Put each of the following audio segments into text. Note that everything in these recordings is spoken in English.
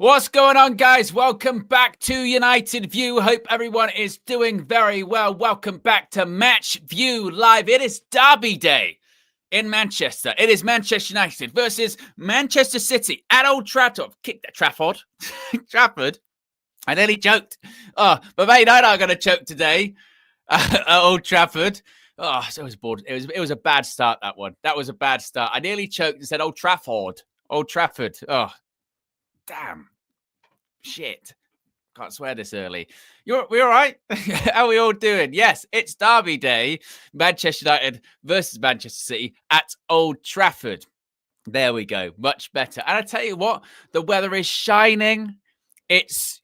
What's going on, guys? Welcome back to United View. Hope everyone is doing very well. Welcome back to Match View Live. It is Derby Day in Manchester. It is Manchester United versus Manchester City at Old Trafford. Trafford. I nearly joked. But mate, I'm not going to choke today at Old Trafford. Oh, I was bored. It was a bad start, that one. That was a bad start. I nearly choked and said Old Trafford. Old Trafford. Oh, damn. Shit. Can't swear this early. We all right? How are we all doing? Yes, it's Derby Day. Manchester United versus Manchester City at Old Trafford. There we go. Much better. And I tell you what, the weather is shining. It's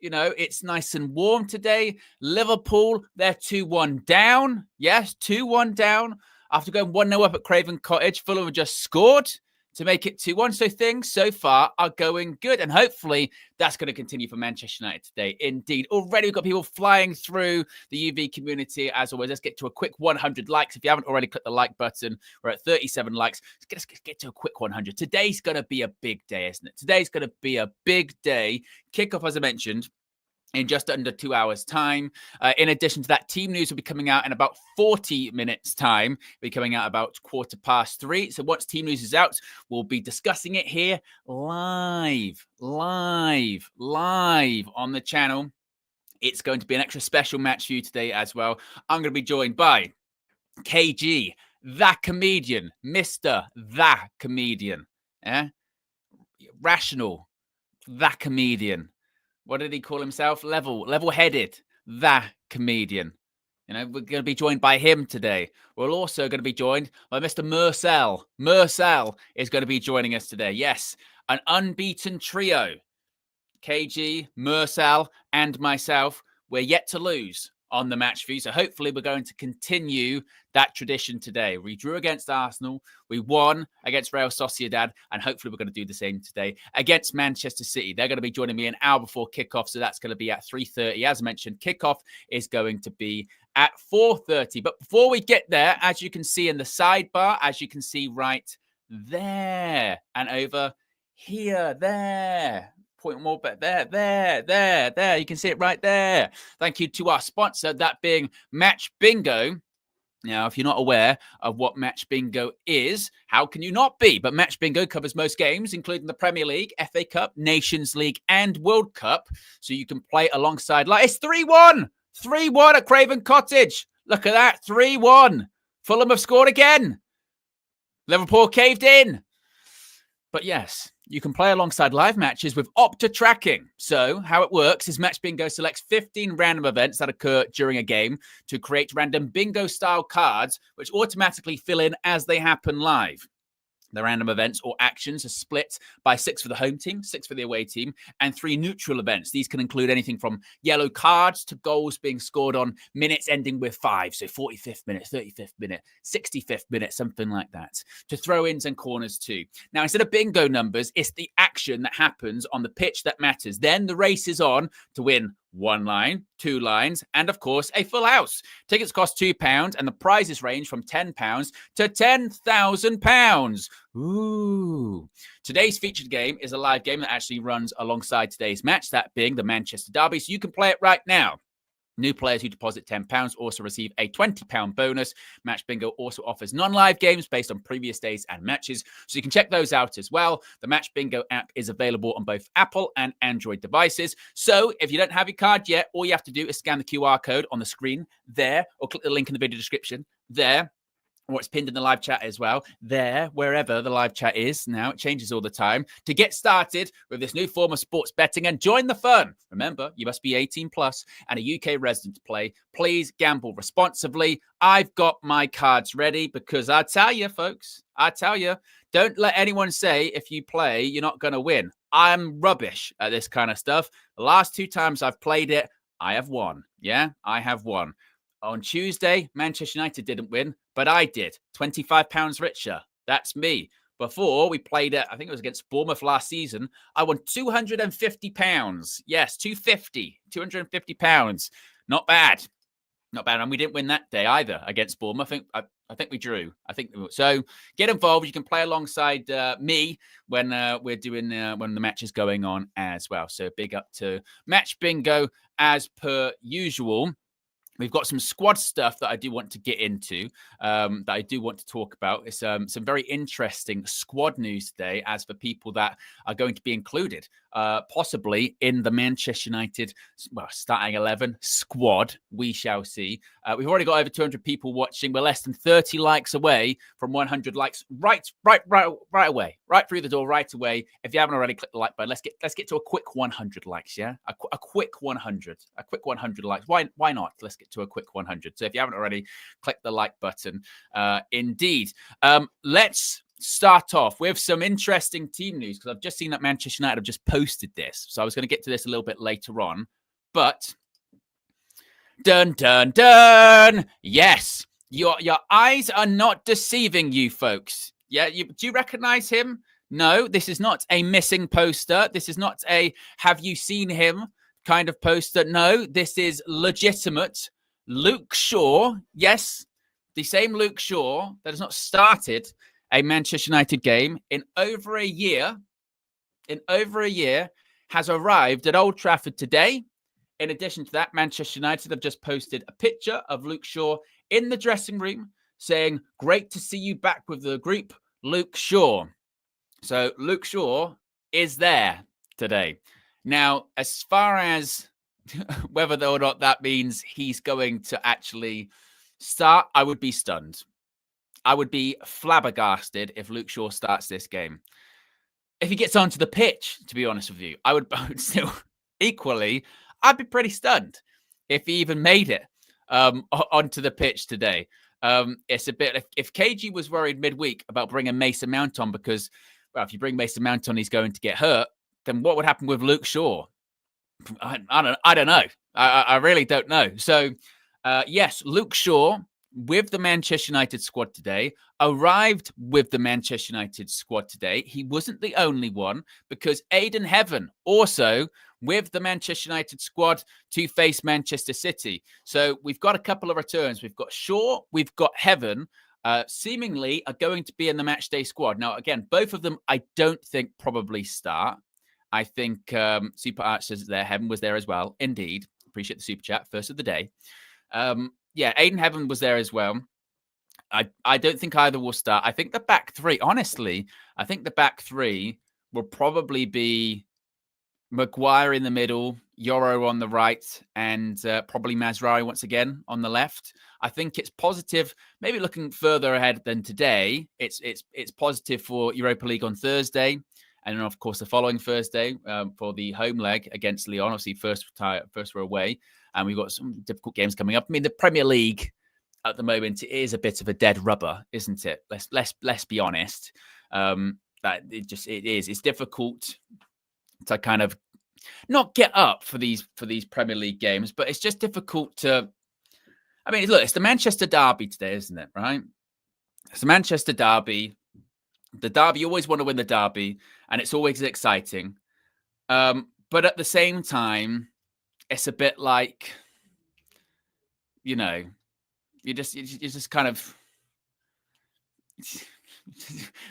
nice and warm today. Liverpool, they're 2-1 down. Yes, 2-1 down. After going 1-0 up at Craven Cottage, Fulham have just scored to make it 2-1. So things so far are going good. And hopefully that's going to continue for Manchester United today. Indeed. Already we've got people flying through the UV community. As always, let's get to a quick 100 likes. If you haven't already clicked the like button, we're at 37 likes. Let's get to a quick 100. Today's going to be a big day, isn't it? Today's going to be a big day. Kickoff, as I mentioned, in just under 2 hours' time. In addition to that, team news will be coming out in about 40 minutes' time. It'll be coming out about 3:15. So once team news is out, we'll be discussing it here live on the channel. It's going to be an extra special match for you today as well. I'm going to be joined by KG, the comedian, Mr. The Comedian. Rational, the comedian. What did he call himself? Level-headed, the comedian. We're going to be joined by him today. We're also going to be joined by Mr. Mercel. Mercel is going to be joining us today. Yes, an unbeaten trio. KG, Mercel, and myself. We're yet to lose on the match view. So hopefully we're going to continue that tradition today. We drew against Arsenal. We won against Real Sociedad. And hopefully we're going to do the same today against Manchester City. They're going to be joining me an hour before kickoff. So that's going to be at 3:30. As mentioned, kickoff is going to be at 4:30. But before we get there, as you can see in the sidebar, as you can see right there and over here, there. Point more, but there. You can see it right there. Thank you to our sponsor, that being Match Bingo. Now, if you're not aware of what Match Bingo is, how can you not be? But Match Bingo covers most games, including the Premier League, FA Cup, Nations League, and World Cup. So you can play alongside. It's 3-1. 3-1 at Craven Cottage. Look at that. 3-1. Fulham have scored again. Liverpool caved in. But yes, you can play alongside live matches with Opta tracking. So how it works is Match Bingo selects 15 random events that occur during a game to create random bingo-style cards, which automatically fill in as they happen live. The random events or actions are split by 6 for the home team, 6 for the away team, and 3 neutral events. These can include anything from yellow cards to goals being scored on minutes ending with 5. So 45th minute, 35th minute, 65th minute, something like that. To throw-ins and corners too. Now, instead of bingo numbers, it's the action that happens on the pitch that matters. Then the race is on to win 1 line, 2 lines, and of course, a full house. Tickets cost £2 and the prizes range from £10 to £10,000. Ooh. Today's featured game is a live game that actually runs alongside today's match, that being the Manchester Derby. So you can play it right now. New players who deposit £10 also receive a £20 bonus. Match Bingo also offers non-live games based on previous days and matches, so you can check those out as well. The Match Bingo app is available on both Apple and Android devices. So if you don't have your card yet, all you have to do is scan the QR code on the screen there, or click the link in the video description there, or it's pinned in the live chat as well, there, wherever the live chat is. Now, it changes all the time. To get started with this new form of sports betting and join the fun. Remember, you must be 18 plus and a UK resident to play. Please gamble responsibly. I've got my cards ready because I tell you, folks, don't let anyone say if you play, you're not going to win. I'm rubbish at this kind of stuff. The last 2 times I've played it, I have won. Yeah, I have won. On Tuesday, Manchester United didn't win, but I did. £25 richer. That's me. Before we played it, I think it was against Bournemouth last season, I won £250. Yes, £250. Not bad. Not bad. And we didn't win that day either against Bournemouth. I think we drew. So. Get involved. You can play alongside me when we're doing when the match is going on as well. So big up to Match Bingo as per usual. We've got some squad stuff that I do want to get into, that I do want to talk about. It's some very interesting squad news today as for people that are going to be included, possibly in the Manchester United, starting 11 squad. We shall see. We've already got over 200 people watching. We're less than 30 likes away from 100 likes right away, right through the door, right away. If you haven't already, click the like button. Let's get to a quick 100 likes, yeah? A quick 100 likes. Why not? Let's get to a quick 100. So if you haven't already, click the like button. Indeed. Let's start off with some interesting team news, because I've just seen that Manchester United have just posted this. So I was going to get to this a little bit later on. But dun dun dun. Yes, your eyes are not deceiving you, folks. Yeah, do you recognize him? No, this is not a missing poster. This is not a have you seen him kind of poster. No, this is legitimate. Luke Shaw, yes, the same Luke Shaw that has not started a Manchester United game in over a year, has arrived at Old Trafford today. In addition to that, Manchester United have just posted a picture of Luke Shaw in the dressing room saying, "Great to see you back with the group, Luke Shaw." So Luke Shaw is there today. Now, as far as whether or not that means he's going to actually start, I would be stunned. I would be flabbergasted if Luke Shaw starts this game. If he gets onto the pitch, to be honest with you, I would still equally, I'd be pretty stunned if he even made it onto the pitch today. It's a bit, if KG was worried midweek about bringing Mason Mount on because, well, if you bring Mason Mount on, he's going to get hurt, then what would happen with Luke Shaw? I don't know. I really don't know. So, yes, Luke Shaw with the Manchester United squad today, arrived with the Manchester United squad today. He wasn't the only one, because Aiden Heaven also with the Manchester United squad to face Manchester City. So we've got a couple of returns. We've got Shaw, we've got Heaven, seemingly are going to be in the matchday squad. Now, again, both of them I don't think probably start. I think Super Arch says there, Heaven was there as well. Indeed. Appreciate the super chat. First of the day. Yeah, Aiden Heaven was there as well. I don't think either will start. I think the back three, honestly, I think the back three will probably be Maguire in the middle, Yoro on the right, and probably Mazraoui once again on the left. I think it's positive, maybe looking further ahead than today. It's positive for Europa League on Thursday. And then, of course, the following Thursday for the home leg against Lyon. Obviously, first we're away. And we've got some difficult games coming up. I mean, the Premier League at the moment is a bit of a dead rubber, isn't it? Let's be honest. That it is. It's difficult to kind of not get up for these Premier League games, but it's just difficult to. I mean, look, it's the Manchester derby today, isn't it? Right? It's the Manchester derby. The derby, you always want to win the derby, and it's always exciting. But at the same time, it's a bit like, you know, you just kind of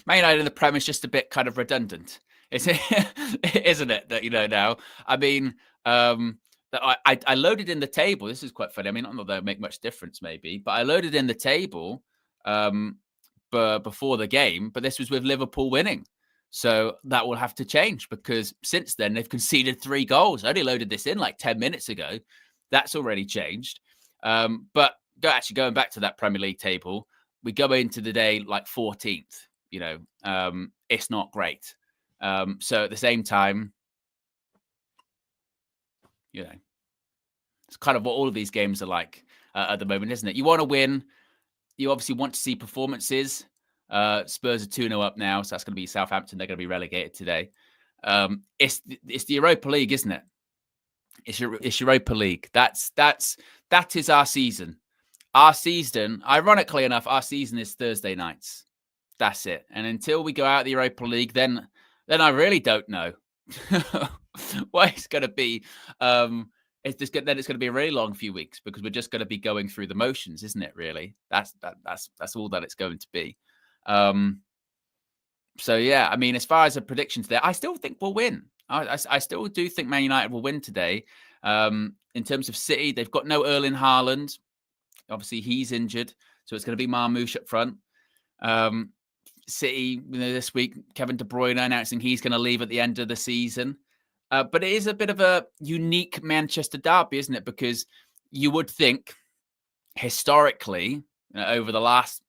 Man United in the Prem is just a bit kind of redundant, isn't it? That now. I mean, I loaded in the table. This is quite funny. I mean, not that it would make much difference, maybe, but I loaded in the table before the game. But this was with Liverpool winning. So that will have to change, because since then they've conceded 3 goals. I only loaded this in like 10 minutes ago. That's already changed. But actually going back to that Premier League table, we go into the day like 14th. It's not great. So at the same time, it's kind of what all of these games are like at the moment, isn't it? You want to win. You obviously want to see performances. Spurs are 2-0 up now, so that's going to be Southampton. They're going to be relegated today. It's the Europa League, isn't it? It's Europa League. That is our season. Our season, ironically enough, our season is Thursday nights. That's it. And until we go out of the Europa League, then I really don't know what it's going to be. it's going to be a really long few weeks because we're just going to be going through the motions, isn't it? Really, that's all that it's going to be. So yeah, I mean, as far as the predictions there, I still think we'll win. I still do think Man United will win today. In terms of City, they've got no Erling Haaland. Obviously, he's injured, so it's going to be Marmoush up front. City, this week, Kevin De Bruyne announcing he's going to leave at the end of the season. But it is a bit of a unique Manchester derby, isn't it? Because you would think, historically, over the last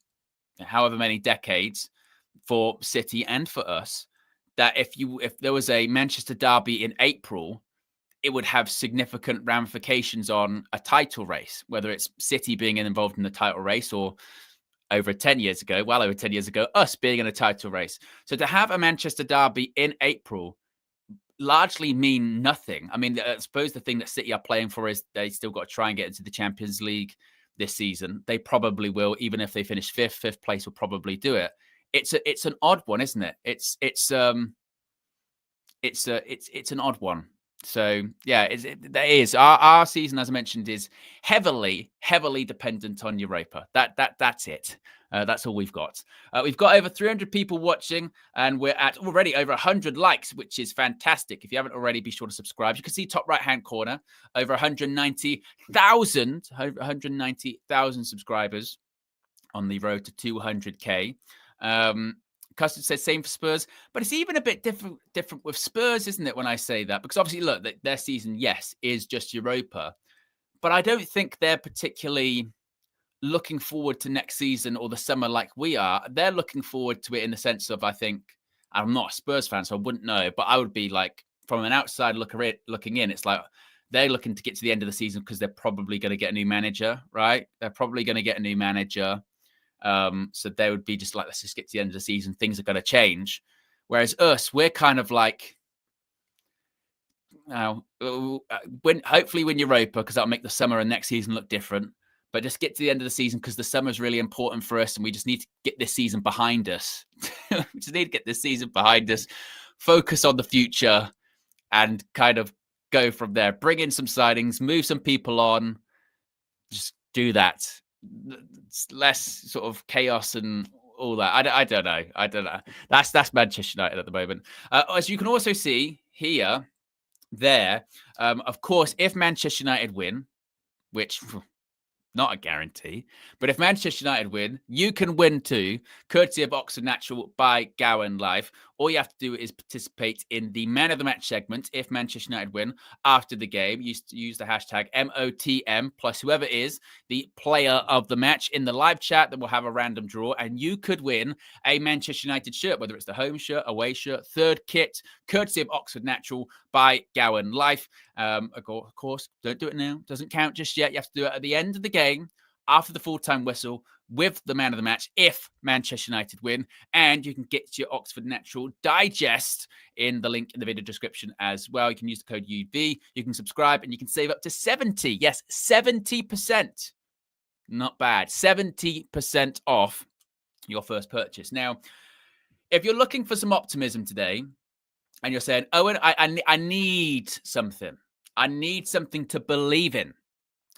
however many decades, for City and for us, that if there was a Manchester derby in April, it would have significant ramifications on a title race, whether it's City being involved in the title race or over 10 years ago, us being in a title race. So to have a Manchester derby in April largely mean nothing. I mean, I suppose the thing that City are playing for is they still got to try and get into the Champions League this season. They probably will, even if they finish fifth place will probably do it. It's an odd one, isn't it? It's an odd one. So yeah, that is our season, as I mentioned, is heavily dependent on Europa. That's it. That's all we've got. We've got over 300 people watching, and we're at already over 100 likes, which is fantastic. If you haven't already, be sure to subscribe. You can see top right-hand corner, over 190,000 subscribers on the road to 200K. Custard says same for Spurs, but it's even a bit different with Spurs, isn't it, when I say that? Because obviously, look, their season, yes, is just Europa, but I don't think they're particularly looking forward to next season or the summer like we are. They're looking forward to it in the sense of, I think, I'm not a Spurs fan, so I wouldn't know, but I would be like, from an outside looking in, it's like they're looking to get to the end of the season because they're probably going to get a new manager, right? They're probably going to get a new manager. So they would be just like, let's just get to the end of the season. Things are going to change. Whereas us, we're kind of like, hopefully win Europa because that'll make the summer and next season look different. But just get to the end of the season because the summer is really important for us, and we just need to get this season behind us. Focus on the future, and kind of go from there. Bring in some signings, move some people on, just do that. It's less sort of chaos and all that. I don't know. That's Manchester United at the moment. As you can also see here, of course, if Manchester United win, which not a guarantee, but if Manchester United win, you can win too, courtesy of Oxford Natural by Gowan Life. All you have to do is participate in the Man of the Match segment if Manchester United win after the game. Use the hashtag MOTM plus whoever is the player of the match in the live chat. That will have a random draw, and you could win a Manchester United shirt, whether it's the home shirt, away shirt, third kit, courtesy of Oxford Natural by Gowan Life. Of course, don't do it now. Doesn't count just yet. You have to do it at the end of the game, after the full-time whistle, with the man of the match if Manchester United win. And you can get your Oxford Natural Digest in the link in the video description as well. You can use the code UV. You can subscribe and you can save up to 70%. Not bad. 70% off your first purchase. Now, if you're looking for some optimism today and you're saying, Owen, I need something. I need something to believe in.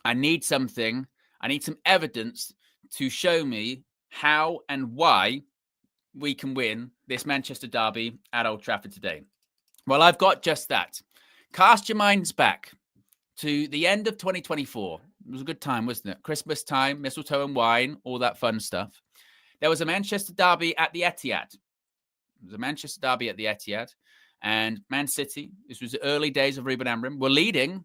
I need some evidence to show me how and why we can win this Manchester derby at Old Trafford today. Well, I've got just that. Cast your minds back to the end of 2024. It was a good time, wasn't it? Christmas time, mistletoe and wine, all that fun stuff. There was a Manchester derby at the Etihad. And Man City, this was the early days of Ruben Amorim, were leading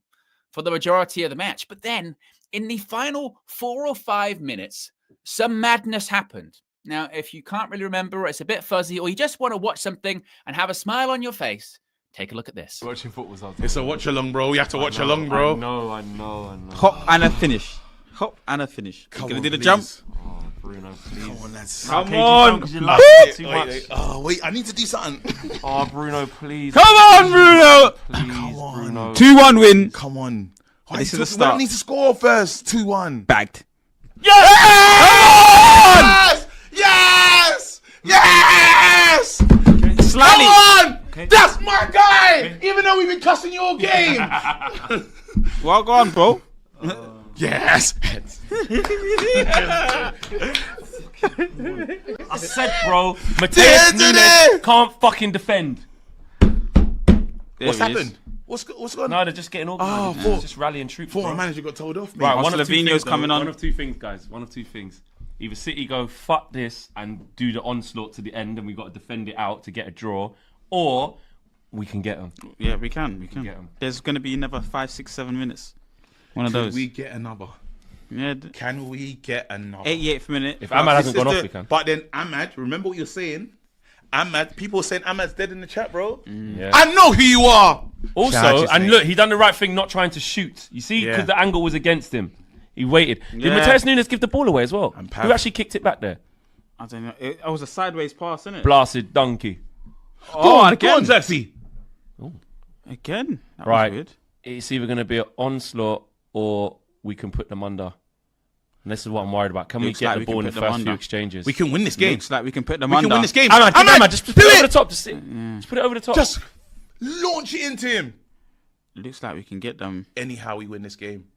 for the majority of the match. But then, in the final 4 or 5 minutes, some madness happened. Now, if you can't really remember, or it's a bit fuzzy, or you just want to watch something and have a smile on your face, take a look at this. Watching football sometimes. It's a watch along, bro. You have to watch along, bro. I know. Hop and a finish. Come Gonna on, do the please. jump. Oh, Bruno, please. Come on, lads. Come on. Wait, I need to do something. Oh, Bruno, please. Come on, Bruno. Please, Come on. Bruno. 2-1 win. Come on. This is the start. I need to score first. 2-1. Bagged. Yes! Yes! Yes! Slightly. Come on! That's my guy! Even though we've been cussing you all game. Well, go on, bro. Yes. I said, bro, Mateus Nunes can't fucking defend. What's happened? What's going on? No, they're just getting organised. Oh, Just rallying troops. Thought our bro. manager got told off, mate. Right, Whilst one of two Lavinho's things, coming though. on. One of two things, guys. One of two things. Either City go fuck this and do the onslaught to the end, and we got to defend it out to get a draw, or we can get them. Yeah, we can. get 'em. There's going to be another 5, 6, 7 minutes. One of Can those. we get another? Yeah. Can we get another? 88th minute. If Ahmad hasn't gone off, we can. But then Ahmad, remember what you're saying? Ahmad, people are saying Ahmad's dead in the chat, bro. Yeah. I know who you are. Also, Charges, and mate. look, he done the right thing not trying to shoot. You see, because Yeah. the angle was against him. He waited. Did Yeah. Mateus Nunes give the ball away as well? And Who Pav. actually kicked it back there? I don't know. It was a sideways pass, innit? Blasted donkey. Oh, Go again. on, Zaxi. Again. That Right. was weird. It's either going to be an onslaught or we can put them under. And this is what I'm worried about. Can Looks we get like the we can ball in the put them first under. few exchanges? We can win this game. Looks like we can put them We under. can win this game. Ahmad, just put do it over it. the top. Just put it over the top. Just launch it into him. Looks like we can get them. Anyhow, we win this game.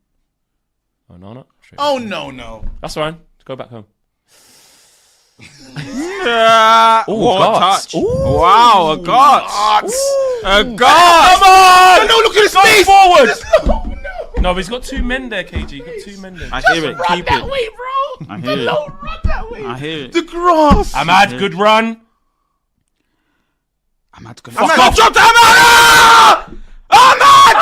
Oh, no. Straight Oh, no. That's fine. Let's go back home. What guards. touch. Ooh. Wow, a guard. A guard. Come on! No, look at his face. Forward! No, but he's got two men there, KG. He's got two men there. I hear it. Keep it. way, bro. I hear it. Run that way. I hear it. The grass. Ahmad, good run. Ahmad's gonna Ahmad, Fuck off. dropped Ahmad! Ahmad!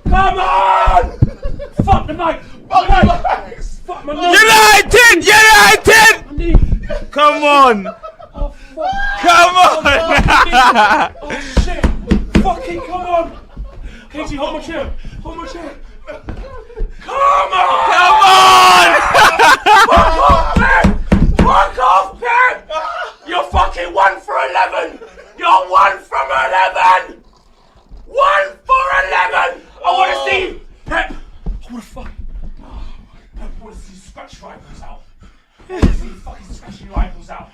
Come on! Fuck the mic! Fuck my nose! United! Come on! Oh, fuck. Come on! Oh, shit! Fucking come on! KG, hold my chair! Hold my chair! Come on! Come on! Fuck off, man! You're fucking 1 for 11! You're 1 from 11! 1 for 11! I want to see Pep! I want to fuck. Pep, I want to see you scratch your eyeballs out. I want to see you fucking scratching your eyeballs out.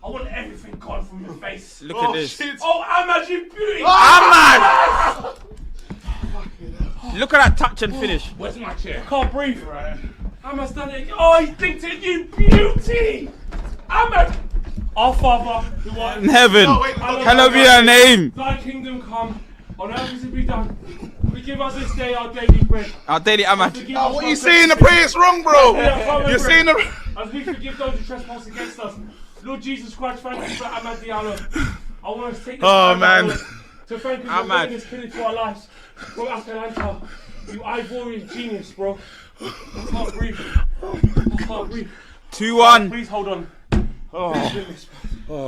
I want everything gone from your face. Look at this. Oh, Ahmad, you beauty! Ahmad! Look at that touch and finish. Where's my chair? I can't breathe. Right. Ahmad's done it. Oh, he thinks it, you beauty! Ahmad! Our Father, who art In heaven. Hallowed be thy name. Thy kingdom come, on earth as it be done. Forgive us this day our daily bread. Our daily Ahmad. Forgive us What our you saying? The prayer's wrong, bro. You're saying the. As we forgive those who trespass against us. Lord Jesus Christ, thank you for Ahmad Diallo. I want to take this Oh, time, man. Lord, to thank you for Ahmad. bringing this kid into our lives. Bro, Atalanta, you Ivorian genius, bro. I can't breathe. I can't breathe. 2-1. Please hold on.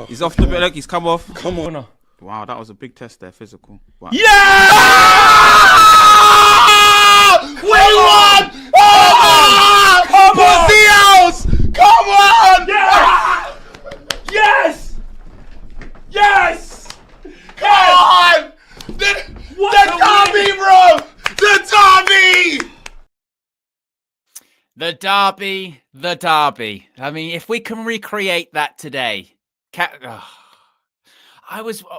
He's off the bit. Look, he's come off. Come on. Wow, that was a big test there, physical. Wow. We won! Come on! Pussy house! Come on! Yes! Yes! Come on! The derby, bro! The derby! The derby. I mean, if we can recreate that today,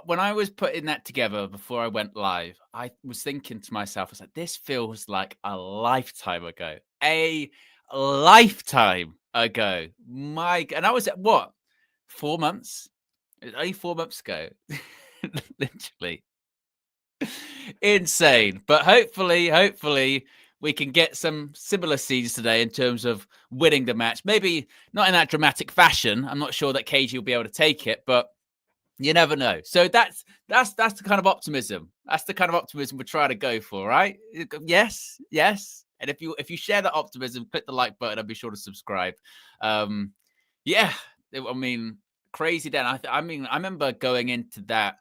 when I was putting that together before I went live, I was thinking to myself, I was like, this feels like a lifetime ago. A lifetime ago. And I was at what? 4 months? It was only 4 months ago. Literally. Insane. But hopefully we can get some similar scenes today in terms of winning the match. Maybe not in that dramatic fashion. I'm not sure that KG will be able to take it, but you never know. So that's the kind of optimism. That's the kind of optimism we're trying to go for, right? Yes. And if you share that optimism, click the like button and be sure to subscribe. Yeah, I mean, crazy then. I mean, I remember going into that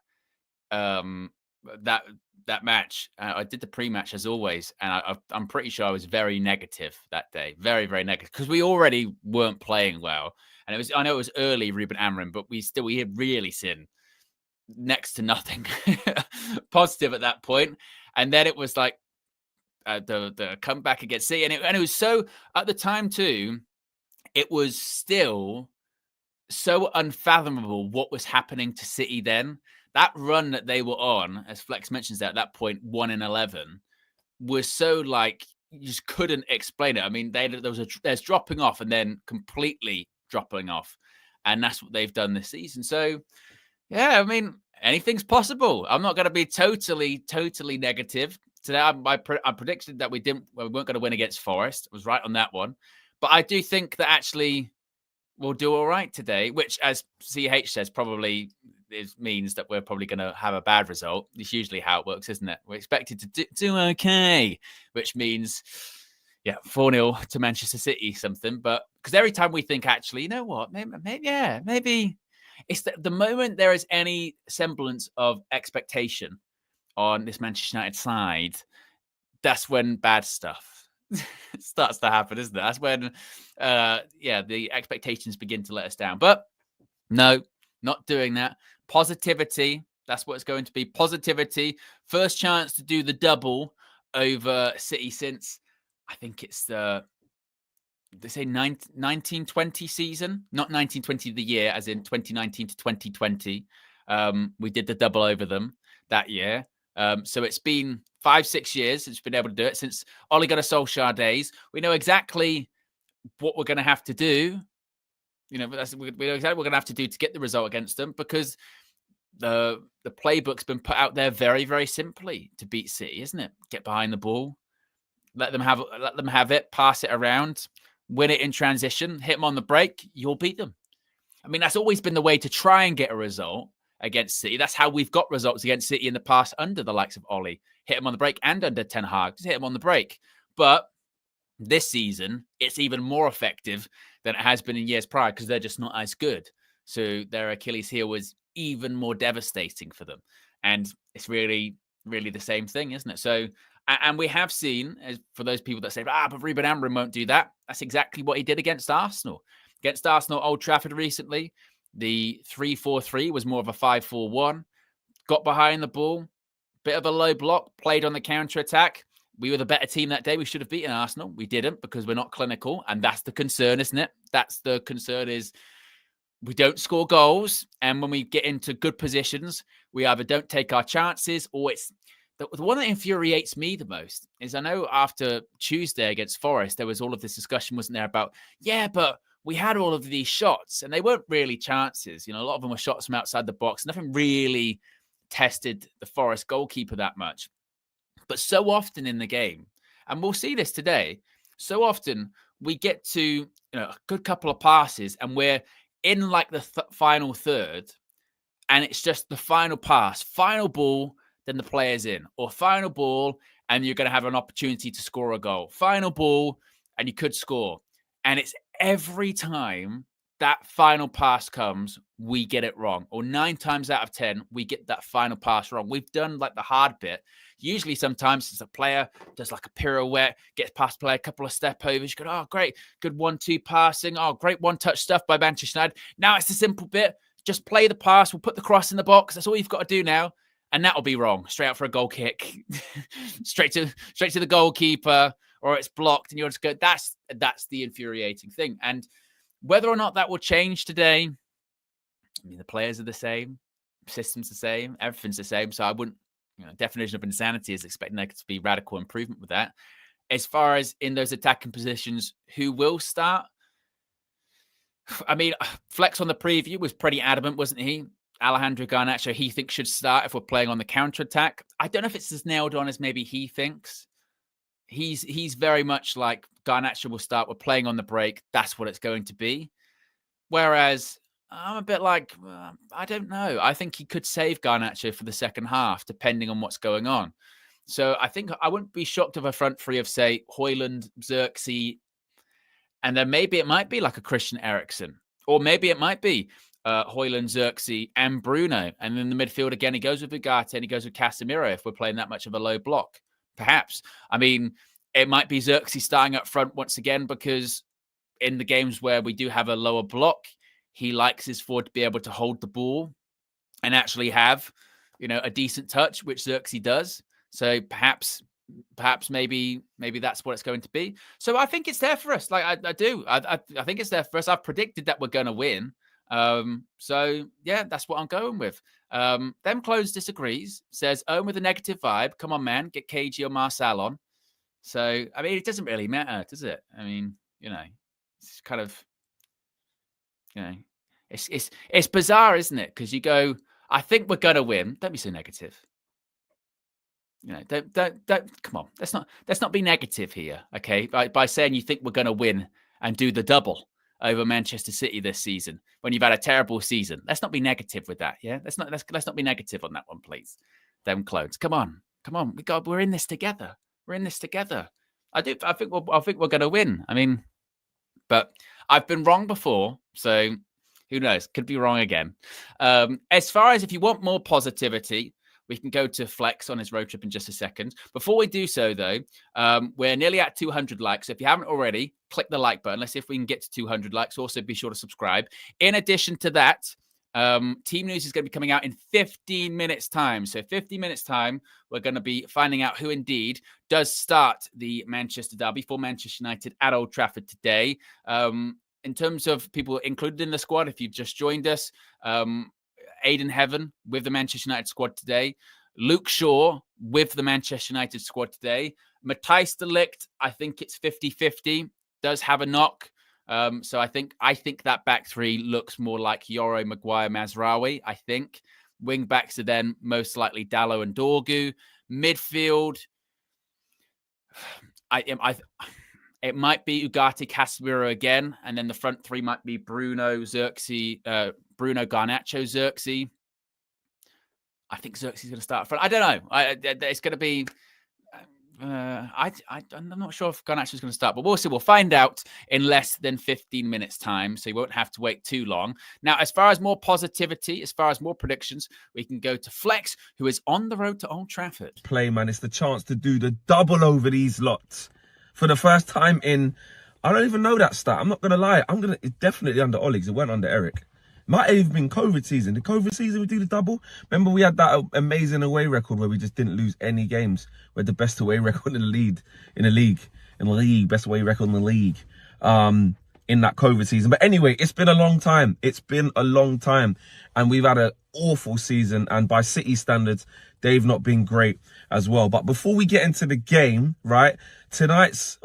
that match. I did the pre-match as always, and I'm pretty sure I was very negative that day, very, very negative, because we already weren't playing well. And I know it was early, Ruben Amorim, but we had really seen next to nothing positive at that point. And then it was like the comeback against City, and it was so at the time too. It was still so unfathomable what was happening to City then. That run that they were on, as Flex mentions at that point, 1-11, was so like you just couldn't explain it. I mean, there's dropping off and then completely dropping off, and that's what they've done this season. So, yeah, I mean, anything's possible. I'm not going to be totally negative today. I predicted that we weren't going to win against Forest. I was right on that one, but I do think that actually we'll do all right today, which, as CH says, probably means that we're probably going to have a bad result. It's usually how it works, isn't it? We're expected to do okay, which means, 4-0 to Manchester City, something. But because every time we think, actually, you know what, maybe it's the moment there is any semblance of expectation on this Manchester United side, that's when bad stuff starts to happen, isn't it? That's when, the expectations begin to let us down. But no, not doing that. Positivity, that's what it's going to be. Positivity. First chance to do the double over City since, I think it's they say 1920 season, not 1920 the year, as in 2019 to 2020. We did the double over them that year. So it's been 5-6 years since we've been able to do it, since Ole Gunnar Solskjaer days. We know exactly what we're going to have to do. We know exactly what we're going to have to do to get the result against them, because the playbook's been put out there very, very simply to beat City, isn't it? Get behind the ball, let them have it, pass it around, win it in transition, hit them on the break, you'll beat them. I mean, that's always been the way to try and get a result against City. That's how we've got results against City in the past under the likes of Ole. Hit them on the break, and under Ten Hag, just hit them on the break. But this season, it's even more effective than it has been in years prior, because they're just not as good. So their Achilles heel was even more devastating for them. And it's really, really the same thing, isn't it? So, and we have seen, for those people that say, but Ruben Amorim won't do that. That's exactly what he did against Arsenal. Against Arsenal, Old Trafford recently, the 3-4-3 was more of a 5-4-1. Got behind the ball, bit of a low block, played on the counter-attack. We were the better team that day. We should have beaten Arsenal. We didn't, because we're not clinical. And that's the concern, isn't it? That's the concern, is we don't score goals. And when we get into good positions, we either don't take our chances, or it's the one that infuriates me the most is, I know after Tuesday against Forest, there was all of this discussion, wasn't there, about, but we had all of these shots and they weren't really chances. A lot of them were shots from outside the box. Nothing really tested the Forest goalkeeper that much. But so often in the game, and we'll see this today, so often we get to a good couple of passes and we're in like the final third, and it's just the final pass, final ball, then the player's in, or final ball, and you're going to have an opportunity to score a goal. Final ball, and you could score. And it's every time that final pass comes, we get it wrong. Or 9 times out of 10, we get that final pass wrong. We've done like the hard bit. Usually sometimes it's a player does like a pirouette, gets past player, a couple of step overs. You go, oh, great. Good 1-2 passing. Oh, great one-touch stuff by Manchester United. Now it's the simple bit. Just play the pass. We'll put the cross in the box. That's all you've got to do now. And that'll be wrong. Straight out for a goal kick. straight to the goalkeeper, or it's blocked, and you're just go. That's the infuriating thing. And whether or not that will change today, I mean, the players are the same, system's the same, everything's the same. So I wouldn't, definition of insanity is expecting there to be radical improvement with that. As far as in those attacking positions, who will start? I mean, Flex on the preview was pretty adamant, wasn't he? Alejandro Garnacho, he thinks should start if we're playing on the counter-attack. I don't know if it's as nailed on as maybe he thinks. He's very much like Garnacho will start. We're playing on the break. That's what it's going to be. Whereas I'm a bit like, I don't know. I think he could save Garnacho for the second half, depending on what's going on. So I think I wouldn't be shocked if a front three of, say, Højlund, Xerxes, and then maybe it might be like a Christian Eriksen, or maybe it might be Højlund, Xerxes, and Bruno. And in the midfield, again, he goes with Ugarte and he goes with Casemiro if we're playing that much of a low block. Perhaps. I mean, it might be Xerxes starting up front once again because in the games where we do have a lower block, he likes his forward to be able to hold the ball and actually have, a decent touch, which Xerxes does. So perhaps maybe that's what it's going to be. So I think it's there for us. Like I do. I think it's there for us. I've predicted that we're going to win. So yeah, that's what I'm going with. Them Clothes disagrees. Says Owen with a negative vibe. Come on, man, get KG or Marcel on. So I mean, it doesn't really matter, does it? I mean, it's kind of, it's bizarre, isn't it? Because you go, I think we're going to win. Don't be so negative. Don't come on. Let's not be negative here, okay? By saying you think we're going to win and do the double over Manchester City this season when you've had a terrible season. Let's not be negative with that, yeah? Let's not be negative on that one, please. Them Clones. Come on. We're in this together. I think we're going to win. I mean, but I've been wrong before, so who knows? Could be wrong again. As far as if you want more positivity, we can go to Flex on his road trip in just a second. Before we do so, though, we're nearly at 200 likes. So if you haven't already, click the like button. Let's see if we can get to 200 likes. Also, be sure to subscribe. In addition to that, team news is going to be coming out in 15 minutes time. So 15 minutes time, we're going to be finding out who indeed does start the Manchester derby for Manchester United at Old Trafford today. In terms of people included in the squad, if you've just joined us, Aiden Heaven with the Manchester United squad today. Luke Shaw with the Manchester United squad today. Matthijs de Ligt, I think it's 50-50, does have a knock. So I think that back three looks more like Yoro, Maguire, Mazraoui, I think. Wing backs are then most likely Dalot and Dorgu. Midfield, it might be Ugarte, Casemiro again, and then the front three might be Bruno, Xerxes, Bruno, Garnacho, Xerxes. I think Xerxes is going to start front. I don't know. It's going to be. I'm not sure if Garnacho is going to start, but we'll see. We'll find out in less than 15 minutes' time, so you won't have to wait too long. Now, as far as more positivity, as far as more predictions, we can go to Flex, who is on the road to Old Trafford. Play, man. It's the chance to do the double over these lots. For the first time in, I don't even know that stat. I'm not going to lie. It's definitely under Ollie's. It went under Eric. Might have even been COVID season. The COVID season, we do the double. Remember, we had that amazing away record where we just didn't lose any games. We had the best away record in the league. Best away record in the league. In that COVID season. But anyway, it's been a long time. And we've had an awful season. And by City standards, they've not been great as well. But before we get into the game, right, today's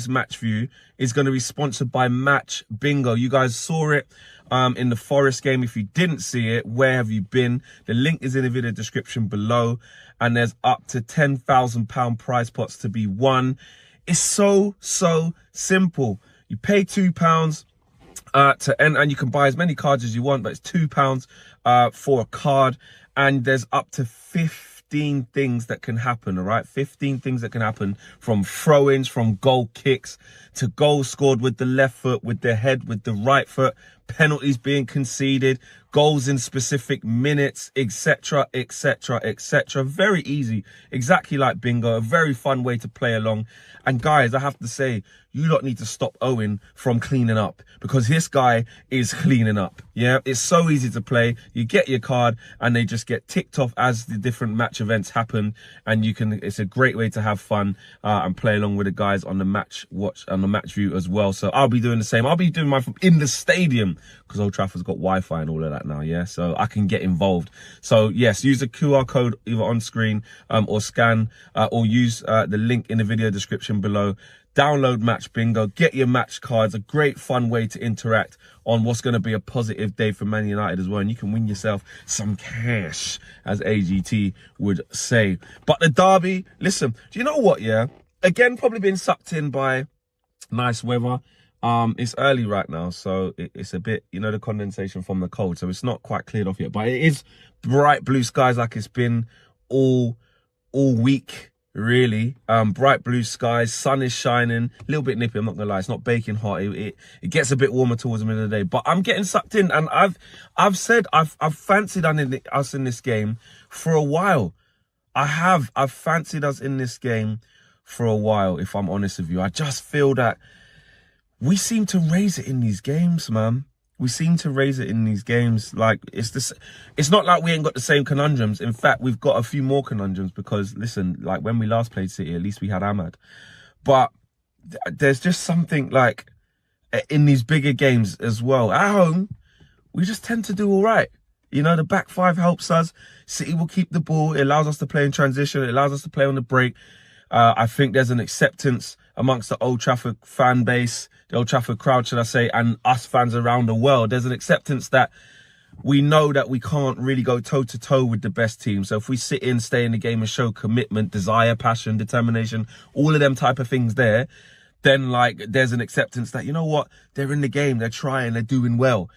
match view is going to be sponsored by Match Bingo. You guys saw it in the Forest game. If you didn't see it, where have you been? The link is in the video description below. And there's up to £10,000 prize pots to be won. It's so simple. You pay £2 to enter, and you can buy as many cards as you want, but it's £2 for a card, and there's up to 15 things that can happen, all right? 15 things that can happen, from throw-ins, from goal kicks, to goals scored with the left foot, with the head, with the right foot, penalties being conceded, goals in specific minutes, etc. Very easy, exactly like bingo. A very fun way to play along. And guys, I have to say, you lot need to stop Owen from cleaning up, because this guy is cleaning up. Yeah, it's so easy to play. You get your card and they just get ticked off as the different match events happen, and it's a great way to have fun and play along with the guys on the match view as well. So I'll be doing the same. I'll be doing mine from in the stadium, because Old Trafford's got Wi-Fi and all of that now, yeah, so I can get involved. So yes, use the QR code either on screen or scan or use the link in the video description below. Download Match Bingo, get your match cards. A great fun way to interact on what's going to be a positive day for Man United as well, and you can win yourself some cash, as AGT would say. But the derby, listen, do you know what, yeah, again, probably been sucked in by nice weather. It's early right now, so it's a bit, the condensation from the cold, so it's not quite cleared off yet, but it is bright blue skies like it's been all week. really. Bright blue skies, sun is shining, a little bit nippy, I'm not gonna lie, it's not baking hot. It gets a bit warmer towards the middle of the day, but I'm getting sucked in, and I've said I've fancied us in this game for a while. I've fancied us in this game for a while, if I'm honest with you. I just feel that we seem to raise it in these games, man. We seem to raise it in these games. Like, it's not like we ain't got the same conundrums. In fact, we've got a few more conundrums because, listen, like when we last played City, at least we had Ahmad. But there's just something like in these bigger games as well. At home, we just tend to do all right. You know, the back five helps us. City will keep the ball. It allows us to play in transition. It allows us to play on the break. I think there's an acceptance amongst the Old Trafford fan base, the Old Trafford crowd, should I say, and us fans around the world. There's an acceptance that we know that we can't really go toe-to-toe with the best team. So if we sit in, stay in the game and show commitment, desire, passion, determination, all of them type of things there, then, like, there's an acceptance that, you know what, they're in the game, they're trying, they're doing well.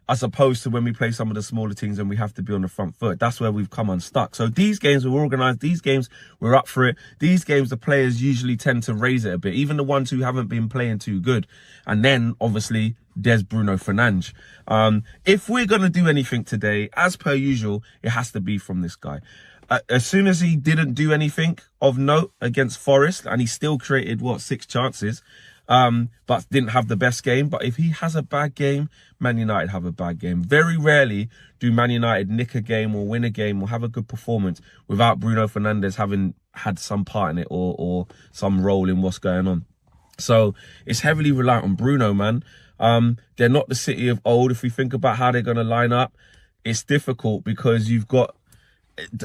As opposed to when we play some of the smaller teams and we have to be on the front foot. That's where we've come unstuck. So these games we're organised, these games we're up for it. These games the players usually tend to raise it a bit, even the ones who haven't been playing too good. And then obviously there's Bruno Fernandes. If we're going to do anything today, as per usual, it has to be from this guy. As soon as he didn't do anything of note against Forest, and he still created, 6 chances, but didn't have the best game. But if he has a bad game, Man United have a bad game. Very rarely do Man United nick a game or win a game or have a good performance without Bruno Fernandes having had some part in it or some role in what's going on. So it's heavily reliant on Bruno, man. They're not the City of old. If we think about how they're going to line up, it's difficult because you've got,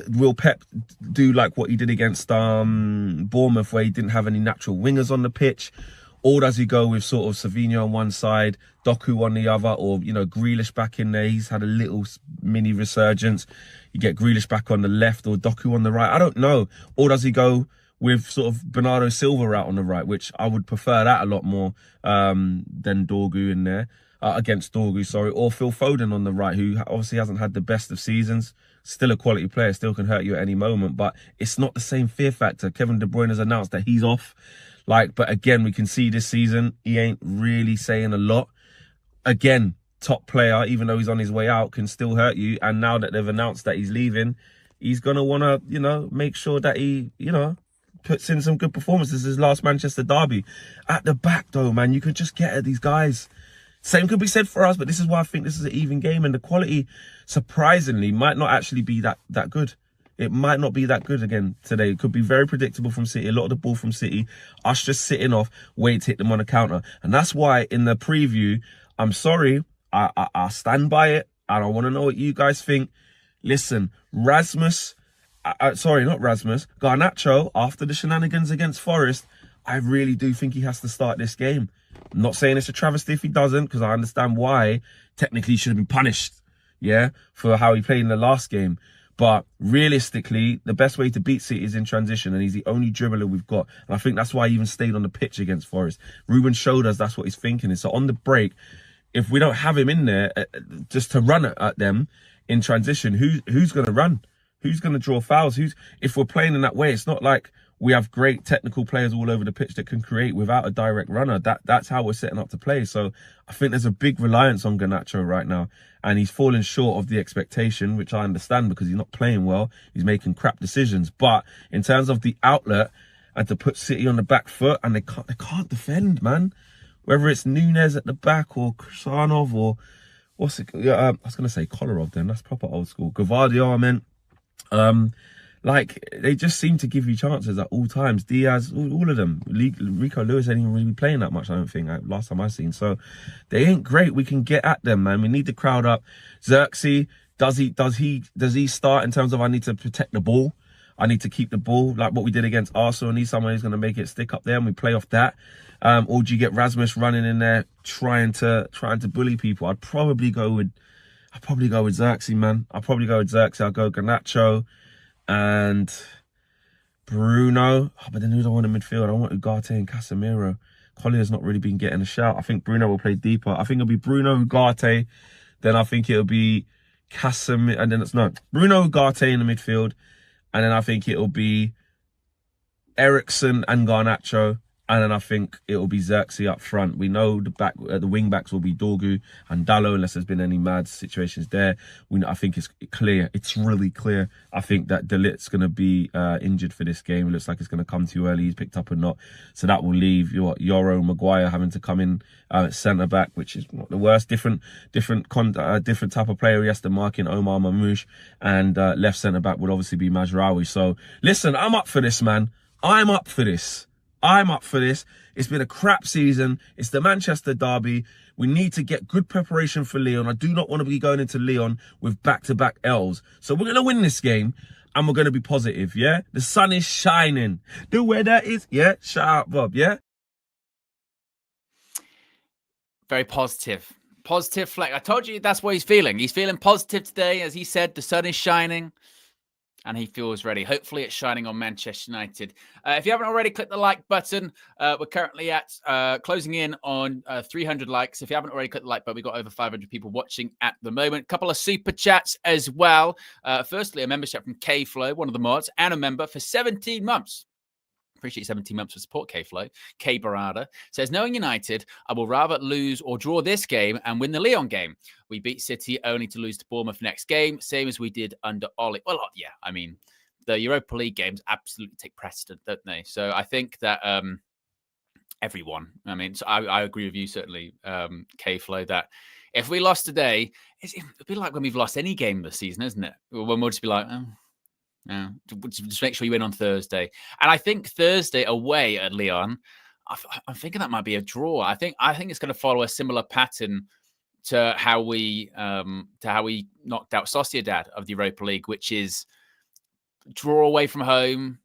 will Pep do like what he did against Bournemouth, where he didn't have any natural wingers on the pitch? Or does he go with sort of Savinho on one side, Doku on the other, or, you know, Grealish back in there? He's had a little mini resurgence. You get Grealish back on the left or Doku on the right. I don't know. Or does he go with sort of Bernardo Silva out on the right, which I would prefer that a lot more than Dorgu in there, against Dorgu, sorry. Or Phil Foden on the right, who obviously hasn't had the best of seasons. Still a quality player, still can hurt you at any moment, but it's not the same fear factor. Kevin De Bruyne has announced that he's off. But again, we can see this season, he ain't really saying a lot. Again, top player, even though he's on his way out, can still hurt you. And now that they've announced that he's leaving, he's going to want to, you know, make sure that he, you know, puts in some good performances. His last Manchester derby. At the back, though, man, you could just get at these guys. Same could be said for us, but this is why I think this is an even game. And the quality, surprisingly, might not actually be that good. It might not be that good again today. It could be very predictable from City. A lot of the ball from City. Us just sitting off, wait to hit them on a counter. And that's why in the preview, I'm sorry, I stand by it. And I want to know what you guys think. Listen, Garnacho, after the shenanigans against Forest, I really do think he has to start this game. I'm not saying it's a travesty if he doesn't, because I understand why. Technically, he should have been punished, yeah, for how he played in the last game. But realistically, the best way to beat City is in transition, and he's the only dribbler we've got. And I think that's why he even stayed on the pitch against Forest. Ruben showed us that's what he's thinking. So on the break, if we don't have him in there just to run at them in transition, who's going to run? Who's going to draw fouls? If we're playing in that way, it's not like we have great technical players all over the pitch that can create without a direct runner. That's how we're setting up to play. So I think there's a big reliance on Garnacho right now. And he's falling short of the expectation, which I understand because he's not playing well. He's making crap decisions. But in terms of the outlet and to put City on the back foot, and they can't defend, man. Whether it's Nunez at the back or Kusanov or I was going to say Kolarov then. That's proper old school. Gavardia, I meant. Like, they just seem to give you chances at all times. Diaz, all of them. Rico Lewis ain't even really playing that much, I don't think, last time I seen. So they ain't great. We can get at them, man. We need the crowd up. Xerxes, does he start in terms of, I need to protect the ball? I need to keep the ball, like what we did against Arsenal. I need someone who's going to make it stick up there, and we play off that. Or do you get Rasmus running in there trying to bully people? I'd probably go with Xerxes, man. I'll go Garnacho and Bruno. Oh, but then who do I want in midfield? I want Ugarte and Casemiro. Collier's not really been getting a shout. I think Bruno will play deeper. I think it'll be Bruno, Ugarte. Then I think it'll be Casemiro. And then Bruno, Ugarte in the midfield. And then I think it'll be Ericsson and Garnacho. And then I think it will be Xerxes up front. We know the wing backs will be Dorgu and Dallo, unless there's been any mad situations there. I think it's clear. It's really clear. I think that De Ligt's going to be injured for this game. It looks like it's going to come too early. He's picked up or not. So that will leave Yoro Maguire having to come in at centre back, which is not the worst. Different type of player he has to mark in Omar Mamouche. And left centre back would obviously be Majraoui. So listen, I'm up for this, man. I'm up for this. It's been a crap season. It's the Manchester derby. We need to get good preparation for Lyon. I do not want to be going into Lyon with back-to-back L's. So we're going to win this game and we're going to be positive, yeah? The sun is shining. The weather is, yeah? Shout out, Bob, yeah? Very positive. Positive flex. I told you that's what he's feeling. He's feeling positive today. As he said, the sun is shining. And he feels ready. Hopefully it's shining on Manchester United. If you haven't already, click the like button. We're currently at closing in on 300 likes. If you haven't already clicked the like button, we've got over 500 people watching at the moment. A couple of super chats as well. Firstly, a membership from K-Flow, one of the mods, and a member for 17 months. Appreciate 17 months for support, K-Flow. K Barada says, knowing United, I will rather lose or draw this game and win the Lyon game. We beat City only to lose to Bournemouth next game, same as we did under Ollie. Well, yeah, I mean, the Europa League games absolutely take precedent, don't they? So I think that everyone, I mean, so I agree with you, certainly, K-Flow, that if we lost today, it'd be like when we've lost any game this season, isn't it? When we'll just be like, oh, yeah, just make sure you win on Thursday. And I think Thursday away at Lyon, I'm thinking that might be a draw. I think it's going to follow a similar pattern to how we knocked out Sociedad of the Europa League, which is draw away from home,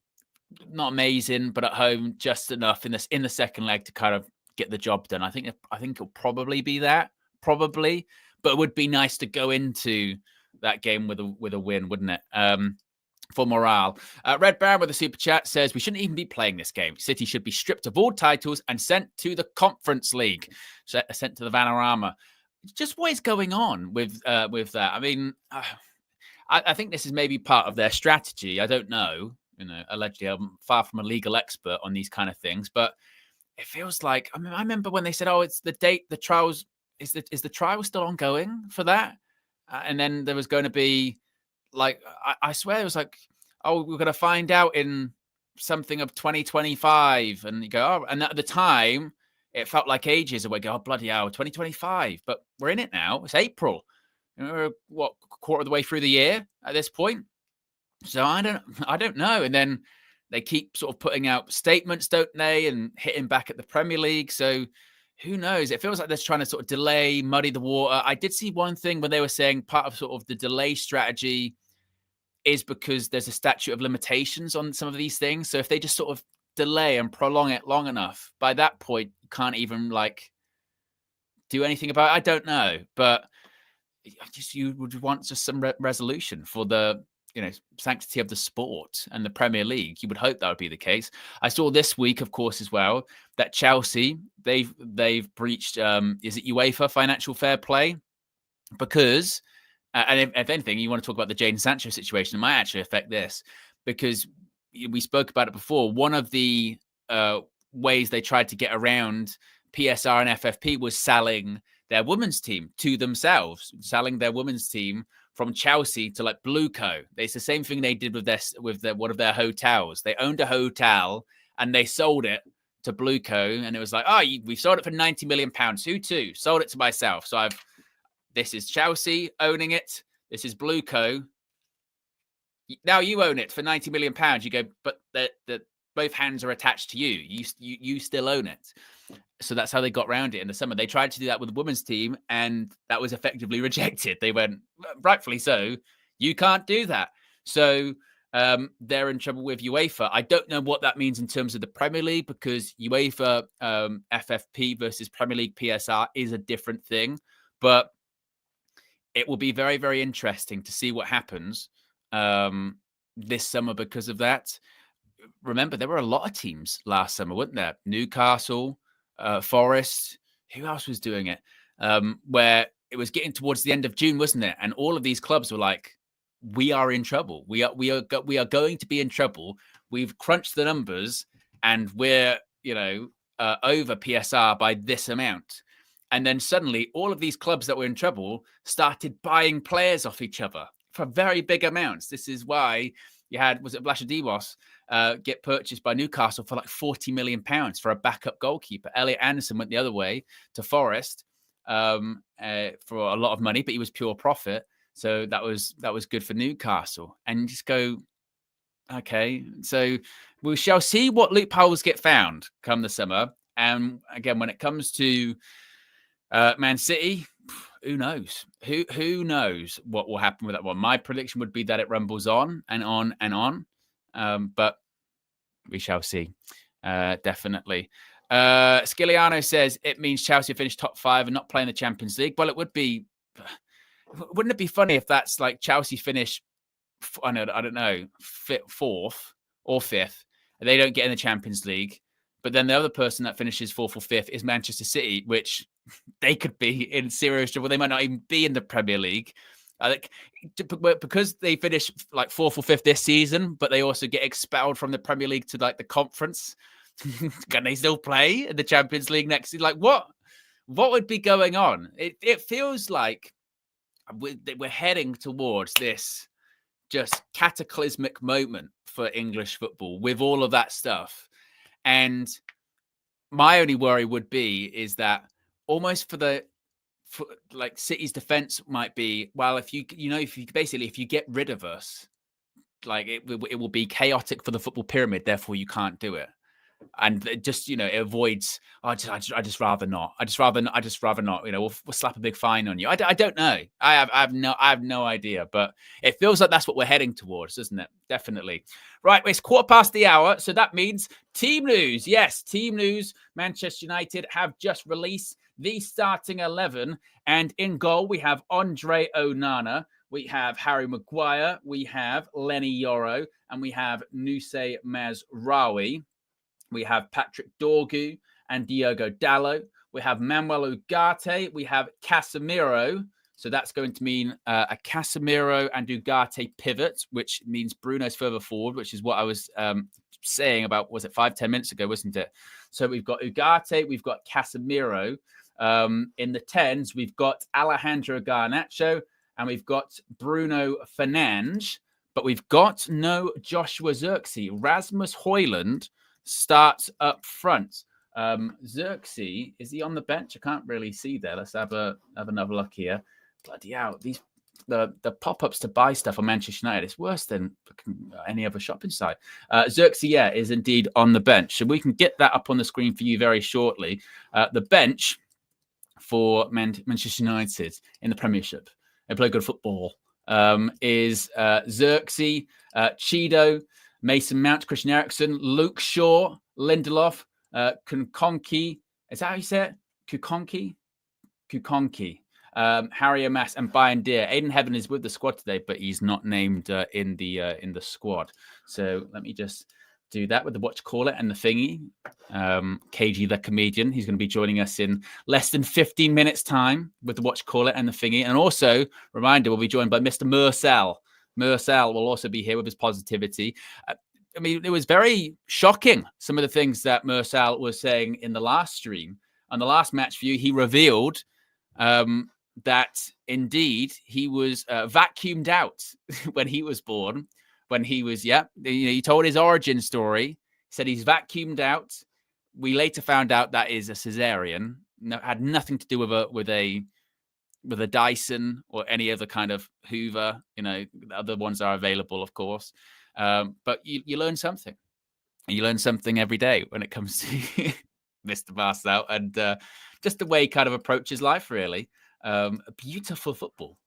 not amazing, but at home just enough in the second leg to kind of get the job done. I think it'll probably be that, but it would be nice to go into that game with a win, wouldn't it? For morale. Red Baron with a super chat says, we shouldn't even be playing this game. City should be stripped of all titles and sent to the Conference League. Sent to the Vanarama. Just what is going on with that? I mean, I think this is maybe part of their strategy. I don't know. Allegedly, I'm far from a legal expert on these kind of things, but it feels like, I mean, I remember when they said, oh, it's the date, the trials, is the trial still ongoing for that? And then there was going to be, like, I swear it was like, oh, we're going to find out in something of 2025. And you go, oh, and at the time, it felt like ages away. Go, oh, bloody hell, 2025. But we're in it now. It's April. We're, quarter of the way through the year at this point? So I don't know. And then they keep sort of putting out statements, don't they? And hitting back at the Premier League. So who knows? It feels like they're trying to sort of delay, muddy the water. I did see one thing when they were saying part of sort of the delay strategy is because there's a statute of limitations on some of these things. So if they just sort of delay and prolong it long enough, by that point, you can't even like do anything about it. I don't know, but you would want just some resolution for the sanctity of the sport and the Premier League. You would hope that would be the case. I saw this week, of course, as well, that Chelsea they've breached is it UEFA financial fair play because. And if anything, you want to talk about the Jadon Sancho situation, it might actually affect this because we spoke about it before. One of the ways they tried to get around PSR and FFP was selling their women's team to themselves, selling their women's team from Chelsea to like Blueco. It's the same thing they did with one of their hotels. They owned a hotel and they sold it to Blueco, and it was like, oh, we sold it for £90 million. Who to? Sold it to myself. So this is Chelsea owning it. This is Blueco. Now you own it for £90 million. You go, but both hands are attached to you. You still own it. So that's how they got around it in the summer. They tried to do that with the women's team, and that was effectively rejected. They went, rightfully so, you can't do that. So they're in trouble with UEFA. I don't know what that means in terms of the Premier League because UEFA FFP versus Premier League PSR is a different thing. But it will be very, very interesting to see what happens this summer because of that. Remember, there were a lot of teams last summer, weren't there? Newcastle, Forest, who else was doing it? Where it was getting towards the end of June, wasn't it? And all of these clubs were like, we are in trouble. We are going to be in trouble. We've crunched the numbers, and we're over PSR by this amount. And then suddenly, all of these clubs that were in trouble started buying players off each other for very big amounts. This is why you had, was it Vlachodimos, get purchased by Newcastle for like £40 million for a backup goalkeeper. Elliot Anderson went the other way to Forest for a lot of money, but he was pure profit. So that was good for Newcastle. And you just go, okay, so we shall see what loopholes get found come the summer. And again, when it comes to Man City, who knows? Who knows what will happen with that one? My prediction would be that it rumbles on and on and on. But we shall see. Definitely. Skiliano says it means Chelsea finish top 5 and not play in the Champions League. Well, wouldn't it be funny if that's like Chelsea finish, I don't know, 4th or 5th, and they don't get in the Champions League, but then the other person that finishes 4th or 5th is Manchester City, which they could be in serious trouble. They might not even be in the Premier League. I think because they finish like 4th or 5th this season, but they also get expelled from the Premier League to like the conference. Can they still play in the Champions League next season? Like what would be going on? It feels like we're heading towards this just cataclysmic moment for English football with all of that stuff. And my only worry would be is that almost for like City's defense might be, well, if you get rid of us, like it will be chaotic for the football pyramid. Therefore, you can't do it. And it just, it avoids, I just rather not. I just rather not, we'll slap a big fine on you. I don't know. I have no idea, but it feels like that's what we're heading towards, doesn't it? Definitely. Right. It's 1:15. So that means team news. Yes. Team news. Manchester United have just released the starting 11, and in goal, we have Andre Onana. We have Harry Maguire. We have Lenny Yoro, and we have Nusay Mazraoui. We have Patrick Dorgu and Diogo Dalot. We have Manuel Ugarte. We have Casemiro. So that's going to mean a Casemiro and Ugarte pivot, which means Bruno's further forward, which is what I was saying about, was it 5-10 minutes ago, wasn't it? So we've got Ugarte, we've got Casemiro. In the 10s, we've got Alejandro Garnacho and we've got Bruno Fernandes, but we've got no Joshua Zirkzee. Rasmus Højlund starts up front. Zirkzee, is he on the bench? I can't really see there. Let's have another look here. Bloody hell, the pop-ups to buy stuff on Manchester United, it's worse than any other shopping site. Zirkzee, is indeed on the bench. So we can get that up on the screen for you very shortly. The bench for Manchester United in the Premiership, they play good football, is Zirkzee, Chido, Mason Mount, Christian Eriksen, Luke Shaw, Lindelof, Kukonki. Is that how you say it? Kukonki? Harry Amas and Bayern Deer. Aiden Heaven is with the squad today, but he's not named in the squad. So let me just do that with the watch caller and the thingy. KG the comedian. He's going to be joining us in less than 15 minutes time with the watch caller and the thingy. And also, reminder, we'll be joined by Mr. Mursal. Mursal will also be here with his positivity. I mean, it was very shocking, some of the things that Mursal was saying in the last stream. On the last match view, he revealed that indeed he was vacuumed out when he was born. When he was, he told his origin story. He said he's vacuumed out. We later found out that is a cesarean. Had nothing to do with a Dyson or any other kind of Hoover. The other ones are available, of course. But you learn something. You learn something every day when it comes to Mr. Marcel and just the way he kind of approaches life, really. Beautiful football.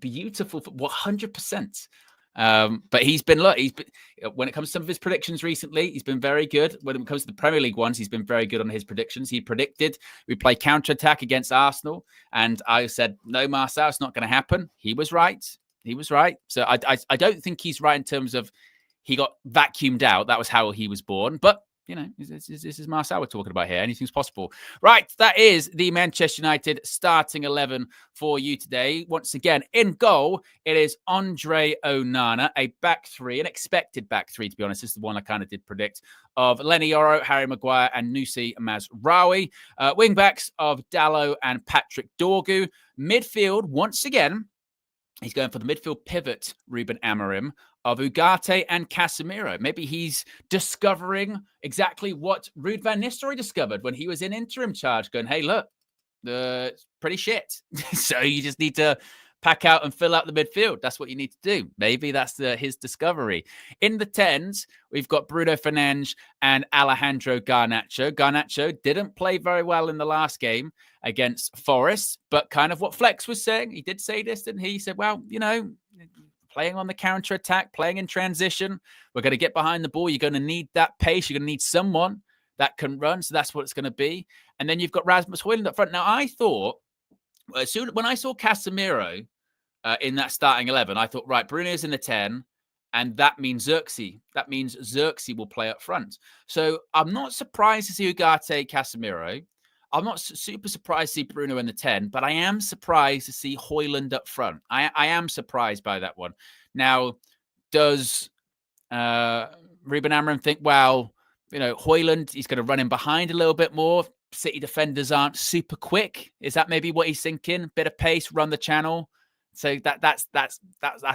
Beautiful football, 100%. But he's been when it comes to some of his predictions recently, he's been very good. When it comes to the Premier League ones, he's been very good on his predictions. He predicted we play counter-attack against Arsenal. And I said, no, Marcel, it's not going to happen. He was right. So I don't think he's right in terms of he got vacuumed out. That was how he was born. But you know, this is Marcel we're talking about here. Anything's possible. Right, that is the Manchester United starting 11 for you today. Once again, in goal, it is Andre Onana, a back three, an expected back three, to be honest. This is the one I kind of did predict, of Lenny Yoro, Harry Maguire, and Nusi Mazraoui. Wing backs of Dalot and Patrick Dorgu. Midfield, once again, he's going for the midfield pivot, Ruben Amorim, of Ugarte and Casemiro. Maybe he's discovering exactly what Ruud van Nistelrooy discovered when he was in interim charge, going, hey, look, it's pretty shit. So you just need to pack out and fill out the midfield. That's what you need to do. Maybe that's his discovery. In the 10s, we've got Bruno Fernandes and Alejandro Garnacho. Garnacho didn't play very well in the last game against Forest, but kind of what Flex was saying. He did say this, and he said, well, you know, playing on the counter-attack, playing in transition. We're going to get behind the ball. You're going to need that pace. You're going to need someone that can run. So that's what it's going to be. And then you've got Rasmus Højlund up front. Now, I thought, when I saw Casemiro in that starting 11, I thought, right, Bruno's in the 10, and that means Xerxes. That means Xerxes will play up front. So I'm not surprised to see Ugarte, Casemiro. I'm not super surprised to see Bruno in the 10, but I am surprised to see Højlund up front. I am surprised by that one. Now, does Ruben Amorim think, well, you know, Højlund, he's going to run in behind a little bit more. City defenders aren't super quick. Is that maybe what he's thinking? Bit of pace, run the channel. So that's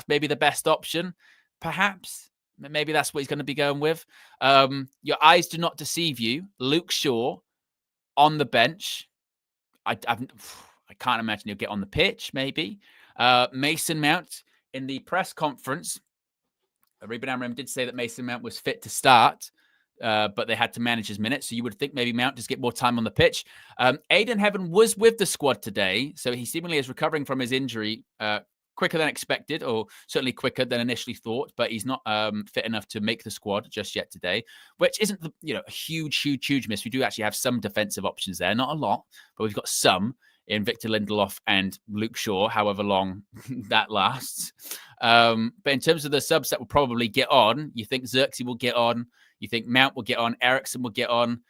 maybe the best option. Perhaps. Maybe that's what he's going to be going with. Your eyes do not deceive you. Luke Shaw on the bench. I can't imagine he'll get on the pitch, maybe. Mason Mount in the press conference. Ruben Amorim did say that Mason Mount was fit to start, but they had to manage his minutes. So you would think maybe Mount just get more time on the pitch. Aiden Heaven was with the squad today, so he seemingly is recovering from his injury quicker than expected, or certainly quicker than initially thought, but he's not fit enough to make the squad just yet today, which isn't a huge miss. We do actually have some defensive options there, not a lot, but we've got some in Victor Lindelof and Luke Shaw, however long that lasts. But in terms of the subs that will probably get on, you think Xerxes will get on, you think Mount will get on, Eriksen will get on.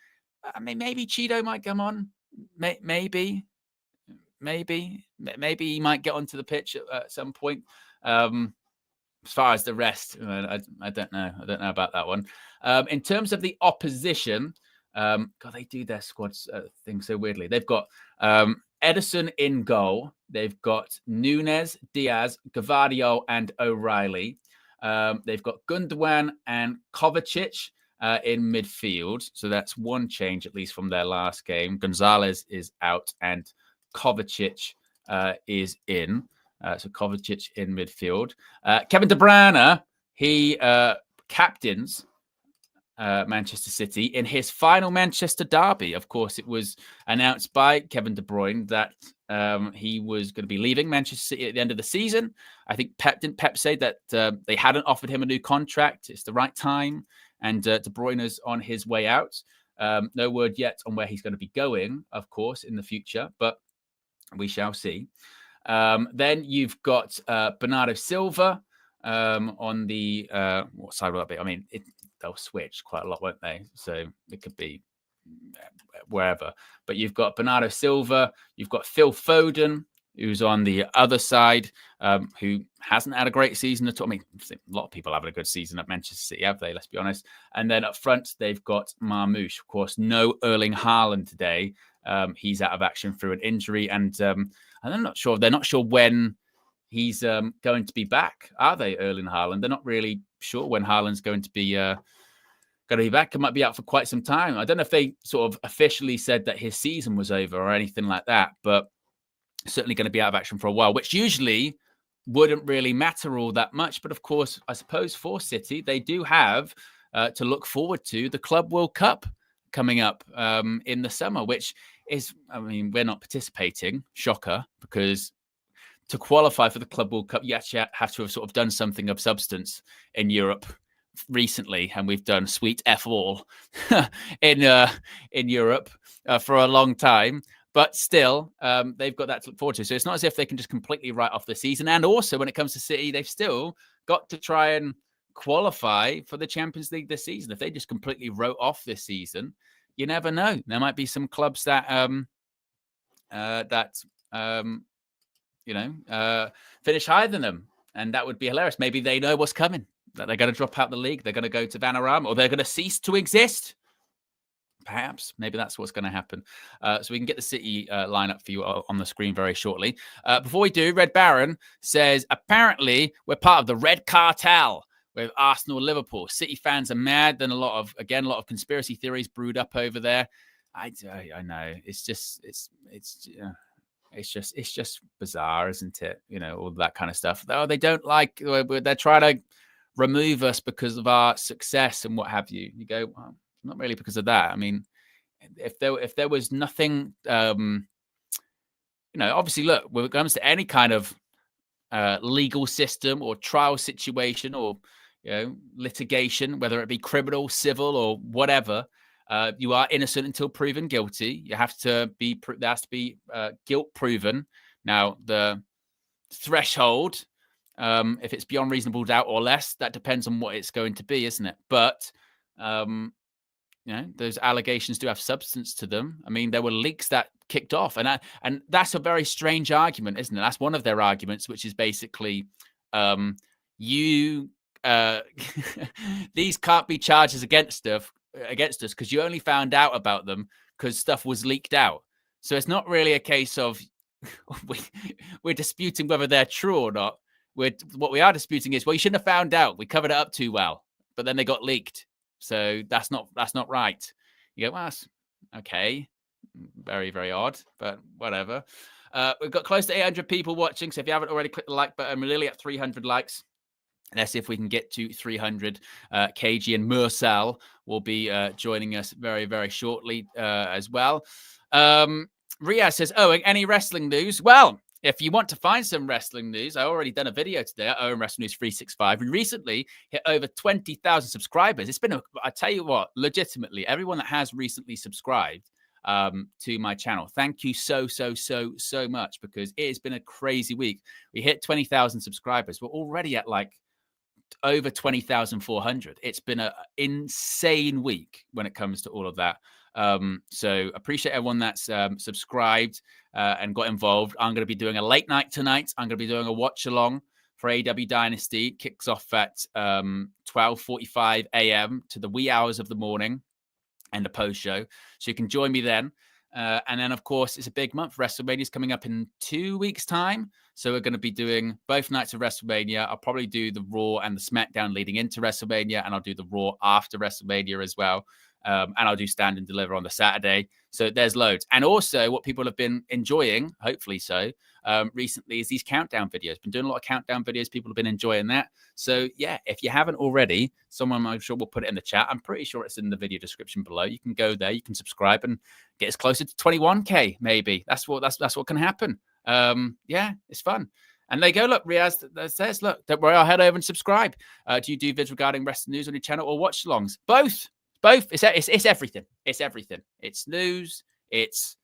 I mean, maybe Cheeto might come on, maybe he might get onto the pitch at some point. As far as the rest, I don't know. I don't know about that one. In terms of the opposition, God, they do their squads thing so weirdly. They've got Edison in goal. They've got Nunes, Diaz, Gvardiol, and O'Reilly. They've got Gundogan and Kovacic in midfield. So that's one change, at least from their last game. Gonzalez is out and Kovacic is in. So Kovacic in midfield. Kevin De Bruyne, he captains Manchester City in his final Manchester derby. Of course, it was announced by Kevin De Bruyne that he was going to be leaving Manchester City at the end of the season. I think Pep say that they hadn't offered him a new contract. It's the right time. And De Bruyne's on his way out. No word yet on where he's going to be going, of course, in the future. But we shall see. Then you've got Bernardo Silva on the what side will that be? I mean, they'll switch quite a lot, won't they? So it could be wherever. But you've got Bernardo Silva. You've got Phil Foden, who's on the other side, who hasn't had a great season at all. I mean, a lot of people having a good season at Manchester City, have they? Let's be honest. And then up front, they've got Marmoush. Of course, no Erling Haaland today. He's out of action through an injury, and I'm not sure. They're not sure when he's going to be back. Are they, Erling Haaland? They're not really sure when Haaland's going to be back. It might be out for quite some time. I don't know if they sort of officially said that his season was over or anything like that, but certainly going to be out of action for a while, which usually wouldn't really matter all that much. But of course, I suppose for City, they do have to look forward to the Club World Cup coming up in the summer, which is, I mean, we're not participating, shocker, because to qualify for the Club World Cup, you actually have to have sort of done something of substance in Europe recently, and we've done sweet F all in Europe for a long time. But still, they've got that to look forward to. So it's not as if they can just completely write off the season. And also, when it comes to City, they've still got to try and qualify for the Champions League this season. If they just completely wrote off this season, you never know. There might be some clubs that finish higher than them, and that would be hilarious. Maybe they know what's coming, that they're going to drop out the league, they're going to go to Vanarama, or they're going to cease to exist. Perhaps, maybe that's what's going to happen. So we can get the City lineup for you on the screen very shortly. Before we do, Red Baron says, apparently we're part of the Red Cartel with Arsenal, Liverpool. City fans are mad. Then a lot of conspiracy theories brewed up over there. I know. It's just bizarre, isn't it? You know, all that kind of stuff. Oh, they don't like. They're trying to remove us because of our success and what have you. You go, well, not really because of that. I mean, if there was nothing, obviously, look, when it comes to any kind of legal system or trial situation or litigation, whether it be criminal, civil, or whatever, you are innocent until proven guilty. You have to be there has to be guilt proven. Now, the threshold, if it's beyond reasonable doubt or less, that depends on what it's going to be, isn't it? But those allegations do have substance to them. I mean, there were leaks that kicked off, and that's a very strange argument, isn't it? That's one of their arguments, which is basically these can't be charges against us because you only found out about them because stuff was leaked out. So it's not really a case of we're disputing whether they're true or not. What we are disputing is, well, you shouldn't have found out. We covered it up too well, but then they got leaked. So that's not right. You go, well, that's okay. Very, very odd, but whatever. We've got close to 800 people watching. So if you haven't already, click the like button. We're nearly at 300 likes. Let's see if we can get to 300. KG and Mursal will be joining us very, very shortly as well. Riaz says, any wrestling news? Well, if you want to find some wrestling news, I already done a video today at Owen Wrestling News 365. We recently hit over 20,000 subscribers. It's been, I tell you what, legitimately, everyone that has recently subscribed to my channel, thank you so much, because it has been a crazy week. We hit 20,000 subscribers. We're already at like over 20,400. It's been an insane week when it comes to all of that. So appreciate everyone that's subscribed and got involved. I'm going to be doing a late night tonight. I'm going to be doing a watch along for AW Dynasty. Kicks off at 12:45 a.m. to the wee hours of the morning and the post show. So you can join me then. And then, of course, it's a big month. WrestleMania is coming up in 2 weeks' time. So we're going to be doing both nights of WrestleMania. I'll probably do the Raw and the SmackDown leading into WrestleMania, and I'll do the Raw after WrestleMania as well. And I'll do Stand and Deliver on the Saturday. So there's loads. And also what people have been enjoying, hopefully so, recently is these countdown videos. Been doing a lot of countdown videos. People have been enjoying that. So yeah, if you haven't already, someone I'm sure will put it in the chat. I'm pretty sure it's in the video description below. You can go there, you can subscribe and get us closer to 21K maybe. That's what can happen. Yeah, it's fun. And they go, look, Riaz says, look, don't worry, I'll head over and subscribe. Do you do vids regarding wrestling news on your channel or watch alongs? Both. It's everything. It's everything. It's news. It's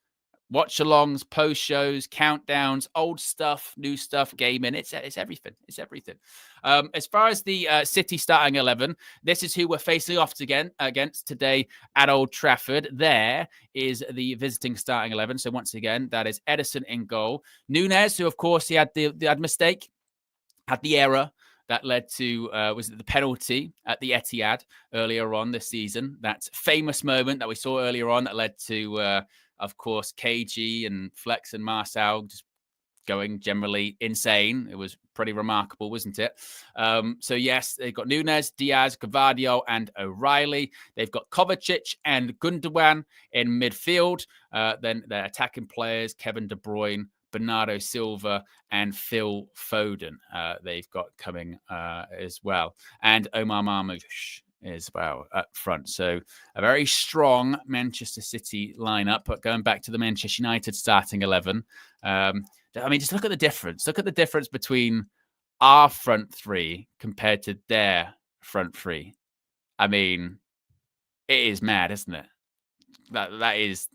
watch-alongs, post-shows, countdowns, old stuff, new stuff, gaming. It's everything. It's everything. As far as the City starting 11, this is who we're facing off against today at Old Trafford. There is the visiting starting 11. So once again, that is Edison in goal. Nunez, who of course he had the mistake, had the error that led to, was it the penalty at the Etihad earlier on this season? That famous moment that we saw earlier on that led to, of course, KG and Flex and Marcel just going generally insane. It was pretty remarkable, wasn't it? So yes, they've got Nunez, Diaz, Gavadio, and O'Reilly. They've got Kovacic and Gundogan in midfield. Then their attacking players, Kevin De Bruyne, Bernardo Silva, and Phil Foden. They've got coming as well. And Omar Marmoush as well up front. So a very strong Manchester City lineup. But going back to the Manchester United starting 11, I mean, just look at the difference. Look at the difference between our front three compared to their front three. I mean, it is mad, isn't it? That is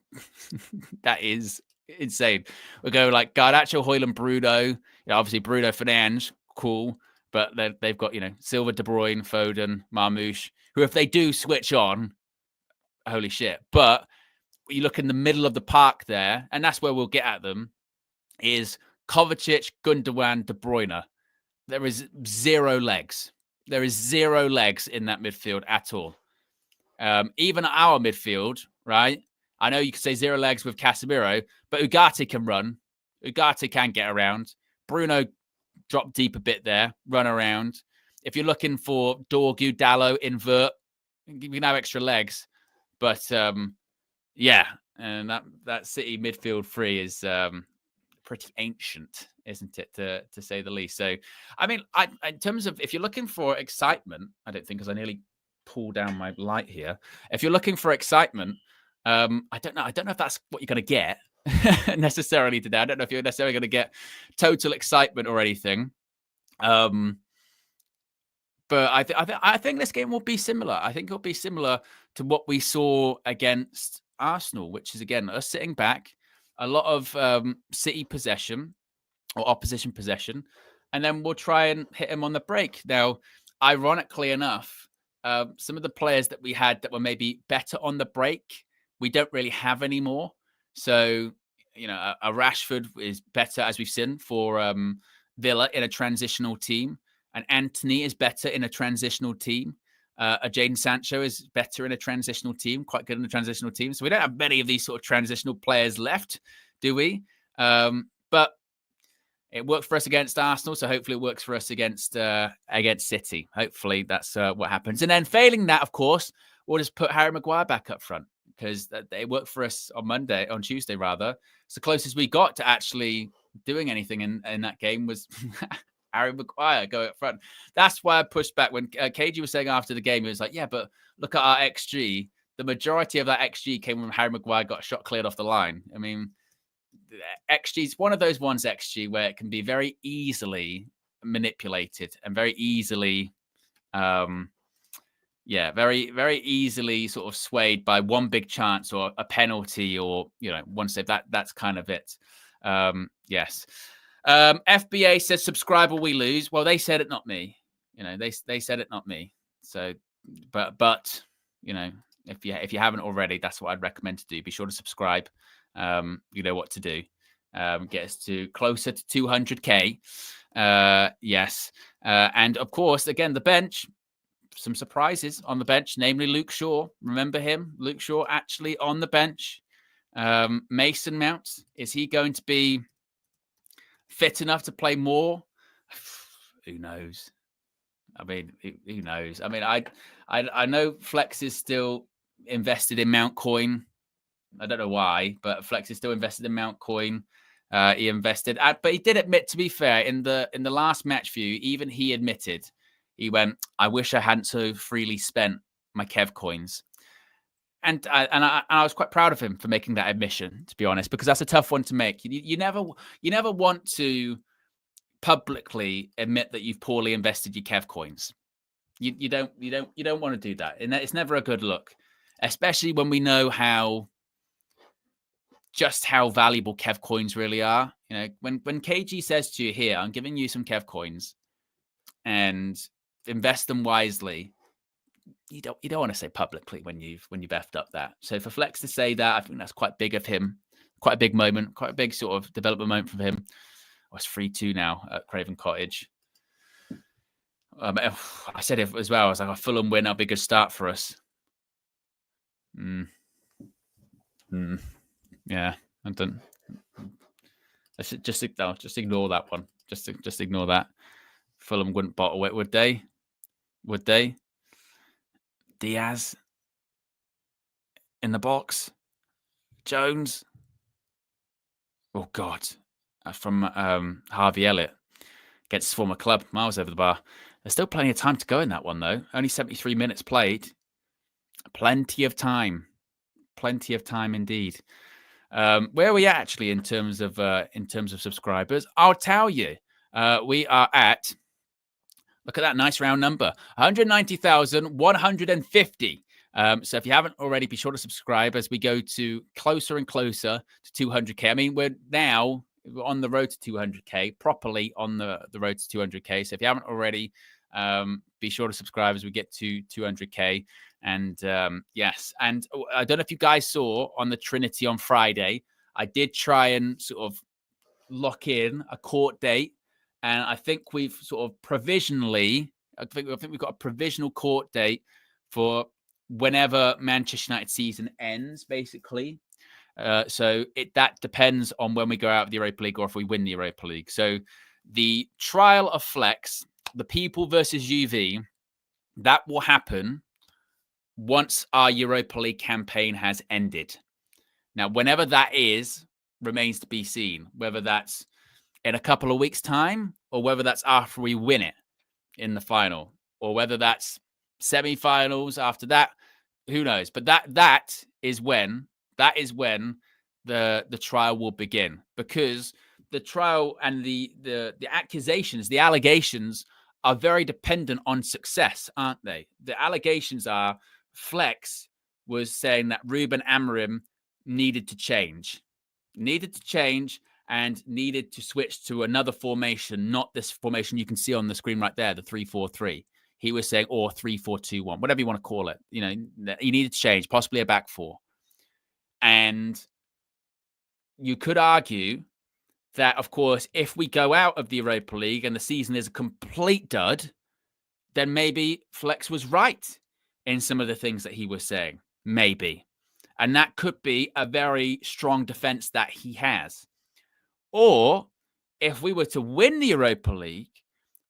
that is insane. We go like Garnacho, Højlund, Bruno. Obviously Bruno Fernandes, cool. but they've got, Silva, De Bruyne, Foden, Marmoush, who if they do switch on, holy shit. But you look in the middle of the park there, and that's where we'll get at them, is Kovacic, Gundogan, De Bruyne. There is zero legs. There is zero legs in that midfield at all. Even our midfield, right? I know you could say zero legs with Casemiro, but Ugarte can run. Ugarte can get around. Bruno drop deep a bit there, run around. If you're looking for Dorgu, Dallo, invert, you can have extra legs. But yeah, and that City midfield three is pretty ancient, isn't it, to say the least? So, I mean, in terms of if you're looking for excitement, I don't think, because I nearly pulled down my light here. If you're looking for excitement, I don't know if that's what you're going to get necessarily today. I don't know if you're necessarily going to get total excitement or anything. But I think this game will be similar. I think it'll be similar to what we saw against Arsenal, which is, again, us sitting back, a lot of City possession or opposition possession, and then we'll try and hit him on the break. Now, ironically enough, some of the players that we had that were maybe better on the break, we don't really have anymore. So, a Rashford is better, as we've seen, for Villa in a transitional team. And Anthony is better in a transitional team. A Jadon Sancho is better in a transitional team, quite good in a transitional team. So we don't have many of these sort of transitional players left, do we? But it worked for us against Arsenal, so hopefully it works for us against City. Hopefully that's what happens. And then failing that, of course, we'll just put Harry Maguire back up front, because it worked for us on Tuesday rather. It's the closest we got to actually doing anything in that game was Harry Maguire go up front. That's why I pushed back when KG was saying after the game, he was like, yeah, but look at our XG. The majority of that XG came when Harry Maguire got a shot cleared off the line. I mean, XG is one of those ones, XG, where it can be very easily manipulated and very easily, very, very easily sort of swayed by one big chance or a penalty or, one save. That's kind of it. Yes. FBA says subscribe or we lose. Well, they said it, not me. They said it, not me. So, but if you haven't already, that's what I'd recommend to do. Be sure to subscribe. You know what to do. Get us to closer to 200k. Yes. And of course, again, the bench. Some surprises on the bench, namely Luke Shaw. Remember him? Luke Shaw actually on the bench. Mason Mount, is he going to be fit enough to play more? Who knows? I mean, who knows? I mean, I know Flex is still invested in Mount Coin. I don't know why, but Flex is still invested in Mount Coin. He invested, but he did admit, to be fair, in the last match view, even he admitted, he went, I wish I hadn't so freely spent my Kev coins. And I was quite proud of him for making that admission, to be honest, because that's a tough one to make. You never want to publicly admit that you've poorly invested your Kev coins. You don't want to do that, and it's never a good look, especially when we know how valuable Kev coins really are. When KG says to you, here, I'm giving you some Kev coins, and invest them wisely. You don't want to say publicly when you've effed up that. So for Flex to say that, I think that's quite big of him, quite a big moment, quite a big sort of development moment from him. Oh, it's 3-2 now at Craven Cottage. I said it as well. I was like, a Fulham win, a bigger start for us. Yeah, I don't. I should just ignore that one. Just ignore that. Fulham wouldn't bottle it, would they? Would they? Diaz in the box. Jones. Oh God, from Harvey Elliott against his former club, miles over the bar. There's still plenty of time to go in that one, though. Only 73 minutes played. Plenty of time indeed. Where are we at actually in terms of subscribers? I'll tell you. We are at, look at that nice round number, 190,150. So if you haven't already, be sure to subscribe as we go to closer and closer to 200k. I mean, we're now we're on the road to 200k, properly on the road to 200k. So if you haven't already, be sure to subscribe as we get to 200k. And yes, and I don't know if you guys saw on the Trinity on Friday, I did try and sort of lock in a court date, and I think we've sort of provisionally, I think we've got a provisional court date for whenever Manchester United season ends, basically. So that depends on when we go out of the Europa League or if we win the Europa League. So the trial of Flex, the people versus UV, that will happen once our Europa League campaign has ended. Now, whenever that is, remains to be seen, whether that's in a couple of weeks' time or whether that's after we win it in the final, or whether that's semi-finals after that, who knows? But that is when the trial will begin, because the trial and the accusations, the allegations are very dependent on success, aren't they? The allegations are Flex was saying that Ruben Amorim needed to change and needed to switch to another formation, not this formation you can see on the screen right there, the 3-4-3. He was saying, or 3-4-2-1, whatever you want to call it. You know, he needed to change, possibly a back four. And you could argue that, of course, if we go out of the Europa League and the season is a complete dud, then maybe Flex was right in some of the things that he was saying. Maybe. And that could be a very strong defense that he has. Or if we were to win the Europa League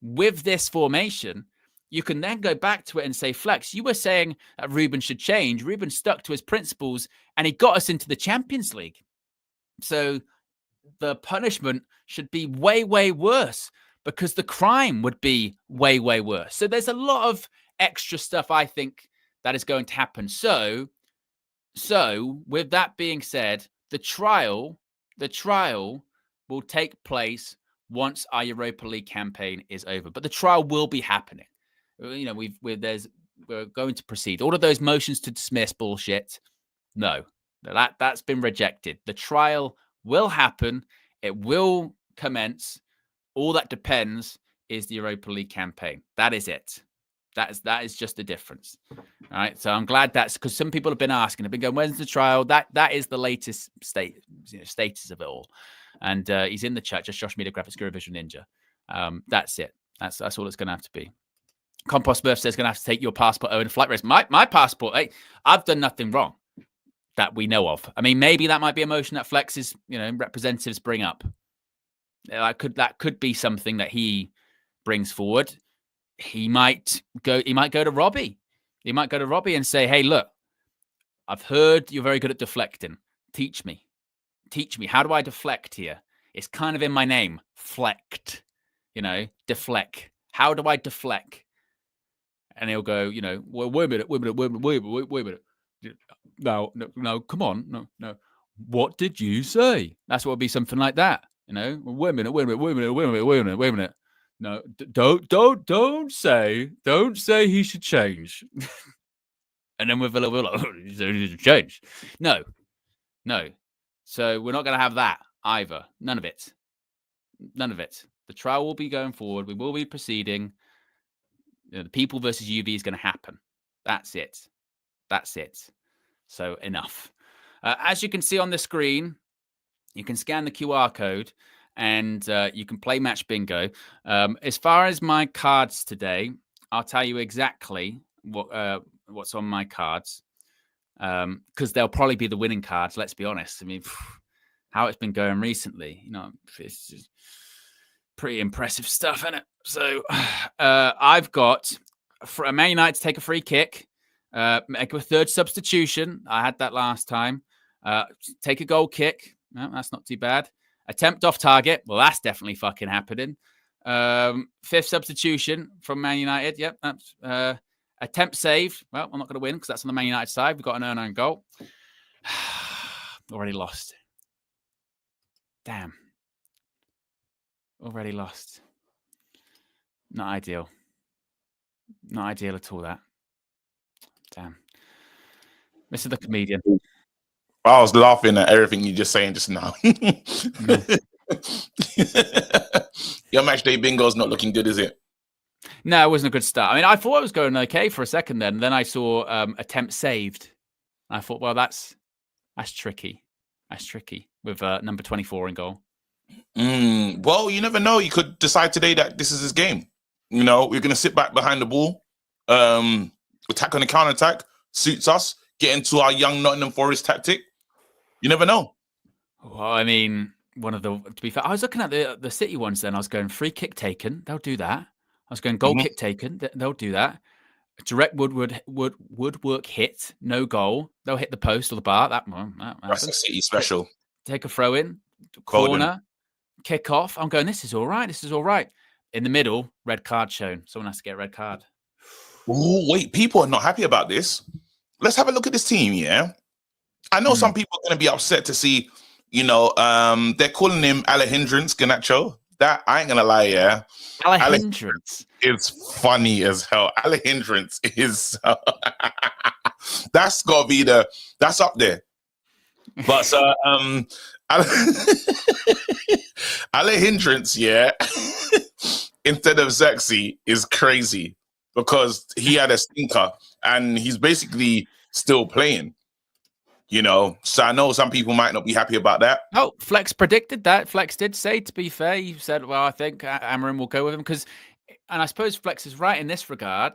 with this formation, you can then go back to it and say, Flex, you were saying that Ruben should change. Ruben stuck to his principles and he got us into the Champions League. So the punishment should be way, way worse, because the crime would be way, way worse. So there's a lot of extra stuff, I think, that is going to happen. So with that being said, the trial will take place once our Europa League campaign is over. But the trial will be happening. You know, we're going to proceed. All of those motions to dismiss bullshit, no, that's been rejected. The trial will happen. It will commence. All that depends is the Europa League campaign. That is it. That is just the difference. All right. So I'm glad that's, because some people have been asking, have been going, when's the trial? That is the latest status of it all. And he's in the chat, just Josh Media Graphics Guru Visual Ninja. That's it. That's all it's going to have to be. Compost Murph says going to have to take your passport in flight risk. My passport, hey, I've done nothing wrong that we know of. I mean, maybe that might be a motion that Flex's, representatives bring up. That could be something that he brings forward. He might go to Robbie. He might go to Robbie and say, hey, look, I've heard you're very good at deflecting. Teach me. How do I deflect here? It's kind of in my name. Flect. Deflect. How do I deflect? And he'll go, well, wait a minute. No, come on. No. What did you say? That's what would be something like that. Wait a minute. No, don't say he should change. And then with a little bit like, he should change. No. So we're not going to have that either. None of it. The trial will be going forward. We will be proceeding. The people versus UV is going to happen. That's it. So enough. As you can see on the screen, you can scan the QR code and you can play Match Bingo. As far as my cards today, I'll tell you exactly what's on my cards, because they'll probably be the winning cards. Let's be honest. I mean, how it's been going recently, it's just pretty impressive stuff, isn't it? So I've got a Man United to take a free kick, make a third substitution. I had that last time. Take a goal kick. No, that's not too bad. Attempt off target. Well, that's definitely fucking happening. Fifth substitution from Man United. Yep. That's attempt save. Well, I'm not going to win because that's on the Man United side. We've got an earn goal. Already lost. Damn. Already lost. Not ideal. Not ideal at all, that. Damn. Mr. the Comedian. I was laughing at everything you just saying just now. Your match day bingo's not looking good, is it? No, it wasn't a good start. I mean, I thought it was going okay for a second then. Then I saw attempt saved. I thought, well, that's tricky. That's tricky with number 24 in goal. Well, you never know. You could decide today that this is his game. You know, we're going to sit back behind the ball, attack on the counter attack, suits us, get into our young Nottingham Forest tactic. You never know. Well, I mean, to be fair, I was looking at the City ones then. I was going free kick taken. They'll do that. I was going goal kick taken. They'll do that. Direct woodwork hit, no goal. They'll hit the post or the bar. That's a City special. Take a throw in, corner, kick off. I'm going, this is all right. This is all right. In the middle, red card shown. Someone has to get a red card. Oh, wait. People are not happy about this. Let's have a look at this team, yeah? I know some people are going to be upset to see, you know, they're calling him Alejandrins Garnacho. That, I ain't going to lie, yeah? Alejandrins. It's funny as hell. Alejandrins is... that's got to be that's up there. But Alejandrins, yeah, instead of Zexy is crazy because he had a stinker and he's basically still playing. You know, so I know some people might not be happy about that. Oh, Flex predicted that. Flex did say, to be fair, he said, well, I think Amarim will go with him because, and I suppose Flex is right in this regard.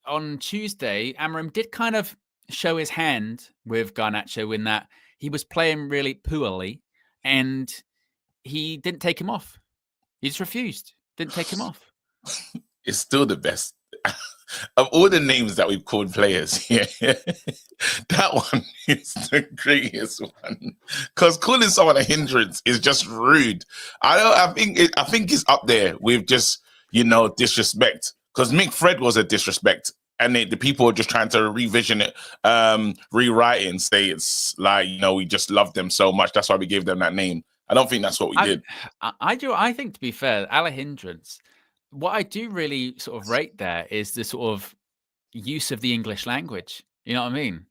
On Tuesday, Amarim did kind of show his hand with Garnacho in that he was playing really poorly and he didn't take him off. He just refused. Didn't take him off. It's still the best. Of all the names that we've called players, yeah, that one is the greatest one. Because calling someone a hindrance is just rude. I think it's up there with just, you know, disrespect. Because Mick Fred was a disrespect, and the people are just trying to revision it, rewrite it, and say it's like, you know, we just love them so much. That's why we gave them that name. I don't think that's what we did. I think, to be fair, Alejandrins. What I do really sort of rate there is the sort of use of the English language. You know what I mean?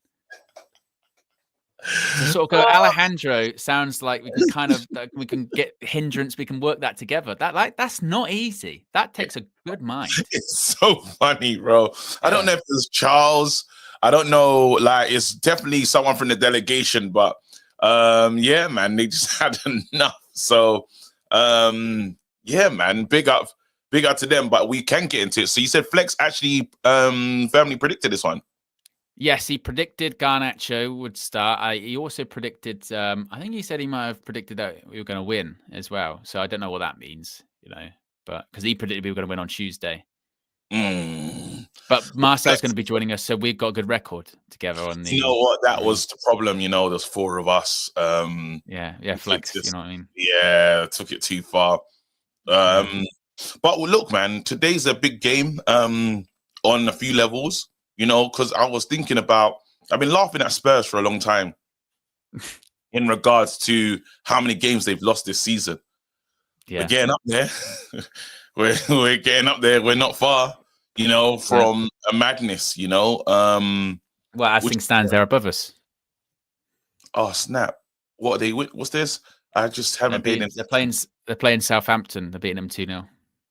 To sort of go, Alejandro sounds like we can kind of we can get hindrance, we can work that together. That's not easy. That takes a good mind. It's so funny, bro. I don't know if it's Charles. I don't know. Like, it's definitely someone from the delegation, but yeah, man, they just had enough. So yeah, man, big up to them, but we can get into it. So you said Flex actually firmly predicted this one. Yes, he predicted Garnacho would start. He also predicted, I think he said he might have predicted that we were going to win as well. So I don't know what that means, you know, but because he predicted we were going to win on Tuesday. But Marcel's going to be joining us, so we've got a good record together on the... You know what? That was the problem, you know, there's four of us. Yeah, Flex, you know what I mean? Yeah, took it too far. But look, man, today's a big game on a few levels, you know, because I was thinking about, I've been laughing at Spurs for a long time in regards to how many games they've lost this season. Yeah. We're getting up there. we're getting up there. We're not far, you know, from a madness, you know. Well, as things stands, they're above us. Oh, snap. What are they? What's this? I just haven't been in. They're playing Southampton. They're beating them 2-0.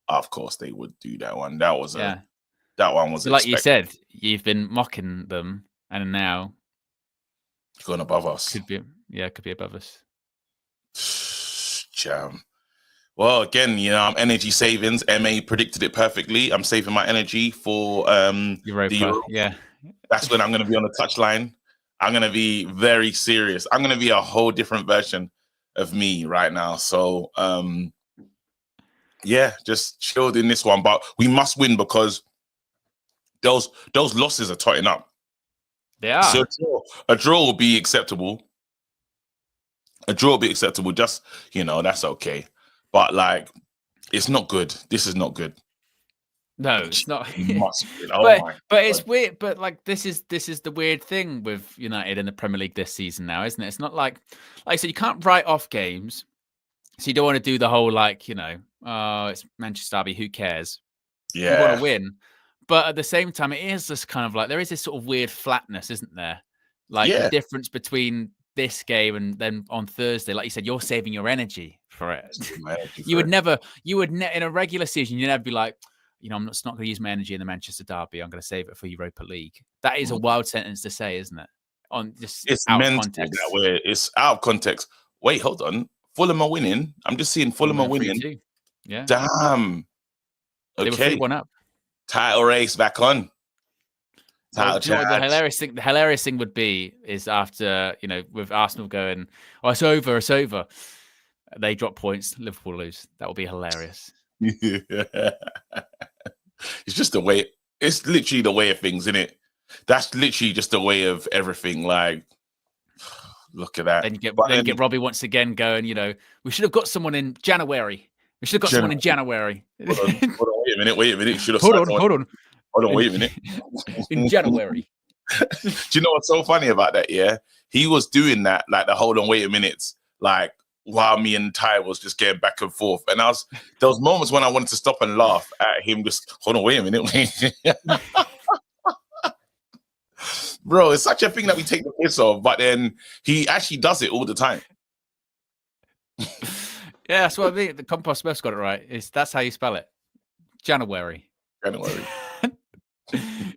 Of course, they would do that one. That was that one was so like you said. You've been mocking them, and now going above us. Could be above us. Jam. Well, again, you know, I'm energy savings. MA predicted it perfectly. I'm saving my energy for Europa. The Euro. Yeah, that's when I'm going to be on the touchline. I'm going to be very serious. I'm going to be a whole different version of me right now. So. Yeah, just chilled in this one, but we must win because those losses are totting up. They are. So a draw will be acceptable. A draw will be acceptable. Just, you know, that's okay. But like, it's not good. This is not good. No, it's not. But it's weird. But like, this is the weird thing with United in the Premier League this season now, isn't it? It's not like I said, you can't write off games. So you don't want to do the whole, like, you know, oh, it's Manchester Derby, who cares? Yeah. You want to win. But at the same time, it is this kind of like, there is this sort of weird flatness, isn't there? Like the difference between this game and then on Thursday, like you said, you're saving your energy for it. My energy You for would it. never, in a regular season, you'd never be like, I'm not going to use my energy in the Manchester derby. I'm going to save it for Europa League. That is a wild sentence to say, isn't it? On just It's out of mental context. that way. It's out of context. Wait, hold on. Fulham are winning. I'm just seeing Fulham are winning. 3-2. Yeah. Damn. They were Okay. 3-1 up. Title race back on. Well, Title do you know what charge. the hilarious thing would be is after, with Arsenal going, oh, it's over. They drop points, Liverpool lose. That would be hilarious. It's just the way. It's literally the way of things, isn't it? That's literally just the way of everything. Like, look at that. Then you get Robbie once again going, we should have got someone in January. We should have got someone in January. Hold on, wait a minute. Should have Hold on. Hold on, wait a minute. In January. Do you know what's so funny about that? Yeah, he was doing that, like the hold on, wait a minute, like while me and Ty was just getting back and forth, and there was moments when I wanted to stop and laugh at him. Just hold on, wait a minute, bro. It's such a thing that we take the piss of, but then he actually does it all the time. Yeah, that's what I mean. The Compost Smith's got it right. That's how you spell it. January.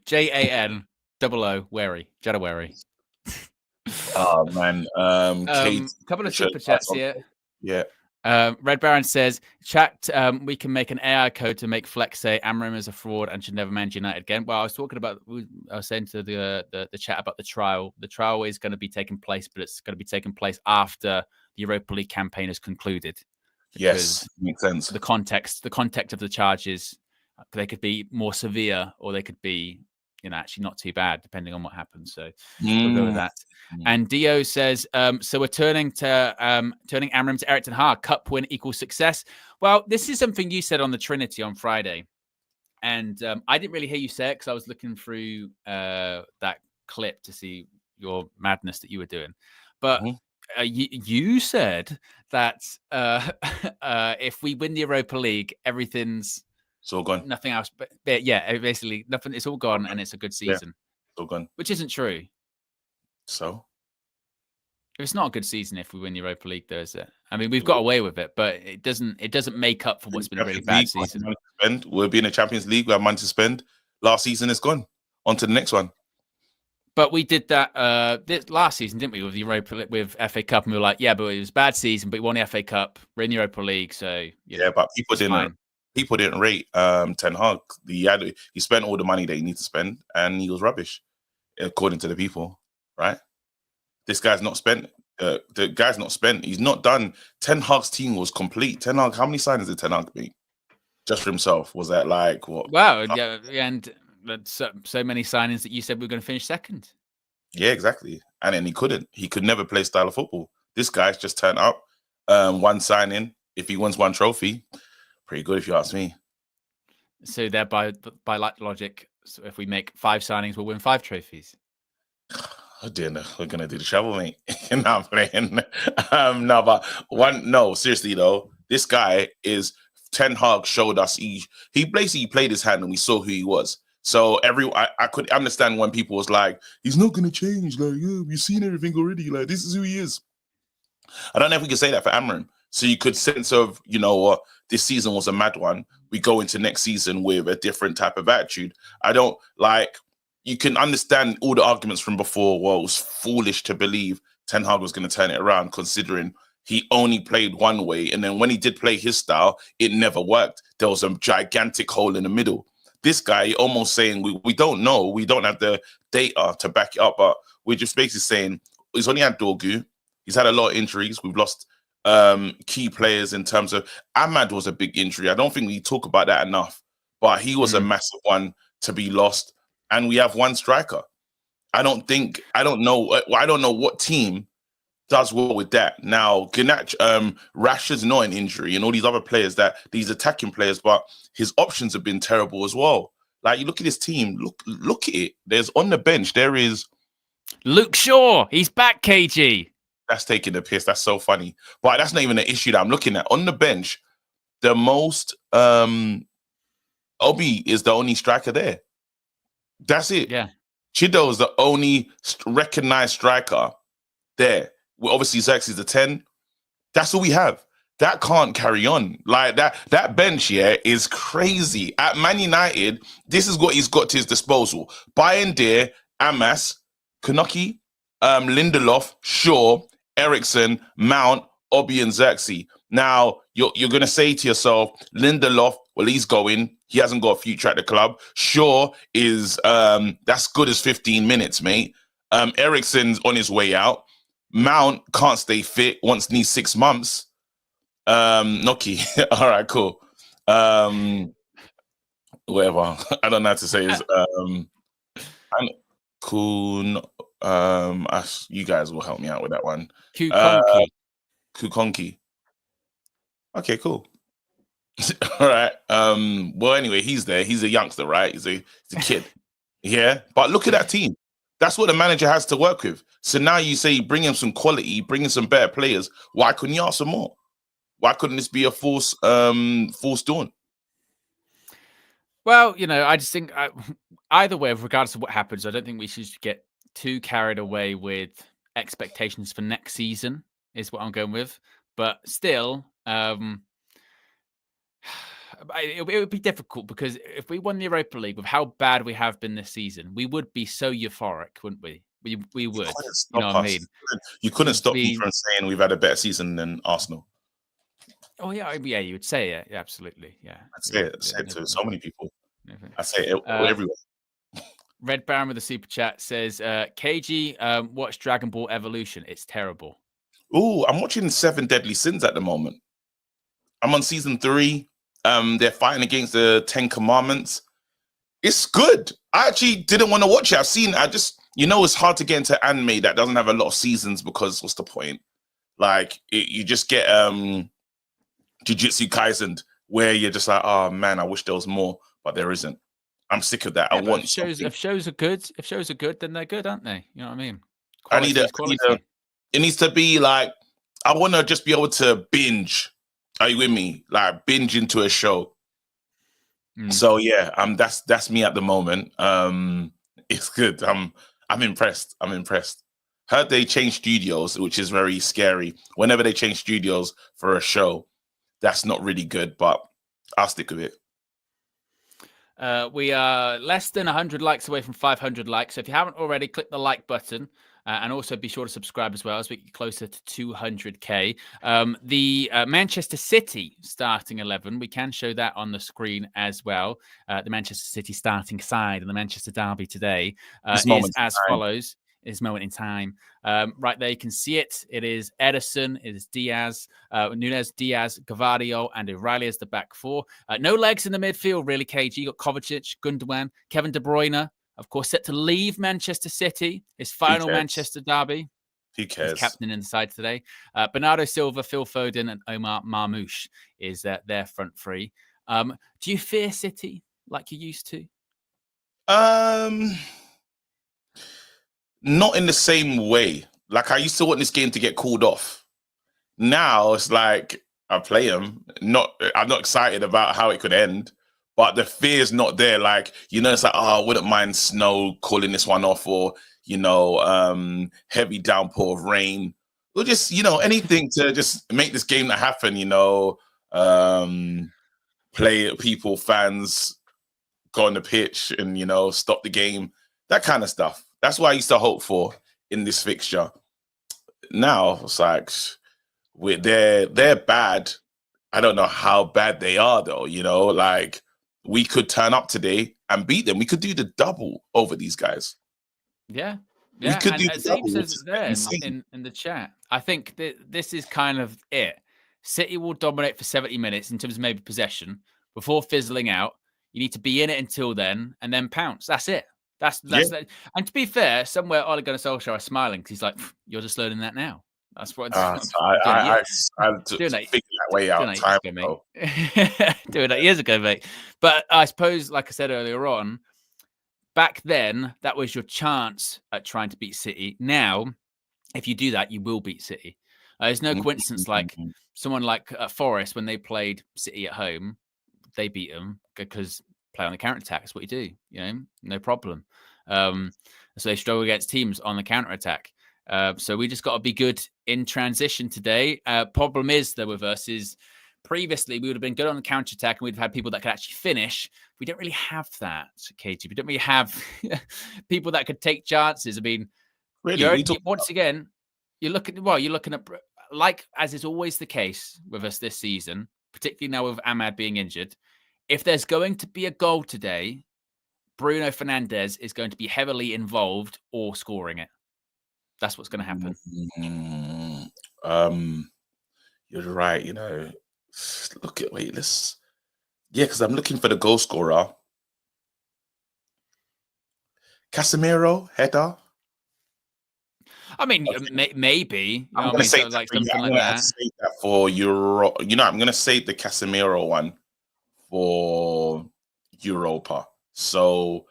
JANOO wary. January. Oh man. Couple of super chats here. Yeah. Red Baron says, chat, we can make an AI code to make Flex say Amram is a fraud and should never manage United again. Well, I was saying to the chat about the trial. The trial is going to be taking place, but it's going to be taking place after the Europa League campaign is concluded. Yes, makes sense. The context of the charges, they could be more severe or they could be, actually not too bad, depending on what happens. So we'll go with that. And Dio says, so we're turning Amram to Eric Ten Hag. Cup win equals success. Well, this is something you said on the Trinity on Friday. And I didn't really hear you say it because I was looking through that clip to see your madness that you were doing. But you said that if we win the Europa League, everything's it's all gone. Nothing else. But yeah, basically nothing. It's all gone, and it's a good season. It's all gone. Which isn't true. So it's not a good season if we win the Europa League, though, is it? I mean, we've got away with it, but it doesn't make up for what's been a really bad season. We'll be in the Champions League. We have money to spend. Last season is gone. On to the next one. But we did that this last season, didn't we? With the Europa, with FA Cup, and we were like, yeah, but it was a bad season, but we won the FA Cup. We're in the Europa League, so but people didn't rate Ten Hag. He spent all the money that he needed to spend, and he was rubbish, according to the people. Right? This guy's not spent. The guy's not spent. He's not done. Ten Hag's team was complete. Ten Hag, how many signings did Ten Hag make? Just for himself? Was that like what? Wow, yeah, and so many signings that you said we were going to finish second. Yeah, exactly. And then he couldn't. He could never play style of football. This guy's just turned up. One signing. If he wins one trophy, pretty good if you ask me. So thereby, by logic, so if we make 5 signings, we'll win 5 trophies. Oh dear, no, we're gonna do the shovel, mate. No, I'm playing. No, seriously though, this guy is Ten Hag showed us he basically played his hand and we saw who he was. So I could understand when people was like, he's not gonna change. Like, yeah, we've seen everything already. Like, this is who he is. I don't know if we can say that for Amram. So you could sense of, this season was a mad one. We go into next season with a different type of attitude. You can understand all the arguments from before. Well, it was foolish to believe Ten Hag was going to turn it around, considering he only played one way. And then when he did play his style, it never worked. There was a gigantic hole in the middle. This guy almost saying, we don't know. We don't have the data to back it up. But we're just basically saying, he's only had Dorgu. He's had a lot of injuries. We've lost key players in terms of Ahmad was a big injury. I don't think we talk about that enough. But he was a massive one to be lost. And we have one striker. I don't know what team does well with that. Now, Garnacho, Rashford's not an injury, and all these other players these attacking players, but his options have been terrible as well. Like, you look at his team, look at it. There's on the bench, there is Luke Shaw. He's back, KG. That's taking the piss. That's so funny. But that's not even an issue that I'm looking at. On the bench, the most Obi is the only striker there. That's it. Yeah. Chido is the only recognized striker there. Well, obviously, Xerxes is the 10. That's all we have. That can't carry on. Like that bench, yeah, is crazy. At Man United, this is what he's got to his disposal. Bayern Deer, Amas, Konoki, Lindelof, Shaw, Ericsson, Mount, Obi, and Xerxes. Now, you're going to say to yourself, Lindelof, well, he's going. He hasn't got a future at the club. Shaw is, that's good as 15 minutes, mate. Ericsson's on his way out. Mount can't stay fit, needs 6 months. Noki. All right, cool. Whatever. I don't know how to say this. Cool. You guys will help me out with that one. Kukonki. Okay, cool. All right. Well, anyway, he's there. He's a youngster, right? He's a kid. Yeah. But look at that team. That's what the manager has to work with. So now you say bring him some quality, bring in some better players. Why couldn't you ask for more? Why couldn't this be a forced dawn? Well, I just think either way, regardless of what happens, I don't think we should get too carried away with expectations for next season, is what I'm going with. But still, it would be difficult because if we won the Europa League with how bad we have been this season, we would be so euphoric, wouldn't we? We would. You know what I mean? You couldn't stop me from saying we've had a better season than Arsenal. Oh yeah, you would say it. Yeah, absolutely, yeah. I say it to so many people. I say it everywhere. Red Baron with a super chat says, KG, watch Dragon Ball Evolution. It's terrible. Oh, I'm watching 7 Deadly Sins at the moment. I'm on season 3. They're fighting against the 10 Commandments. It's good. I actually didn't want to watch it. It's hard to get into anime that doesn't have a lot of seasons because what's the point? Like, you just get Jujutsu Kaisen where you're just like, oh man, I wish there was more, but there isn't. I'm sick of that. Yeah, if shows are good, then they're good, aren't they? You know what I mean? It needs to be like, I want to just be able to binge. Are you with me? Like binge into a show. So yeah, that's me at the moment. It's good. I'm impressed. Heard they changed studios, which is very scary. Whenever they change studios for a show, that's not really good, but I'll stick with it. We are less than 100 likes away from 500 likes. So if you haven't already, click the like button. And also be sure to subscribe as well as we get closer to 200k. The Manchester City starting 11, we can show that on the screen as well. The Manchester City starting side and the Manchester Derby today is as follows. Is moment in time. Right there, you can see it. It is Ederson, it is Diaz, Nunez, Diaz, Gavadio, and O'Reilly as the back four. No legs in the midfield, really, KG. You got Kovacic, Gundogan, Kevin De Bruyne, of course, set to leave Manchester City, his final Manchester derby. Who cares? He's captain in the side today. Bernardo Silva, Phil Foden, and Omar Marmoush is their front three. Do you fear City like you used to? Not in the same way. Like I used to want this game to get called off. Now it's like I play them. I'm not excited about how it could end, but the fear's not there. Like, it's like, I wouldn't mind snow calling this one off, or heavy downpour of rain, or just anything to just make this game not happen. Fans go on the pitch and stop the game, that kind of stuff. That's what I used to hope for in this fixture. Now it's like they're bad. I don't know how bad they are though. Like we could turn up today and beat them. We could do the double over these guys. Yeah. We could do the double. Says it there in the chat. I think that this is kind of it. City will dominate for 70 minutes in terms of maybe possession before fizzling out. You need to be in it until then and then pounce. That's it. That's that. And to be fair, somewhere Ole Gunnar Solskjaer is smiling because he's like, you're just learning that now. That's what I figured that way out time ago. Doing that years ago, mate. But I suppose, like I said earlier on, back then, that was your chance at trying to beat City. Now, if you do that, you will beat City. There's no coincidence like someone like Forest, when they played City at home, they beat them because play on the counter-attack. That's what you do, no problem. So they struggle against teams on the counter-attack. So we just got to be good in transition today. Problem is, though, with us is previously we would have been good on the counter attack and we'd have had people that could actually finish. We don't really have that, Katie. We don't really have people that could take chances. I mean, Really? once again, you're looking at, like as is always the case with us this season, particularly now with Ahmad being injured. If there's going to be a goal today, Bruno Fernandes is going to be heavily involved or scoring it. That's what's going to happen. You're right. You know, because I'm looking for the goal scorer. Casemiro header. I mean, maybe. I'm going to say like something like that. Save that for Euro. You know, I'm going to save the Casemiro one for Europa. So,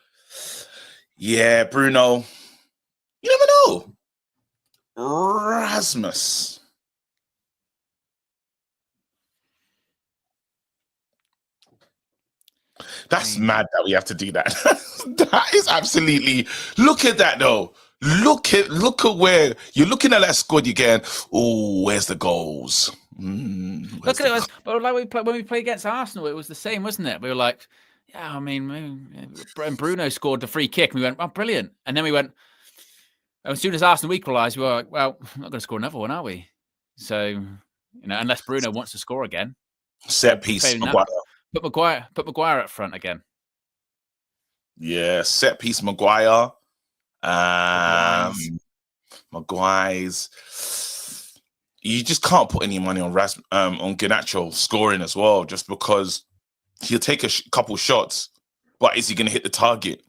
yeah, Bruno. You never know. Rasmus. That's mad that we have to do that. That is absolutely. Look at that though. Look at where you're looking at that squad. You're going, oh, where's the goals? Look at it. But like when we played against Arsenal, it was the same, wasn't it? We were like, yeah, I mean, Bruno scored the free kick. And we went, oh, brilliant. And then we went, as soon as Arsenal equalised, we were like, well, we're not going to score another one, are we? So, you know, unless Bruno wants to score again. Set piece, Maguire. Put Maguire up front again. Yeah, set piece, Maguire. Maguire's. You just can't put any money on Garnacho scoring as well, just because he'll take a couple shots, but is he going to hit the target?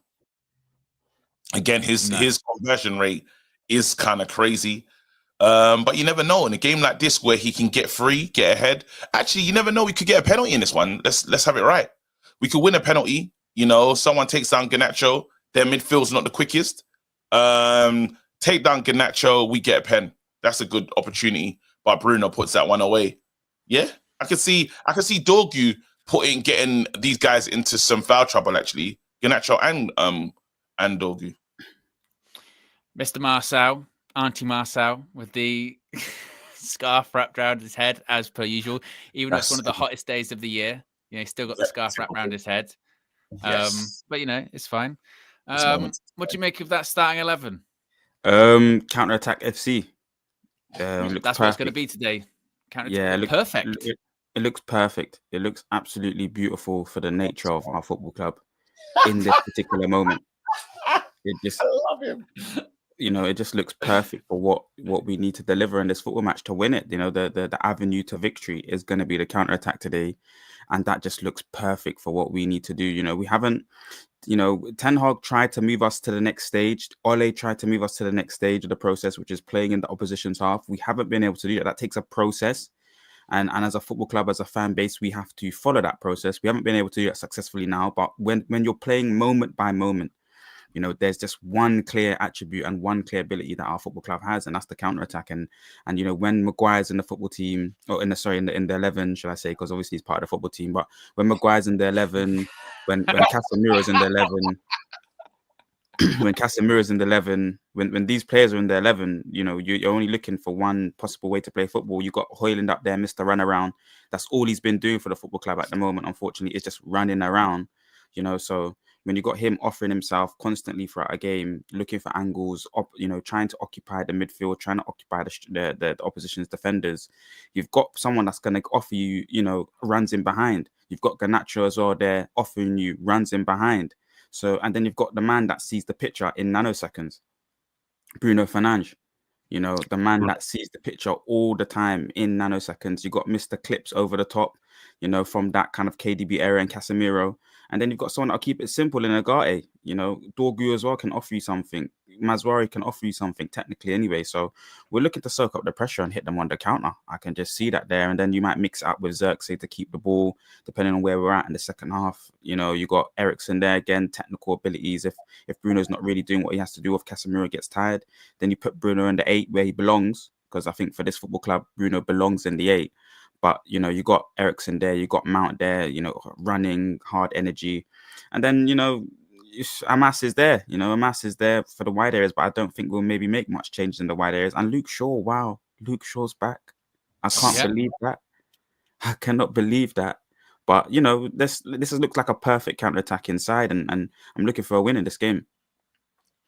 Again, his conversion rate is kind of crazy. But you never know in a game like this where he can get free, get ahead. Actually, you never know. We could get a penalty in this one. Let's have it right. We could win a penalty. You know, someone takes down Garnacho. Their midfield's not the quickest. Take down Garnacho, we get a pen. That's a good opportunity. But Bruno puts that one away. Yeah, I can see Dorgu getting these guys into some foul trouble. Actually, Garnacho and Dorgu. Mr. Marcel. Auntie Marcel with the scarf wrapped around his head, as per usual. Even though it's one of the hottest days of the year, you know, he's still got the scarf wrapped around his head. Yes. But you know, it's fine. What do you make of that starting 11? Counter attack FC. That's what it's going to be today. Yeah, perfect. It looks perfect. It looks absolutely beautiful for the nature of our football club in this particular moment. It just, I love him. You know, it just looks perfect for what we need to deliver in this football match to win it. You know, the avenue to victory is going to be the counter attack today, and that just looks perfect for what we need to do. You know, we haven't. You know, Ten Hag tried to move us to the next stage. Ole tried to move us to the next stage of the process, which is playing in the opposition's half. We haven't been able to do that. That takes a process. And as a football club, as a fan base, we have to follow that process. We haven't been able to do that successfully now. But when you're playing moment by moment, you know, there's just one clear attribute and one clear ability that our football club has, and that's the counter attack. And you know, when Maguire's in the football team, or in the 11, should I say? Because obviously he's part of the football team. But when Maguire's in the 11, when Casemiro's in the 11, when Casemiro's in the 11, when these players are in the 11, you know, you're only looking for one possible way to play football. You got Højlund up there, Mr. Run Around. That's all he's been doing for the football club at the moment. Unfortunately, is just running around. You know, so when you got him offering himself constantly throughout a game, looking for angles, you know, trying to occupy the midfield, trying to occupy the opposition's defenders, you've got someone that's going to offer you, you know, runs in behind. You've got Garnacho as well there offering you runs in behind. So, and then you've got the man that sees the picture in nanoseconds, Bruno Fernandes. You know, the man that sees the picture all the time in nanoseconds. You got Mr. Clips over the top, you know, from that kind of KDB era and Casemiro. And then you've got someone that'll keep it simple in Agate. You know, Dorgu as well can offer you something. Mazwari can offer you something technically anyway. So we're looking to soak up the pressure and hit them on the counter. I can just see that there. And then you might mix it up with Xerxes to keep the ball, depending on where we're at in the second half. You know, you got Eriksen there again, technical abilities. If Bruno's not really doing what he has to do, if Casemiro gets tired, then you put Bruno in the 8 where he belongs. Because I think for this football club, Bruno belongs in the 8. But, you know, you got Eriksen there, you got Mount there, you know, running, hard energy. And then, you know, Amas is there, Amas is there for the wide areas, but I don't think we'll maybe make much changes in the wide areas. And Luke Shaw, wow, Luke Shaw's back. I can't believe that. I cannot believe that. But this looks like a perfect counter-attack inside, and I'm looking for a win in this game.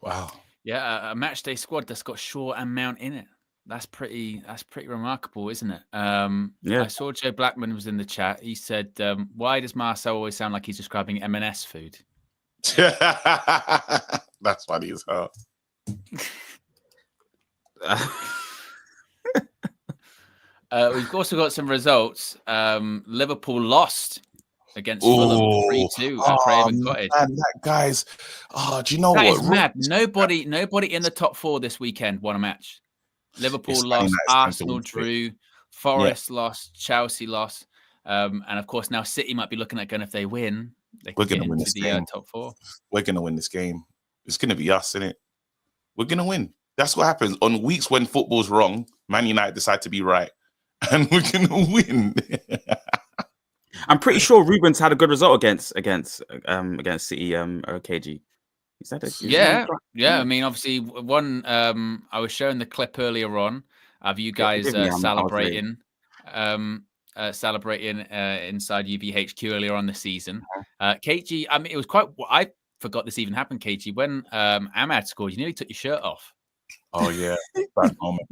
Wow. Yeah, a match day squad that's got Shaw and Mount in it. That's pretty remarkable, isn't it? I saw Joe Blackman was in the chat. He said, "Why does Marcel always sound like he's describing M&S food?" That's funny as hell. We've also got some results. Liverpool lost against Fulham 3-2 at Craven Cottage. Man, that guy's. Oh, do you know That what? is mad. Nobody in the top 4 this weekend won a match. Liverpool lost, Arsenal drew, Forest lost, Chelsea lost, and of course now City might be looking at going, if they win, We're going to win this game. Top 4. We're going to win this game. It's going to be us, isn't it? We're going to win. That's what happens on weeks when football's wrong. Man United decide to be right, and we're going to win. I'm pretty sure Ruben's had a good result against City. KG. Yeah. I mean, obviously, one. I was showing the clip earlier on of you guys celebrating inside UVHQ earlier on the season. KG, I mean, it was quite. I forgot this even happened. KG, when Ahmad scored, you nearly took your shirt off. Oh yeah, bad moment.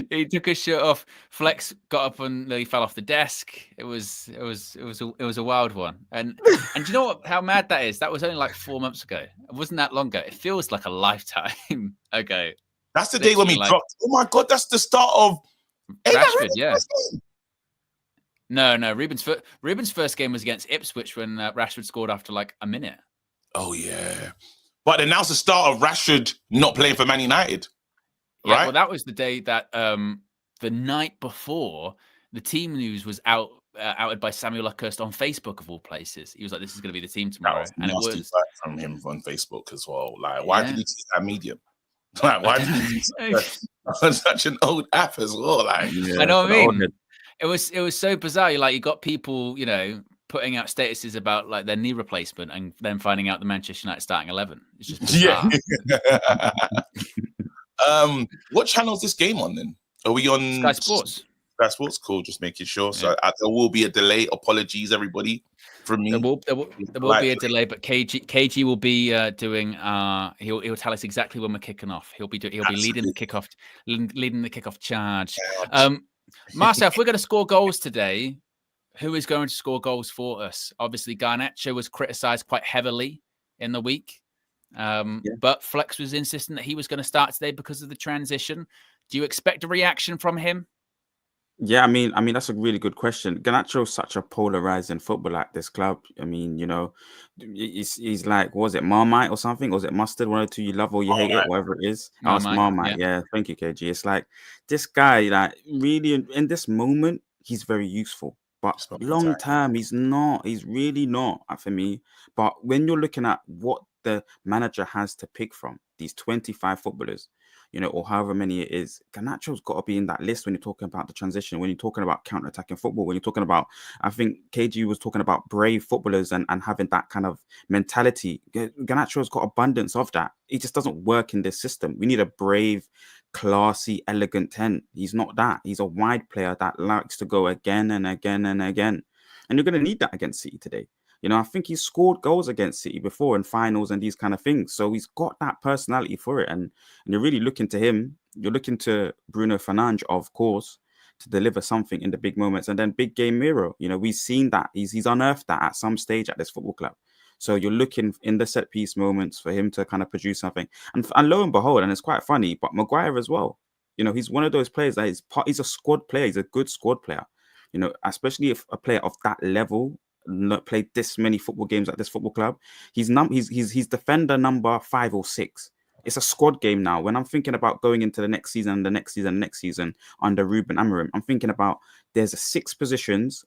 He took his shirt off. Flex got up and nearly fell off the desk. It was a wild one. And do you know how mad that is? That was only like 4 months ago. It wasn't that long ago. It feels like a lifetime ago. That's the day when we dropped. Oh my god, that's the start of Rashford. Yeah. No. Ruben's first game was against Ipswich when Rashford scored after like a minute. Oh yeah, but then now's the start of Rashford not playing for Man United. Yeah, right? Well, that was the day that the night before the team news was outed by Samuel Luckhurst on Facebook of all places. He was like, "This is going to be the team tomorrow," and it was from him on Facebook as well. Like, why did he take that medium? Like, why did he use such an old app as well? Like, I know what I mean. It was so bizarre. You got people, putting out statuses about like their knee replacement, and then finding out the Manchester United starting 11. It's just bizarre. What channel is this game on then? Are we on Sky Sports? Sky Sports, cool. Just making sure. So there will be a delay. Apologies, everybody, from me. There will be a delay, but KG will be doing. He'll tell us exactly when we're kicking off. He'll be leading the kickoff charge. Marcel, if we're going to score goals today, who is going to score goals for us? Obviously, Garnacho was criticised quite heavily in the week. But Flex was insistent that he was going to start today because of the transition. Do you expect a reaction from him? Yeah, I mean that's a really good question. Garnacho's such a polarizing footballer at this club. I mean, he's like, was it Marmite or something? Or was it mustard? One or two, you love or you hate it, whatever it is. It's Marmite. Yeah, thank you, KG. It's like this guy, like really in this moment, he's very useful. But long term, he's not. He's really not for me. But when you're looking at what the manager has to pick from, these 25 footballers, or however many it is, Garnacho's got to be in that list when you're talking about the transition, when you're talking about counter-attacking football, when you're talking about, I think KG was talking about brave footballers and having that kind of mentality. Garnacho's got abundance of that. He just doesn't work in this system. We need a brave, classy, elegant 10. He's not that. He's a wide player that likes to go again and again and again. And you're going to need that against City today. I think he's scored goals against City before in finals and these kind of things. So he's got that personality for it. And you're really looking to him. You're looking to Bruno Fernandes, of course, to deliver something in the big moments. And then big game Miro. We've seen that. He's unearthed that at some stage at this football club. So you're looking in the set piece moments for him to kind of produce something. And lo and behold, and it's quite funny, but Maguire as well. He's one of those players that he's a squad player. He's a good squad player. Especially if a player of that level not played this many football games at this football club. He's defender number 5 or 6. It's a squad game now. When I'm thinking about going into the next season, next season under Ruben Amorim, I'm thinking about there's 6 positions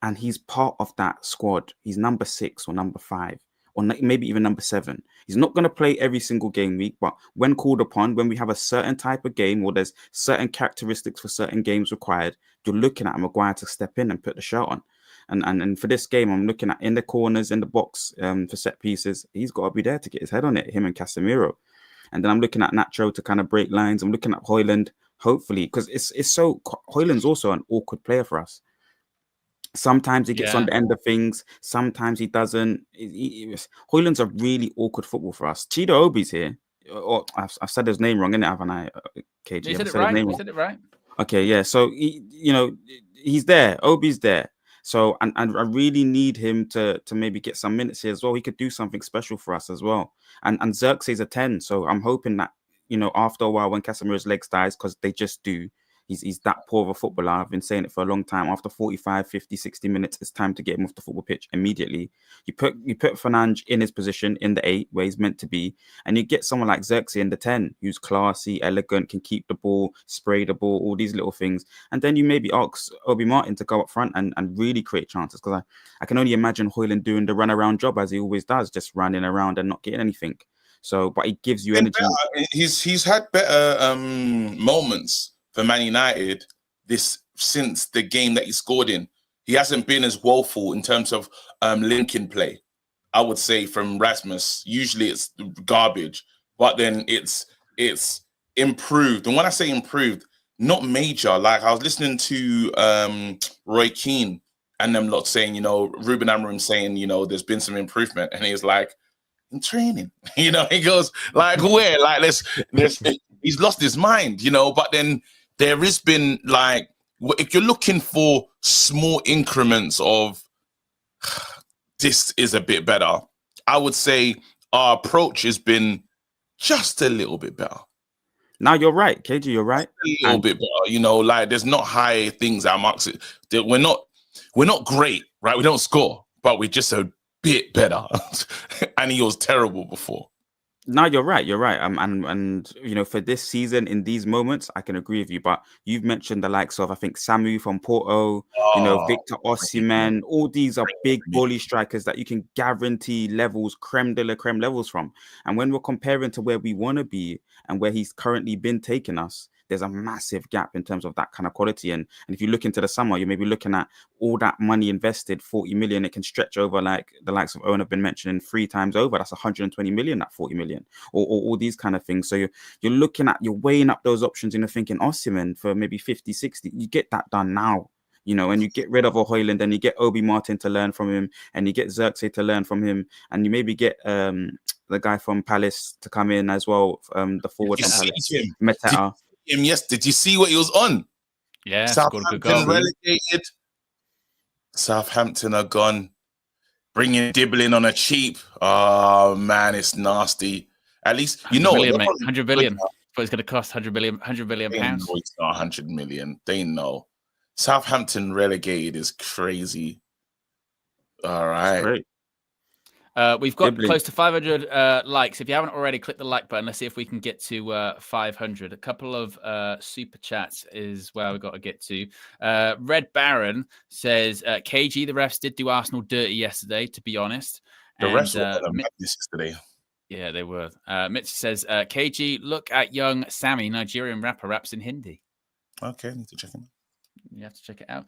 and he's part of that squad. He's number 6 or number 5 or maybe even number 7. He's not going to play every single game week, but when called upon, when we have a certain type of game or there's certain characteristics for certain games required, you're looking at Maguire to step in and put the shirt on. And for this game, I'm looking at in the corners, in the box for set pieces. He's got to be there to get his head on it, him and Casemiro. And then I'm looking at Nacho to kind of break lines. I'm looking at Højlund, hopefully, because Højlund's also an awkward player for us. Sometimes he gets on the end of things. Sometimes he doesn't. Højlund's a really awkward football for us. Chido Obi's here. Or I've said his name wrong, innit? Haven't I? KG, You said it right. You said it right. Okay, yeah. So he's there. Obi's there. So and I really need him to maybe get some minutes here as well. He could do something special for us as well. And Xerxes a 10. So I'm hoping that after a while when Casemiro's legs dies, because they just do. He's that poor of a footballer. I've been saying it for a long time. After 45, 50, 60 minutes, it's time to get him off the football pitch immediately. You put Fernandes in his position in the 8 where he's meant to be, and you get someone like Xerxes in the 10 who's classy, elegant, can keep the ball, spray the ball, all these little things. And then you maybe ask Obi Martin to go up front and really create chances, because I can only imagine Højlund doing the run-around job as he always does, just running around and not getting anything. So, but he gives you energy. He's had better moments for Man United since the game that he scored in. He hasn't been as woeful in terms of linking play, I would say, from Rasmus. Usually it's garbage, but then it's improved. And when I say improved, not major. Like I was listening to Roy Keane and them lot saying, Ruben Amorim saying, there's been some improvement. And he's like, in training, he goes like, where? Like, he's lost his mind, but then there has been, like, if you're looking for small increments of this is a bit better, I would say our approach has been just a little bit better. Now you're right, KG, you're right. A little bit better, like there's not high things amongst it. We're not great, right? We don't score, but we're just a bit better. And he was terrible before. No, you're right. And for this season, in these moments, I can agree with you. But you've mentioned the likes of, I think, Samu from Porto, Victor Osimhen. All these are big bully strikers that you can guarantee levels, creme de la creme levels from. And when we're comparing to where we want to be and where he's currently been taking us, there's a massive gap in terms of that kind of quality. And if you look into the summer, you may be looking at all that money invested, 40 million. It can stretch over, like the likes of Owen have been mentioning, 3 times over. That's 120 million, that 40 million, or all these kind of things. So you're weighing up those options and you're thinking Osimhen for maybe 50, 60. You get that done now. And you get rid of a Højlund and you get Obi Martin to learn from him, and you get Xerxes to learn from him, and you maybe get the guy from Palace to come in as well, the forward from Palace, Meteta. Yes, did you see what he was on? Yeah, Southampton relegated. Southampton are gone. Bringing Dibbling on a cheap. Oh man, it's nasty. At least 100 billion. But it's going to cost 100 billion pounds. It's not 100 million. They know. Southampton relegated is crazy. All right. Great. We've got close to 500 likes. If you haven't already, click the like button. Let's see if we can get to 500. A couple of super chats is where we've got to get to. Red Baron says, KG, the refs did do Arsenal dirty yesterday, to be honest. The refs were madness yesterday. Yeah, they were. Mitch says, KG, look at young Sammy, Nigerian rapper, raps in Hindi. Okay, I need to check him out. You have to check it out.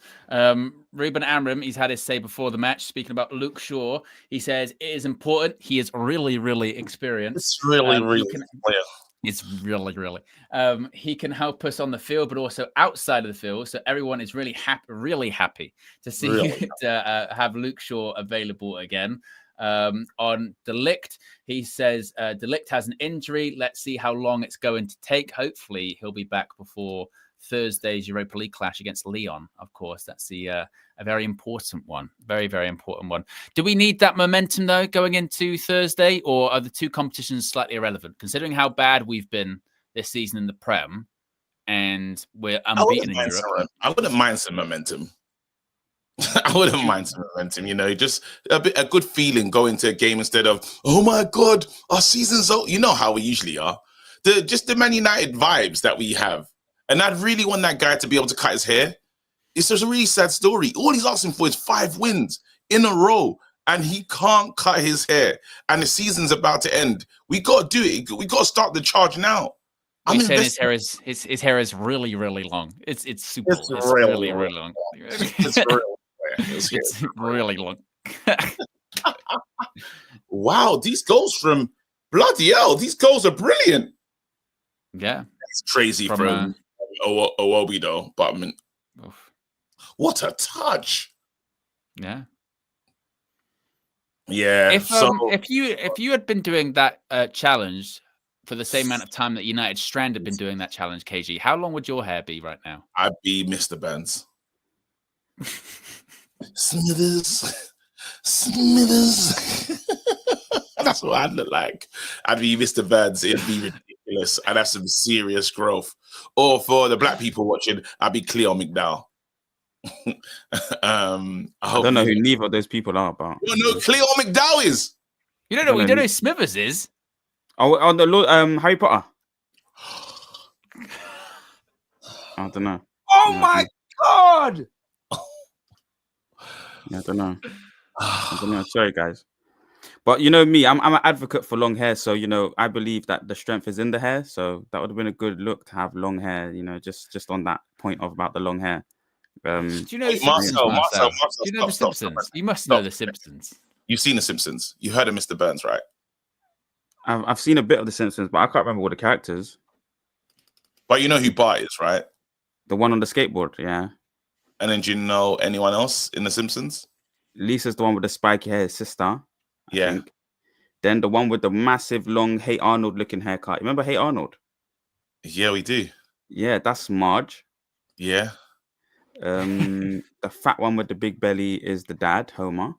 Ruben Amram, he's had his say before the match. Speaking about Luke Shaw, he says it is important. He is really, really experienced. It's really. It's really. He can help us on the field, but also outside of the field. So everyone is really happy to see have Luke Shaw available again. On Delict, he says Delict has an injury. Let's see how long it's going to take. Hopefully, he'll be back before Thursday's Europa League clash against Lyon. Of course, that's a very important one. Very, very important one. Do we need that momentum, though, going into Thursday, or are the two competitions slightly irrelevant, considering how bad we've been this season in the Prem and we're unbeaten in Europe? I wouldn't mind some momentum. Just a good feeling going to a game instead of, oh my God, our season's out. You know how we usually are. The Man United vibes that we have. And I'd really want that guy to be able to cut his hair. It's just a really sad story. All he's asking for is 5 wins in a row, and he can't cut his hair. And the season's about to end. We got to do it. We got to start the charge now. He's saying his hair is really, really long. It's super. It's really long. It's real. It was It's here. really long. Wow, these goals from bloody hell. These goals are brilliant. Yeah. It's crazy From, from Owobi though, but I mean, Oof. what a touch. Yeah. Yeah. If you had been doing that challenge for the same amount of time that United Strand had been doing that challenge, KG, how long would your hair be right now? I'd be Mr. Burns. Smithers. That's what I'd look like. I'd be Mr. Burns. It'd be ridiculous. I'd have some serious growth. Or for the black people watching, I'd be Cleo McDowell. I don't know who neither of those people are, but you know Cleo McDowell is. You don't know who Smithers is? Oh, on the Harry Potter. I don't know. Oh my God! Yeah, I don't know. I don't know. Sorry, guys. But you know me, I'm an advocate for long hair. So, you know, I believe that the strength is in the hair. So that would have been a good look to have long hair, you know, just on that point of about the long hair. Do you know the Simpsons, Marcel? Do you know the Simpsons? You must know the Simpsons. You've seen the Simpsons. You heard of Mr. Burns, right? I've seen a bit of the Simpsons, but I can't remember all the characters. But you know who Bart is, right? The one on the skateboard, yeah. And then do you know anyone else in the Simpsons? Lisa's the one with the spiky hair, his sister. I Yeah. think. Then the one with the massive long Hey Arnold looking haircut. Remember Hey Arnold? Yeah, we do. Yeah, that's Marge. Yeah. The fat one with the big belly is the dad, Homer.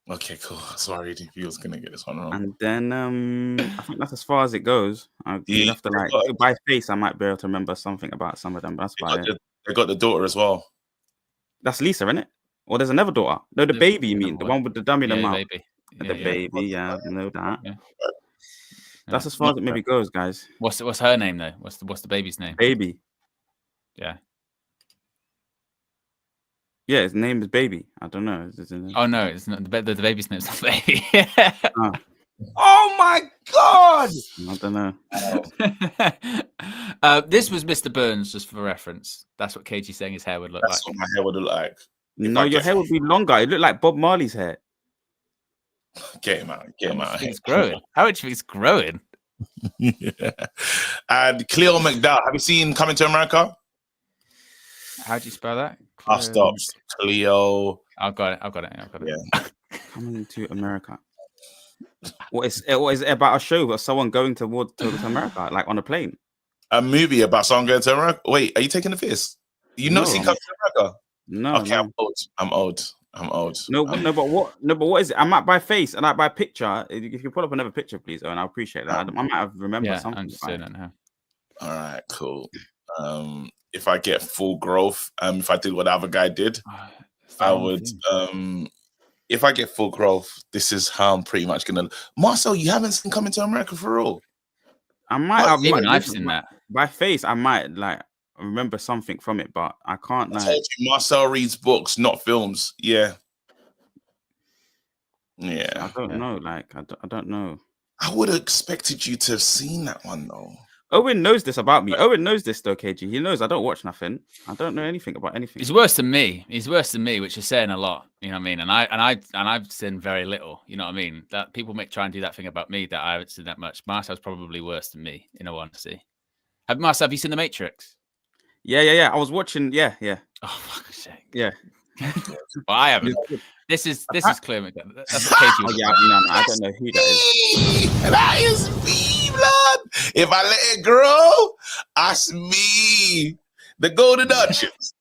Okay, cool. Sorry, he was gonna get this one wrong. And then I think that's as far as it goes. You have to like by face. I might be able to remember something about some of them, but that's about it. They got the daughter as well. That's Lisa, isn't it? Or there's another daughter. No, the baby. You mean the one with the dummy in the mouth? Baby. The baby. Yeah, I know that. Yeah. That's as far as it maybe goes, guys. What's her name though? What's the baby's name? Baby. Yeah. Yeah, his name is Baby. I don't know. Oh no, it's not the baby's name's not Baby. Oh my God! I don't know. This was Mr. Burns, just for reference. That's what KG's saying his hair would look like. That's what my hair would look like. No, your hair would be longer. It looked like Bob Marley's hair. Get him out. Get him out. It's growing. How much do you think it's growing? Yeah. And Cleo McDowell. Have you seen Coming to America? How do you spell that? I'll stop. Cleo. I've got it. Yeah. Coming to America. What is it about a show of someone going to America, like on a plane? A movie about someone going to America. Wait, are you taking the piss? You not seen Coming to America? No. Okay, no. I'm old. No, but what is it? I might by face and I by picture. If you pull up another picture, please, and I appreciate that. I might have remembered something. I'm just saying that now. All right, cool. If I get full growth, if I did what the other guy did, I would. If I get full growth, this is how I'm pretty much gonna. Marcel, you haven't seen Coming to America for all. I might. I've seen that by face. I might like remember something from it, but I can't. I told you, Marcel reads books, not films. Yeah. I don't know. Like I don't know. I would have expected you to have seen that one though. Owen knows this about me. Owen knows this though, KG. He knows I don't watch nothing. I don't know anything about anything. He's worse than me. He's worse than me, which is saying a lot. You know what I mean? And I've seen very little. You know what I mean? That people try and do that thing about me that I haven't seen that much. Marcel's probably worse than me, in all honesty. Marcel, have you seen The Matrix? Yeah. I was watching. Yeah. Oh, fuck's sake. Yeah. Well, I haven't. This is clear. That's what KG was. No, I don't know who that is. That is me, blood. If I let it grow, that's me. The Golden Duchess.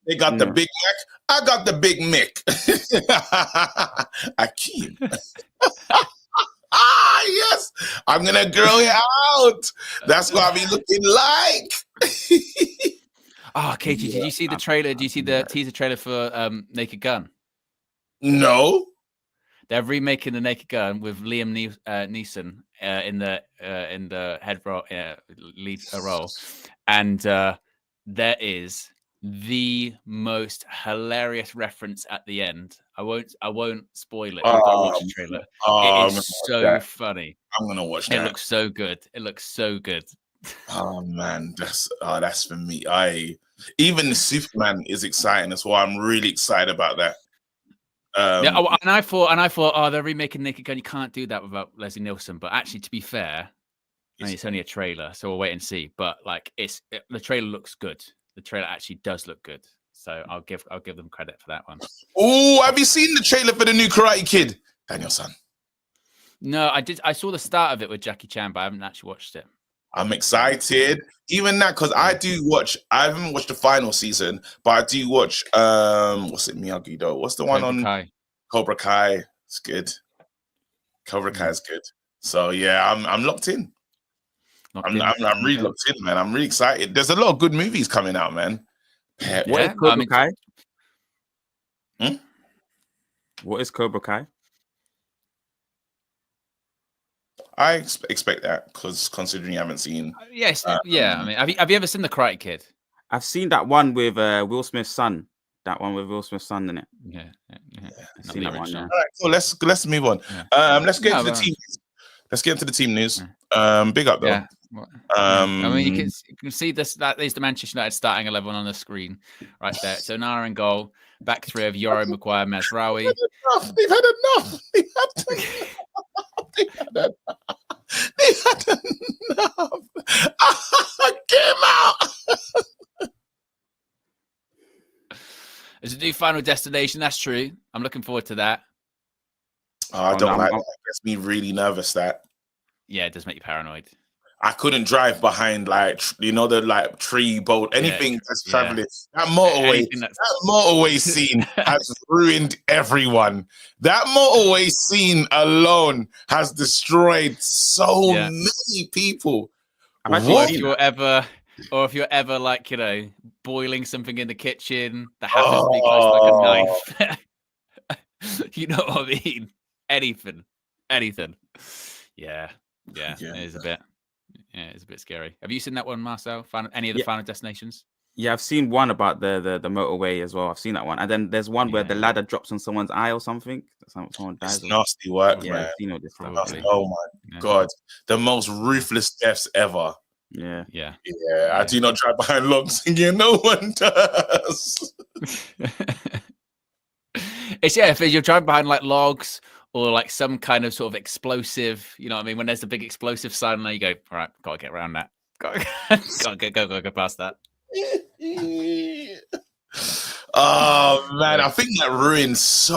They got the Big Mac. I got the Big Mick. Akeem. Yes. I'm gonna grow it out. That's what I be looking like. Oh, KG, did you see the trailer? Did you see the teaser trailer for Naked Gun? No. They're remaking the Naked Gun with Liam Neeson in the head role, lead role, and there is the most hilarious reference at the end. I won't spoil it. I've got to watch the trailer. It is so funny. I'm gonna watch that. It looks so good. Oh Oh man, that's for me. Even the Superman is exciting as well. I'm really excited about that. And I thought, oh, they're remaking Naked Gun. You can't do that without Leslie Nielsen. But actually, to be fair, I mean, it's only a trailer, so we'll wait and see. But like, the trailer looks good. The trailer actually does look good. So I'll give them credit for that one. Oh, have you seen the trailer for the new Karate Kid, Daniel-san? No, I did. I saw the start of it with Jackie Chan, but I haven't actually watched it. I'm excited. Even that, because I haven't watched the final season, but I do watch what's it, Miyagi Do? What's the one Cobra on Kai. Cobra Kai? It's good. Cobra Kai is good. So yeah, I'm locked in. I'm really locked in, man. I'm really excited. There's a lot of good movies coming out, man. What is Cobra Kai? What is Cobra Kai? I expect that, because considering you haven't seen. Yes, yeah. I mean, have you ever seen The Karate Kid? I've seen that one with Will Smith's son. That one with Will Smith's son in it. Yeah. I've seen that one. Yeah. All right, so let's move on. Yeah. Let's get into the team. Let's get into the team news. Big up though. Yeah. I mean, you can see this. That is the Manchester United starting 11 on the screen right there. So Nara in goal, back three of Yoro, Maguire, Mazraoui. They've had enough. They've had enough. Get him out. It's a new Final Destination. That's true. I'm looking forward to that. Oh, I don't like that. It gets me really nervous. That. Yeah, it does make you paranoid. I couldn't drive behind the tree boat, anything that's traveling. That motorway scene has ruined everyone. That motorway scene alone has destroyed so many people. If you're ever like, boiling something in the kitchen that happens to be close like a knife. You know what I mean? Anything. Yeah. It is a bit. Yeah, it's a bit scary. Have you seen that one, Marcel? Any of the Final Destinations? Yeah, I've seen one about the motorway as well. I've seen that one, and then there's one where the ladder drops on someone's eye or something. Someone dies. It's nasty work, man. I've seen all this stuff. Oh my god, the most ruthless deaths ever. Yeah. I do not drive behind logs, and no one does. If you're driving behind like logs or like some kind of sort of explosive, you know what I mean? When there's a big explosive sign, and you go, all right, gotta get around that. Gotta go past that. Oh man, I think that ruins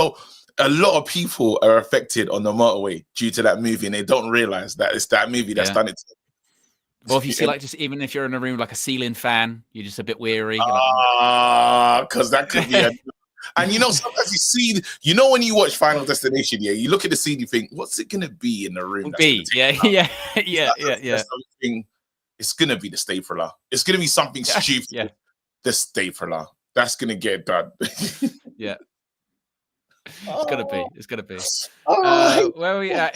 a lot of people are affected on the motorway due to that movie, and they don't realize that it's that movie that's done it to them. Or if you see, like, just even if you're in a room like a ceiling fan, you're just a bit weary. Because that could be and sometimes you see, when you watch Final Destination, you look at the scene, you think, what's it gonna be in the room? Yeah. It's gonna be the stapler. It's gonna be something stupid. Yeah. The stapler. That's gonna get done. Yeah. It's gonna be. Where are we at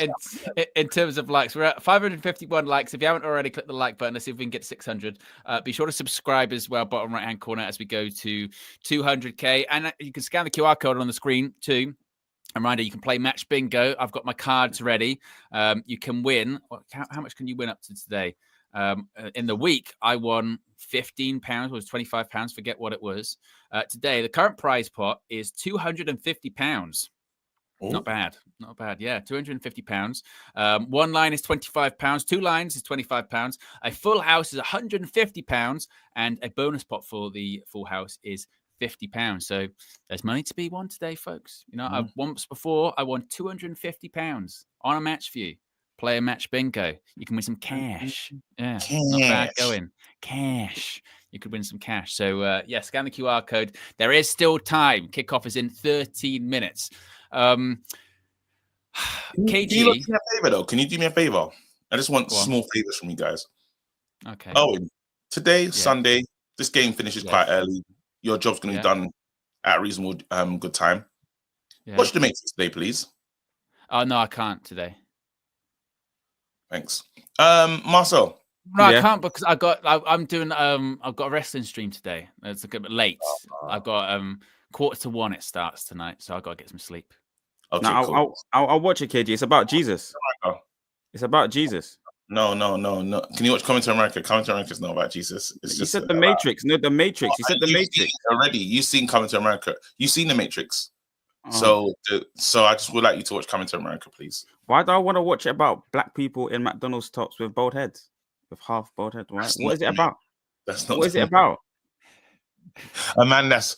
in terms of likes? We're at 551 likes. If you haven't already, click the like button. Let's see if we can get 600. Be sure to subscribe as well, bottom right hand corner, as we go to 200k. And you can scan the QR code on the screen too. A reminder, you can play Match Bingo. I've got my cards ready. You can win. How much can you win up to today? In the week, I won £15, was £25, forget what it was. Today, the current prize pot is £250. Not bad. Yeah, £250. One line is £25. Two lines is £25. A full house is £150, and a bonus pot for the full house is £50. So there's money to be won today, folks. Once before I won £250 on a match for you. Play a Match Bingo. You can win some cash. Yeah, not bad going. Cash. You could win some cash. So, scan the QR code. There is still time. Kickoff is in 13 minutes. KG. Can you do me a favor, though? Can you do me a favor? I just want small favors from you guys. Okay. Oh, today, Sunday, this game finishes quite early. Your job's going to be done at a reasonable good time. Yeah. Watch the Matrix today, please. Oh, no, I can't today. Thanks. Marcel. No, I can't because I've got a wrestling stream today. It's a bit late. I've got 1:45 it starts tonight, so I've got to get some sleep. Okay, cool. I'll watch it, KG. It's about Jesus. It's about Jesus. No. Can you watch Coming to America? Coming to America is not about Jesus. It's You just said the Matrix. No, the Matrix. You said the you've Matrix. seen it already. You've seen Coming to America. You've seen the Matrix. Oh. So I just would like you to watch Coming to America, please. Why do I want to watch it about black people in McDonald's tops with bald heads, with half bald head? Right? What is it about? That's not. What is it about? A man that's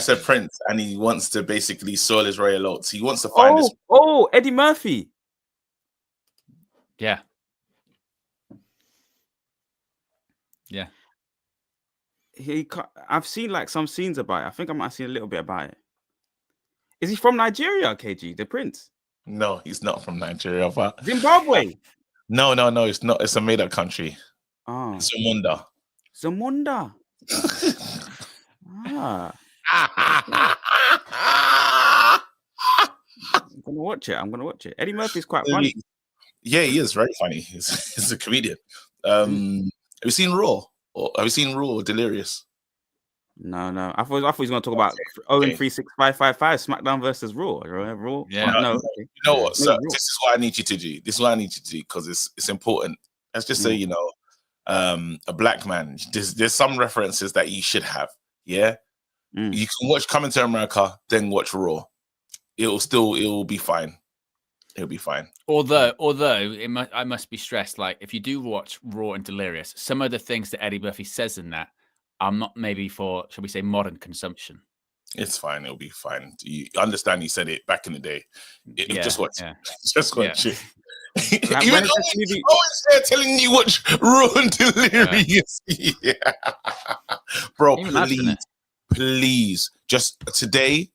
a prince, and he wants to basically soil his royal oats. He wants to find his. Oh, Eddie Murphy. Yeah. Yeah. I've seen like some scenes about it. I think I might have seen a little bit about it. Is he from Nigeria, KG, the prince? No, he's not from Nigeria. But Zimbabwe. no, it's not. It's a made-up country. Oh, Zamunda. Zamunda. Ah, I'm gonna watch it. Eddie Murphy's quite funny. Yeah, he is very funny. He's a comedian. Have you seen Raw? Or have you seen Raw or Delirious? No. I thought he was going to talk about Owen 36555 SmackDown versus Raw. Raw. Yeah. No. You know what? So this is what I need you to do. Because it's important. Let's just say, you know, a black man. There's some references that you should have. Yeah. You can watch Coming to America, then watch Raw. It'll be fine. It'll be fine. Although I must be stressed. Like if you do watch Raw and Delirious, some of the things that Eddie Murphy says in that are not maybe for, shall we say, modern consumption. It's fine. It'll be fine. You understand? He said it back in the day. Just watch. Yeah. Just watch it. Like, Even always there telling you watch Raw and Delirious. Yeah. Bro, please, just today.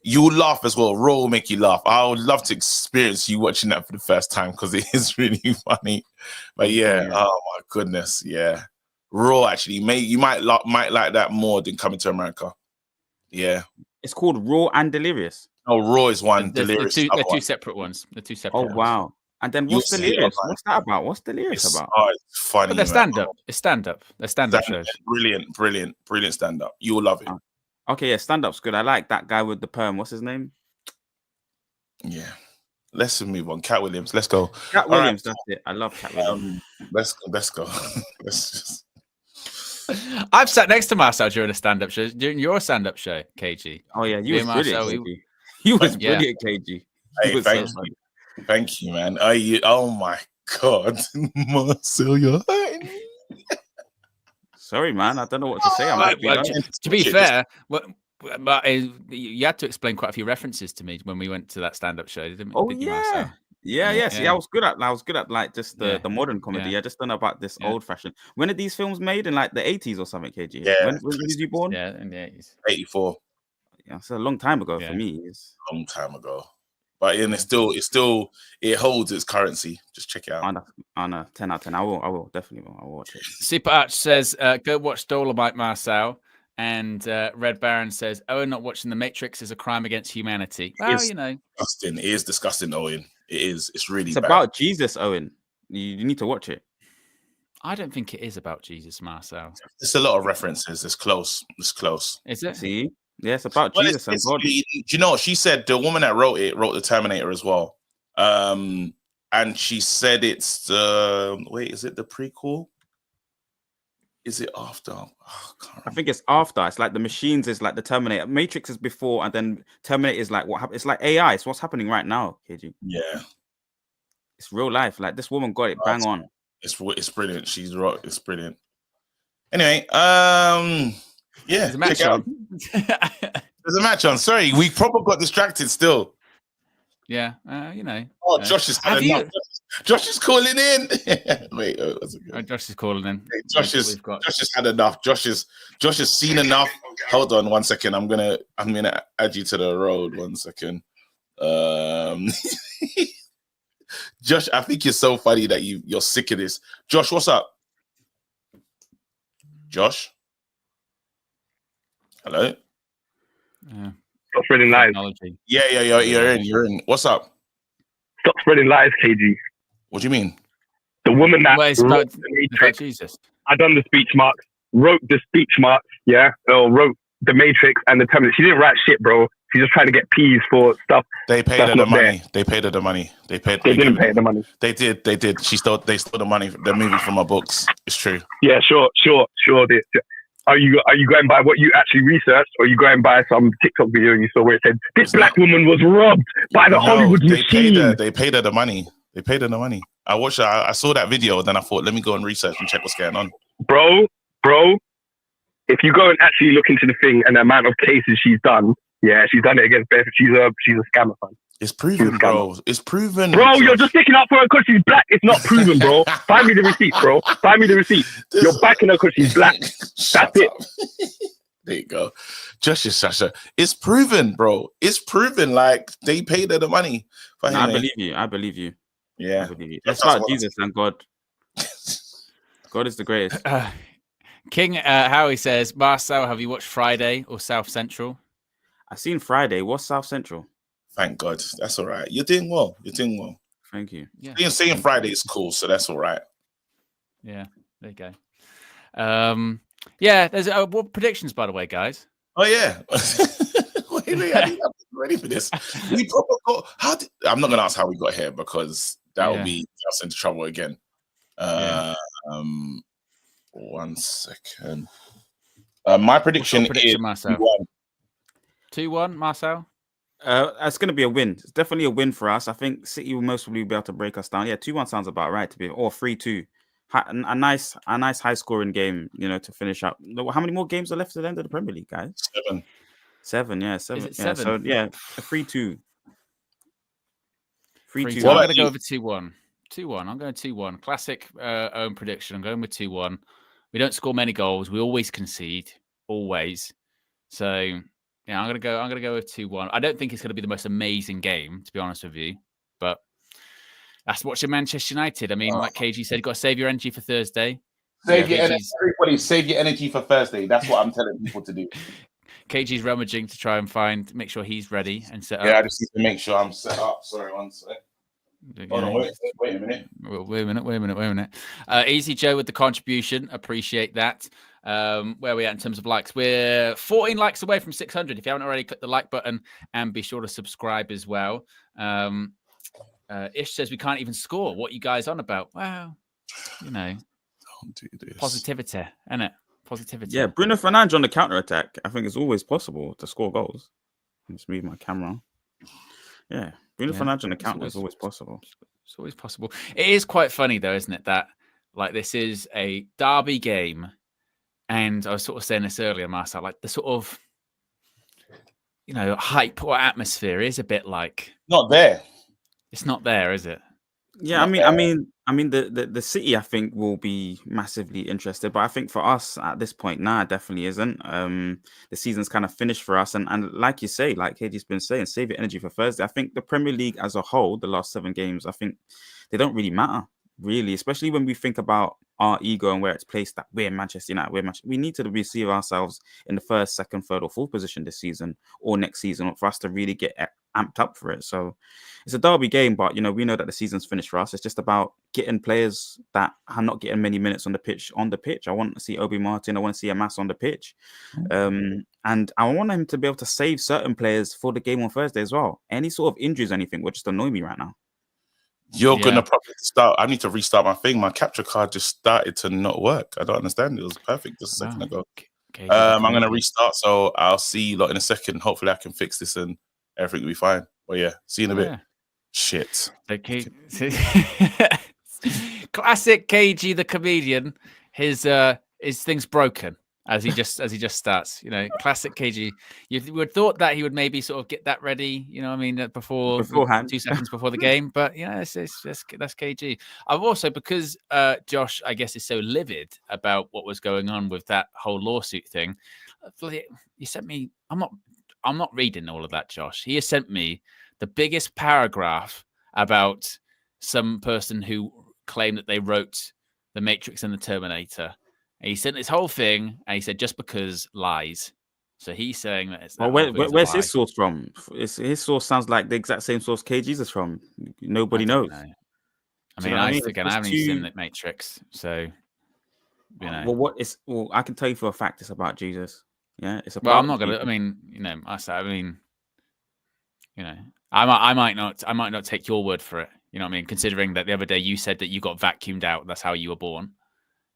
You will laugh as well. Raw will make you laugh. I would love to experience you watching that for the first time because it is really funny. But yeah, oh my goodness, yeah. Raw actually, you might like that more than Coming to America. Yeah. It's called Raw and Delirious. Oh, Raw is one. Delirious. They're two separate ones. They're two separate. Oh wow. And then what's Delirious? What's that about? What's Delirious about? Oh, it's funny. But they're stand-up. It's stand-up. They're stand-up shows. Brilliant stand-up. You will love it. Okay, yeah, stand-up's good. I like that guy with the perm. What's his name? Yeah. Let's move on. Cat Williams. Let's go. Cat Williams, that's it. I love Cat Williams. Let's go. Let's just... I've sat next to Marcel during a stand-up show, during your stand-up show, KG. Oh yeah, you was Marcel, brilliant. You was brilliant, KG. Hey, thank you, man. Oh my God, Marcel, you're hurting me. Sorry, man. I don't know what to say. To be fair, you had to explain quite a few references to me when we went to that stand-up show, didn't we? Oh yeah. See, I was good at like just the modern comedy. Yeah. I just don't know about this old-fashioned. When are these films made? In like the 80s or something, KG? Yeah. When was you born? Yeah, in the 80s. 84. Yeah, it's a long time ago for me. It's a long time ago. But it holds its currency. Just check it out. On a 10 out of 10. I will definitely I'll watch it. Super Arch says, go watch Dolomite, Marcel. And Red Baron says, Owen not watching The Matrix is a crime against humanity. Well, Disgusting. It is disgusting, Owen. It is. It's really bad. About Jesus, Owen. You need to watch it. I don't think it is about Jesus, Marcel. It's a lot of references. It's close. Is it? See? Yeah, it's about Jesus and God. You know, she said the woman that wrote the Terminator as well. And she said it's is it the prequel? Is it after? I think it's after. It's like the machines is like the Terminator. Matrix is before, and then Terminator is like what happened. It's like AI. It's what's happening right now, KG. Yeah. It's real life. Like this woman got it bang on. It's brilliant. She's right. It's brilliant. Anyway, yeah, there's a match on. There's a match on. Sorry, we probably got distracted still. Yeah, Oh, Josh is Josh is calling in. Wait, Josh is calling in. Josh has had enough. Josh has seen enough. Hold on 1 second. I'm gonna add you to the road. 1 second. Josh, I think you're so funny that you're sick of this. Josh, what's up? Josh? Hello? Stop spreading lies. Yeah, you're in. What's up? Stop spreading lies, KG. What do you mean? The woman that wrote the Matrix, Jesus. I done the speech marks, wrote the speech marks, wrote the Matrix and the Terminator. She didn't write shit, bro. She's just trying to get peas for stuff. They paid That's her the not there. money. They paid her the money. They didn't pay her the money. They did. They stole the money. The movie from my books. It's true. Yeah, sure. Are you going by what you actually researched, or are you going by some TikTok video and you saw where it said this black woman was robbed by the Hollywood machine? They paid her the money. They paid her the money. I watched. I saw that video, then I thought, let me go and research and check what's going on. Bro. If you go and actually look into the thing and the amount of cases she's done, yeah, she's done it against Beth. She's a scammer, fan. It's proven, bro. It's proven. Bro, you're just sticking up for her because she's black. It's not proven, bro. Find me the receipts, bro. Find me the receipts. You're backing her because she's black. That's it. There you go. Justice, Sasha. It's proven, bro. It's proven. Like, they paid her the money. I believe you. I believe you. Yeah. I believe you. Let's start Jesus and God. God is the greatest. King Howie says, Marcel, have you watched Friday or South Central? I've seen Friday. What's South Central? Thank God. That's all right. You're doing well. Thank you. Yeah. Seeing Friday is cool, so that's all right. Yeah, there you go. Yeah, there's what predictions, by the way, guys? Oh, yeah. Wait, I'm ready for this. We proper got, I'm not going to ask how we got here because that will be us into trouble again. 1 second. My prediction is Marcel? 2-1, Marcel? It's going to be a win. It's definitely a win for us. I think City will most probably be able to break us down. Yeah, 2-1 sounds about right to be, or 3-2. A nice high scoring game, to finish up. How many more games are left to the end of the Premier League, guys? 7. Yeah, 7. Is it 7? So yeah, a 3-2. 3-2. I'm going to go over 2-1. 2-1. I'm going 2-1. Classic own prediction. I'm going with 2-1. We don't score many goals. We always concede. Always. So yeah, I'm gonna go with 2-1. I don't think it's gonna be the most amazing game, to be honest with you. But that's watching Manchester United. I mean, like KG said, you've got to save your energy for Thursday. Everybody save your energy for Thursday. That's what I'm telling people to do. KG's rummaging to try and make sure he's ready and set up. Yeah, I just need to make sure I'm set up. Sorry, one sec. Hold on, wait a minute. Wait a minute. Easy Joe with the contribution. Appreciate that. Where are we at in terms of likes? We're 14 likes away from 600. If you haven't already, click the like button and be sure to subscribe as well. Ish says we can't even score. What you guys on about? Well, don't do this. Positivity, innit? Positivity. Yeah, Bruno Fernandes on the counter attack. I think it's always possible to score goals. Let's move my camera. Yeah. Bruno Fernandes on the counter is always possible. It's always possible. It is quite funny, though, isn't it? That this is a derby game, and I was sort of saying this earlier, Marcel. Like the sort of hype or atmosphere is a bit like not there. It's not there, is it? Yeah, I mean, the City I think will be massively interested, but I think for us at this point, it definitely isn't. The season's kind of finished for us, and like you say, like KG's been saying, save your energy for Thursday. I think the Premier League as a whole, the last 7 games, I think they don't really matter, really, especially when we think about our ego and where it's placed. That we're Manchester United, we need to receive ourselves in the 1st, 2nd, 3rd, or 4th position this season or next season for us to really get amped up for it. So it's a derby game, but we know that the season's finished for us. It's just about getting players that are not getting many minutes on the pitch. I want to see Obi Martin. I want to see Amas on the pitch, and I want him to be able to save certain players for the game on Thursday as well. Any sort of injuries, anything, would just annoy me right now. You're gonna probably start. I need to restart my thing. My capture card just started to not work. I don't understand. It was perfect just a second ago. Okay, I'm gonna restart, so I'll see you lot in a second. Hopefully, I can fix this and everything will be fine. But yeah, see you in a bit. Yeah. Shit. Okay. Classic KG the comedian. His thing's broken as he just starts. Classic KG. You would thought that he would maybe sort of get that ready. Beforehand, 2 seconds before the game. But that's KG. I've also, because Josh, I guess, is so livid about what was going on with that whole lawsuit thing. He sent me. I'm not reading all of that, Josh. He has sent me the biggest paragraph about some person who claimed that they wrote The Matrix and the Terminator. And he sent this whole thing, and he said, just because lies. So he's saying that it's... where's his source from? His source sounds like the exact same source KG's is from. Nobody knows. I haven't even seen The Matrix, so... Well, I can tell you for a fact it's about Jesus. Yeah, it's about... I'm not going to... I might not take your word for it. You know what I mean? Considering that the other day you said that you got vacuumed out. That's how you were born.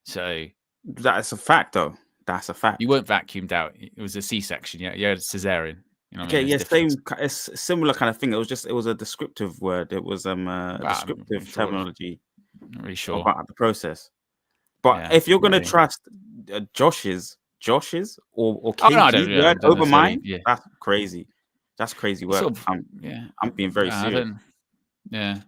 So That's a fact, though. That's a fact. you weren't vacuumed out. It was a C-section. Yeah, you had a cesarean. You know what Okay, I mean? yeah, It's different. it's similar kind of thing. It was a descriptive word. It was a I'm descriptive sure. terminology Not really sure. about the process. But Yeah, if you're going to maybe. trust Josh's or Oh, KG's no, I don't word over necessarily- mine, yeah. that's crazy. That's crazy work. Sort of, I'm being very I serious. don't-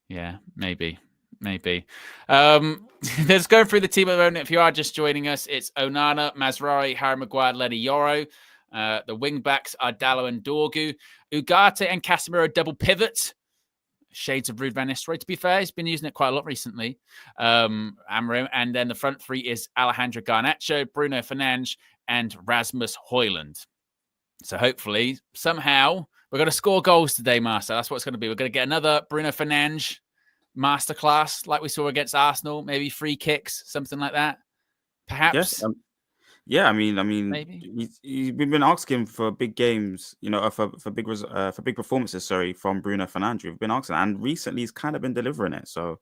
Yeah, maybe. Let's go through the team at the moment. If you are just joining us, it's Onana, Mazraoui, Harry Maguire, Lenny Yoro. The wing backs are Dallo and Dorgu. Ugarte and Casemiro double pivot. Shades of Ruud van Nistelrooy, to be fair. He's been using it quite a lot recently. Amorim. And then the front three is Alejandro Garnacho, Bruno Fernandes, and Rasmus Højlund. So hopefully, somehow, we're going to score goals today, Master. That's what it's going to be. We're going to get another Bruno Fernandes masterclass like we saw against Arsenal. Maybe free kicks, something like that. Perhaps. Yes. Yeah, I mean, Maybe. we've been asking for big games, for big performances. Sorry, from Bruno Fernandes. We've been asking, and recently he's kind of been delivering it. So,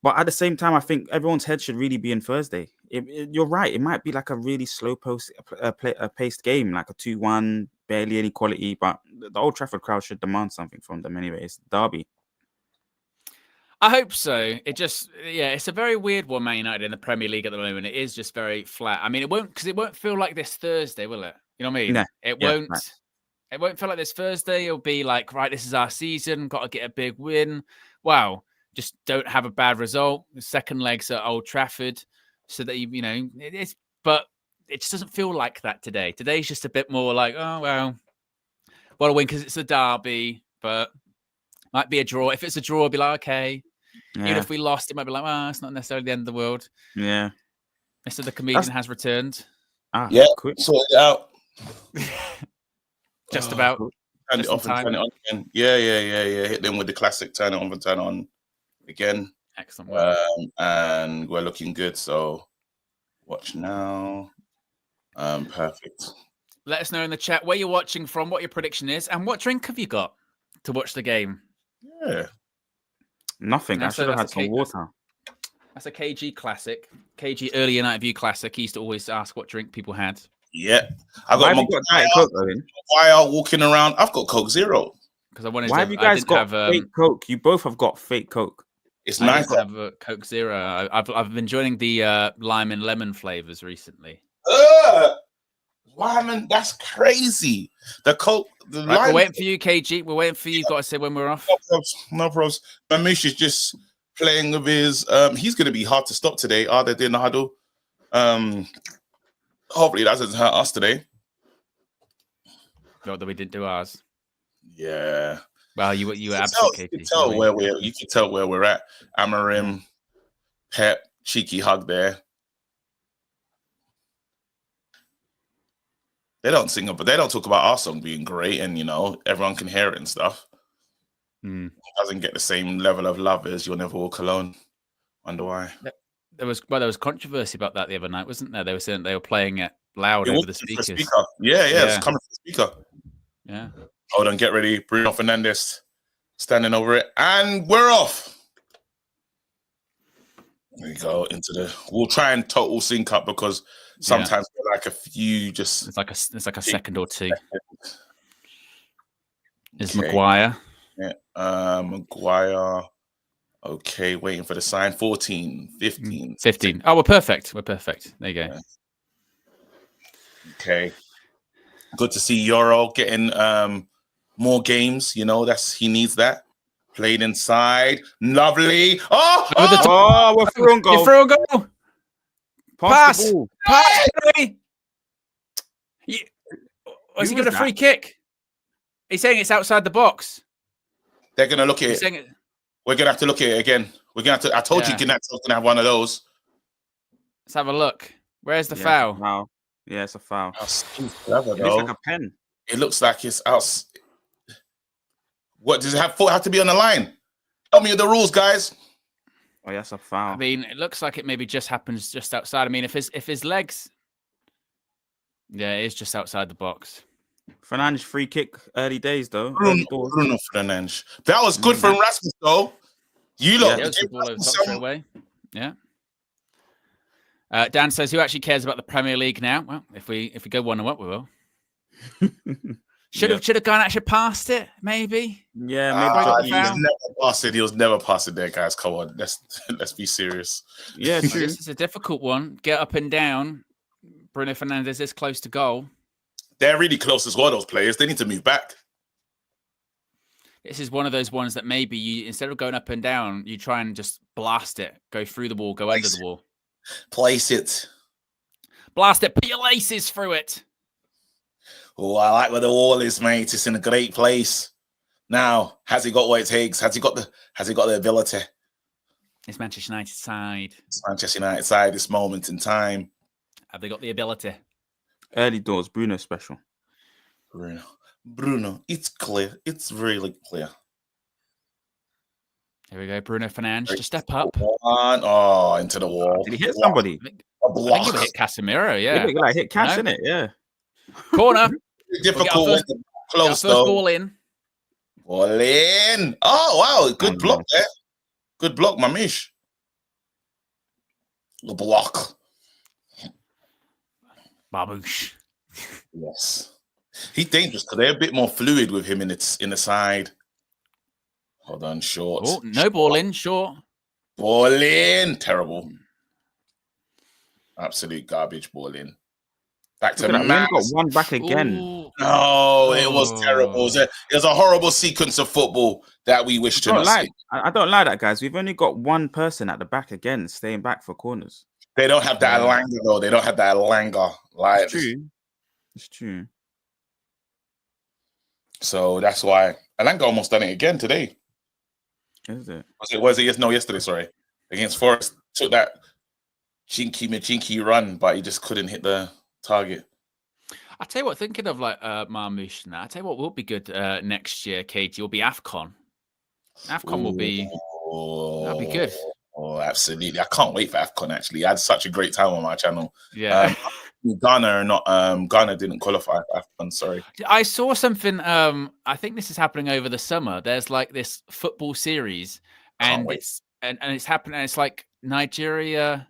but at the same time, I think everyone's head should really be in Thursday. You're right; it might be like a really slow paced game, like a 2-1, barely any quality. But the Old Trafford crowd should demand something from them anyway. It's derby. I hope so. It's a very weird one, Man United in the Premier League at the moment. It is just very flat. I mean, it won't feel like this Thursday, will it? You know what I mean? No. It Yeah, won't. right. It won't feel like this Thursday. It'll be like, right, this is our season. Got to get a big win. Wow, just don't have a bad result. The second leg's at Old Trafford, so that it is. But it just doesn't feel like that today. Today's just a bit more like, oh well, what a win because it's a derby, but might be a draw. If it's a draw, it'll be like okay. Yeah. Even if we lost, it might be like, well, it's not necessarily the end of the world. Yeah. Mr. The Comedian has returned. Yeah, quick. sort it out. Just about. Turn it Just in off and time. turn it on again. Yeah. Hit them with the classic turn it off and turn it on again. Excellent work. And we're looking good. So watch now. Perfect. Let us know in the chat where you're watching from, what your prediction is, and what drink have you got to watch the game? Yeah. Nothing. I should have had some water. That's a KG classic. KG early United View classic. He used to always ask what drink people had. Yeah. I Why got have you got Diet Coke, Owen? Maguire walking around. I've got Coke Zero. Because I wanted Why to. have you guys got have, fake Coke? You both have got fake Coke. It's I nice. didn't have a Coke Zero. I've been enjoying the lime and lemon flavors recently. Why, man? That's crazy. The Coke. The Right, lime. we're waiting for you, KG. We're waiting for you. Got to say when we're off. No probs. Mamish is just playing with his. He's going to be hard to stop today. Are they in the huddle? Hopefully that doesn't hurt us today. Not that we didn't do ours. Yeah. Well, you were absolutely KG. You can tell where we're at. Amorim, Pep, cheeky hug there. They don't sing, but they don't talk about our song being great, and everyone can hear it and stuff. It doesn't get the same level of love as You'll Never Walk Alone. Wonder why. There was controversy about that the other night, wasn't there? They were saying they were playing it loud over the speakers. Yeah, it's coming from the speaker. Yeah. Hold on, get ready. Bruno Fernandes standing over it, and we're off. There you go we'll try and total sync up because sometimes we're like a few just. It's like a second or two. Is Okay. Maguire? Yeah. Maguire. Okay, waiting for the sign. 14, 15. 15. Oh, we're perfect. We're perfect. There you go. Yeah. Okay. Good to see Yoro getting more games. He needs that. Played inside. Lovely. We're through on goal. You're through a goal. Pass. The ball. Pass. Was he was giving a free kick? He's saying it's outside the box. They're gonna look at He's it. saying it. We're gonna have to look at it again. We're gonna have to. I told you, Gnat's gonna have one of those. Let's have a look. Where's the Yeah, foul? Foul. Yeah, it's a foul. That's clever, It looks like a pen. It looks like it's out. What does it have to be on the line? Tell me the rules, guys. Oh, yes, a foul. I mean, it looks like it maybe just happens just outside. I mean, if his legs, yeah, it is just outside the box. Fernandes free kick, early days though. Bruno, Early doors. Bruno Fernandes. That was good from Rasmus though. You lot, Yeah, it was give good ball over Rasmus top some- straight away. Yeah. Dan says, "Who actually cares about the Premier League now?" Well, if we go 1-1, we will. Should have gone actually past it, maybe. Yeah, maybe. He was never past it. He was never past it there, guys. Come on, let's be serious. Yeah, Well, true. this is a difficult one. Get up and down. Bruno Fernandes is close to goal. They're really close as well. Those players, they need to move back. This is one of those ones that maybe you, instead of going up and down, you try and just blast it, go through the wall, go under the wall. Place it. Blast it, put your laces through it. Oh, I like where the wall is, mate. It's in a great place. Now, has he got what it takes? Has he got the ability? It's Manchester United side. It's Manchester United side this moment in time. Have they got the ability? Early doors, Bruno special. Bruno, it's clear. It's really clear. Here we go, Bruno Fernandes. Just step up. Oh, into the wall. Did he hit somebody? A I think block. he hit Casemiro, yeah. He like hit Cash, No. innit? Yeah. Corner. Difficult. Get our Close first though. ball in. Ball in. Oh wow, good block there. Good block, Mamish. The block. Baboosh. Yes. He's dangerous because they're a bit more fluid with him in the side. Hold on, short. Oh, no ball in, short. Ball in. Terrible. Absolute garbage ball in. Back to We only man. got one back again. Ooh. No, it was terrible. It was a horrible sequence of football that we wish to not see. I don't like that, guys. We've only got one person at the back again, staying back for corners. They don't have that Langer though. They don't have that Langer. Like, It's true. It's true. so that's why Langer almost done it again today. Is it? Was it? Yes, no, yesterday. Sorry, against Forest. Took that chinky run, but he just couldn't hit the target. I tell you what, thinking of like Marmouche and that, I tell you what will be good next year, Katie, will be AFCON. AFCON will be that'll be good. Oh, absolutely! I can't wait for AFCON. Actually, I had such a great time on my channel. Yeah. Ghana didn't qualify for AFCON. Sorry. I saw something. I think this is happening over the summer. There's like this football series, and it's happening. And it's like Nigeria,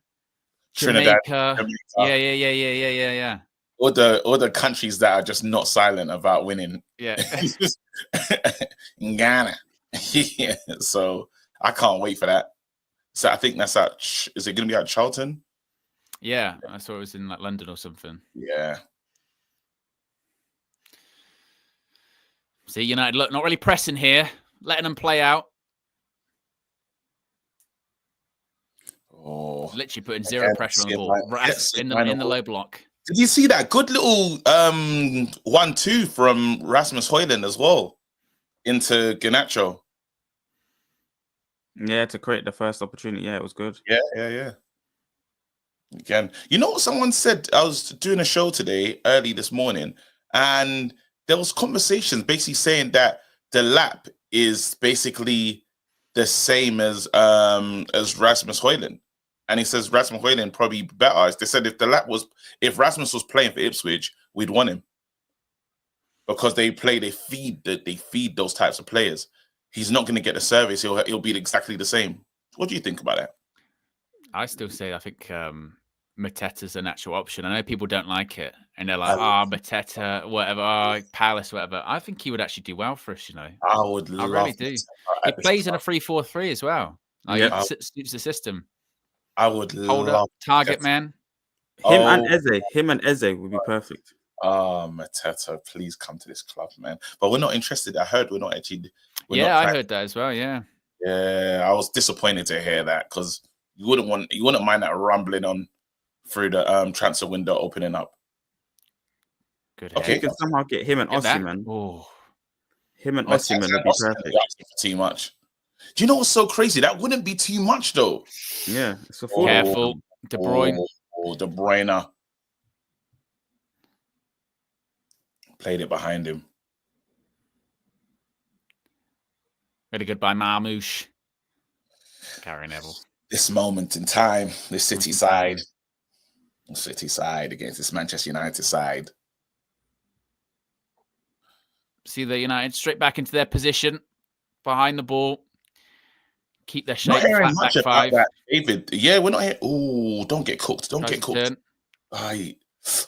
Trinidad, Jamaica. Yeah. All the countries that are just not silent about winning. Yeah. In Ghana. Yeah. So I can't wait for that. So I think that's at. Is it going to be at Charlton? Yeah, I saw it was in like London or something. Yeah. See, United look not really pressing here, letting them play out. Oh, literally putting zero pressure on the ball in the low block. Did you see that good little 1-2 from Rasmus Højlund as well into Garnacho? Yeah, to create the first opportunity. Yeah, it was good. Yeah. Again, you know what someone said? I was doing a show today, early this morning, and there was conversations basically saying that the lap is basically the same as Rasmus Højlund. And he says Rasmus Højlund probably better. They said if Rasmus was playing for Ipswich, we'd want him. Because they feed those types of players. He's not going to get the service. He'll be exactly the same. What do you think about that? I still say I think Mateta's an actual option. I know people don't like it, and they're like, Mateta, whatever, Palace, whatever. I think he would actually do well for us, you know. I really do. He plays in a 3-4-3 as well. He suits the system. I would love target man. Him and Eze would be perfect. Oh, Mateta, please come to this club, man. But we're not interested. I heard we're not actually. I heard that as well. Yeah. Yeah, I was disappointed to hear that because you wouldn't mind that rumbling on through the transfer window opening up. Good. Okay, you can somehow get him and Osimhen. Oh. Him and Osimhen would be perfect. Too much. Do you know what's so crazy? That wouldn't be too much though. Yeah, it's careful, De Bruyne. De Bruyne played it behind him. Really good by Marmouche. Gary Neville. This moment in time, the City side against this Manchester United side. See the United straight back into their position behind the ball. Keep their Not shape hearing flat much back about five. that, David. Yeah, we're not here. Oh, don't get cooked. Don't Tries get to cooked. turn. Aye.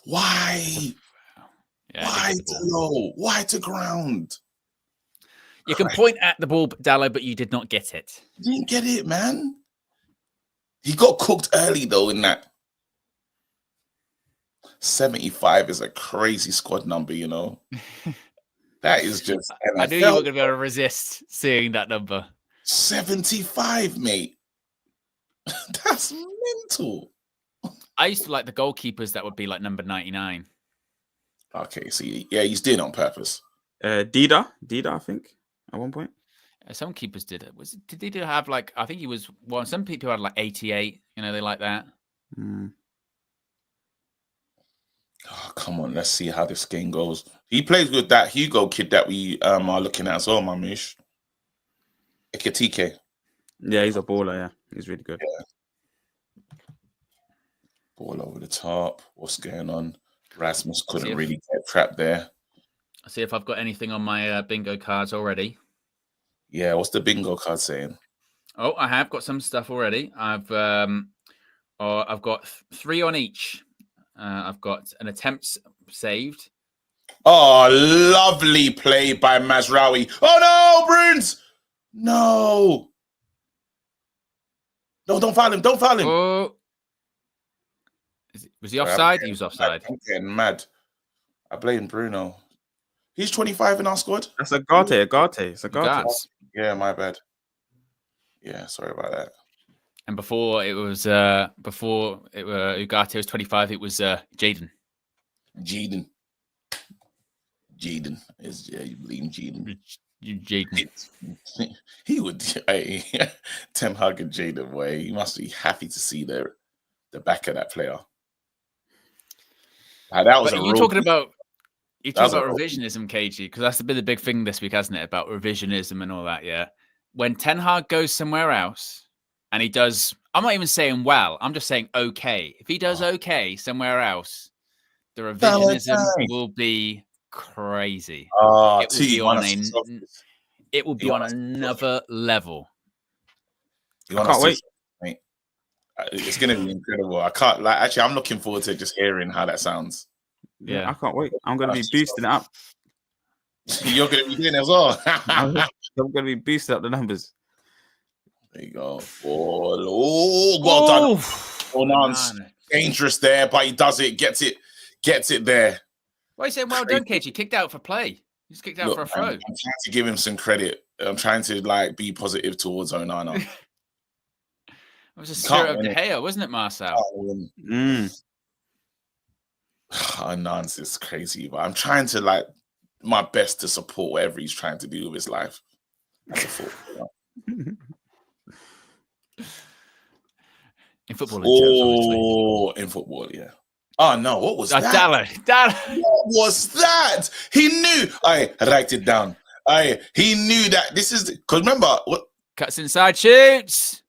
Why? Yeah, Why didn't get the to ball. low? Why to ground? You can point at the ball, Dallo, but you did not get it. Didn't get it, man. He got cooked early though in that. 75 is a crazy squad number, you know. That is just NFL. I knew you weren't going to be able to resist seeing that number. 75, mate. That's mental. I used to like the goalkeepers that would be like number 99. Okay, see, yeah, he's doing it on purpose. Dida, I think, at one point. Some keepers did it. Did he have like? I think he was. Well, some people had like 88. You know, they like that. Oh, come on, let's see how this game goes. He plays with that Hugo kid that we are looking at as well, my mish. Ikatike. Yeah, he's a baller. Yeah, he's really good. Yeah. Ball over the top. What's going on? Rasmus couldn't really get trapped there. I'll see if I've got anything on my bingo cards already. Yeah, what's the bingo card saying? Oh, I have got some stuff already. I've got 3 on each. I've got an attempt saved. Oh, lovely play by Mazraoui. Oh no, Bruins! No. No, don't foul him. Don't foul him. Oh. Was he offside? He was offside. I'm getting mad. I blame Bruno. He's 25 in our squad. That's Agate. It's Agate. Yeah, my bad. Yeah, sorry about that. And before it was Ugarte was 25, it was Jaden. Jaden is, yeah, you blame Jaden. Jaden. He would, hey, Ten Hag and Jaden way. He must be happy to see the back of that player. That was you're talking about revisionism, KG, because that's been the big thing this week, hasn't it? About revisionism and all that. Yeah, when Ten Hag goes somewhere else and he does, I'm not even saying well, I'm just saying okay. If he does okay somewhere else, the revisionism will be crazy. It will be on another level. I can't wait. It's going to be incredible. I can't like. Actually, I'm looking forward to just hearing how that sounds. Yeah, I can't wait. I'm going to be boosting it up. You're going to be doing it as well. I'm going to be boosting up the numbers. There you go. Oh, well done. Oh, Nance. Dangerous there, but he does it. Gets it there. Why are you saying well done, KG? Kicked out for play. He's kicked out for a throw. I'm trying to give him some credit. I'm trying to like be positive towards Onana. It was a spirit of De Gea, wasn't it, Marcel? Nance is crazy, but I'm trying to like my best to support whatever he's trying to do with his life. As a footballer. In football, in football, yeah. Oh no, what was that? Dallo. What was that? He knew. I write it down. He knew that this is because remember what cuts inside shoots.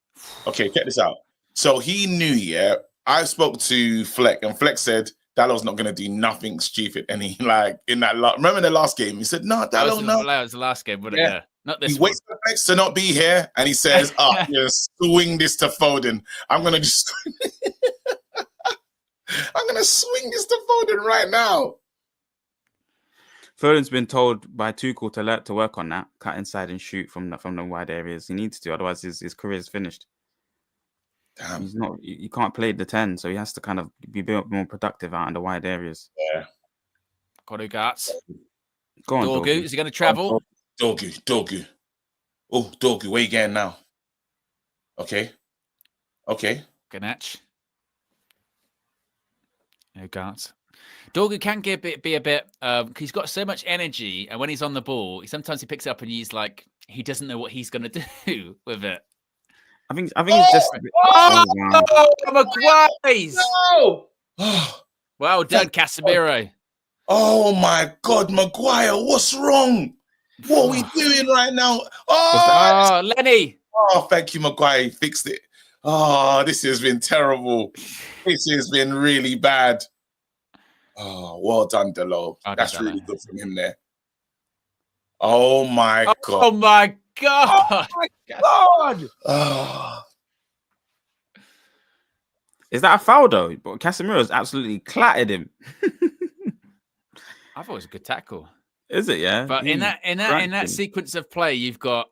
Okay, check this out. So he knew, yeah. I spoke to Fleck, and Fleck said Dallo's not going to do nothing stupid. And he, like, in that, remember the last game? He said, no, Dallo, no. That was the last game, wasn't it? Yeah. Not this He waits for Fleck to not be here, and he says, yeah, swing this to Foden. I'm going to just... I'm going to swing this to Foden right now. Foden's been told by Tuchel to work on that, cut inside and shoot from the wide areas. He needs to, otherwise his career is finished. Damn. He's not. You can't play the 10, so he has to kind of be a bit more productive out in the wide areas. Yeah. Kodugats. Go on, Dorgu. Is he going to travel? Dorgu. Oh, Dorgu, where you going now? Okay. Ganach. Gats. Dorgu can be a bit. He's got so much energy, and when he's on the ball, sometimes he picks it up and he's like, he doesn't know what he's going to do with it. I think it's just. Maguire! No! Well done, Casemiro. Oh my God, Maguire, what's wrong? What are we doing right now? Oh, Lenny. Oh, thank you, Maguire. He fixed it. Oh, this has been terrible. This has been really bad. Oh, well done, Delo. That's really good from him there. Oh my God. Oh my God. God. Oh. Is that a foul though? But Casemiro's absolutely clattered him. I thought it was a good tackle. Is it? Yeah. But in that dragged him. sequence of play, you've got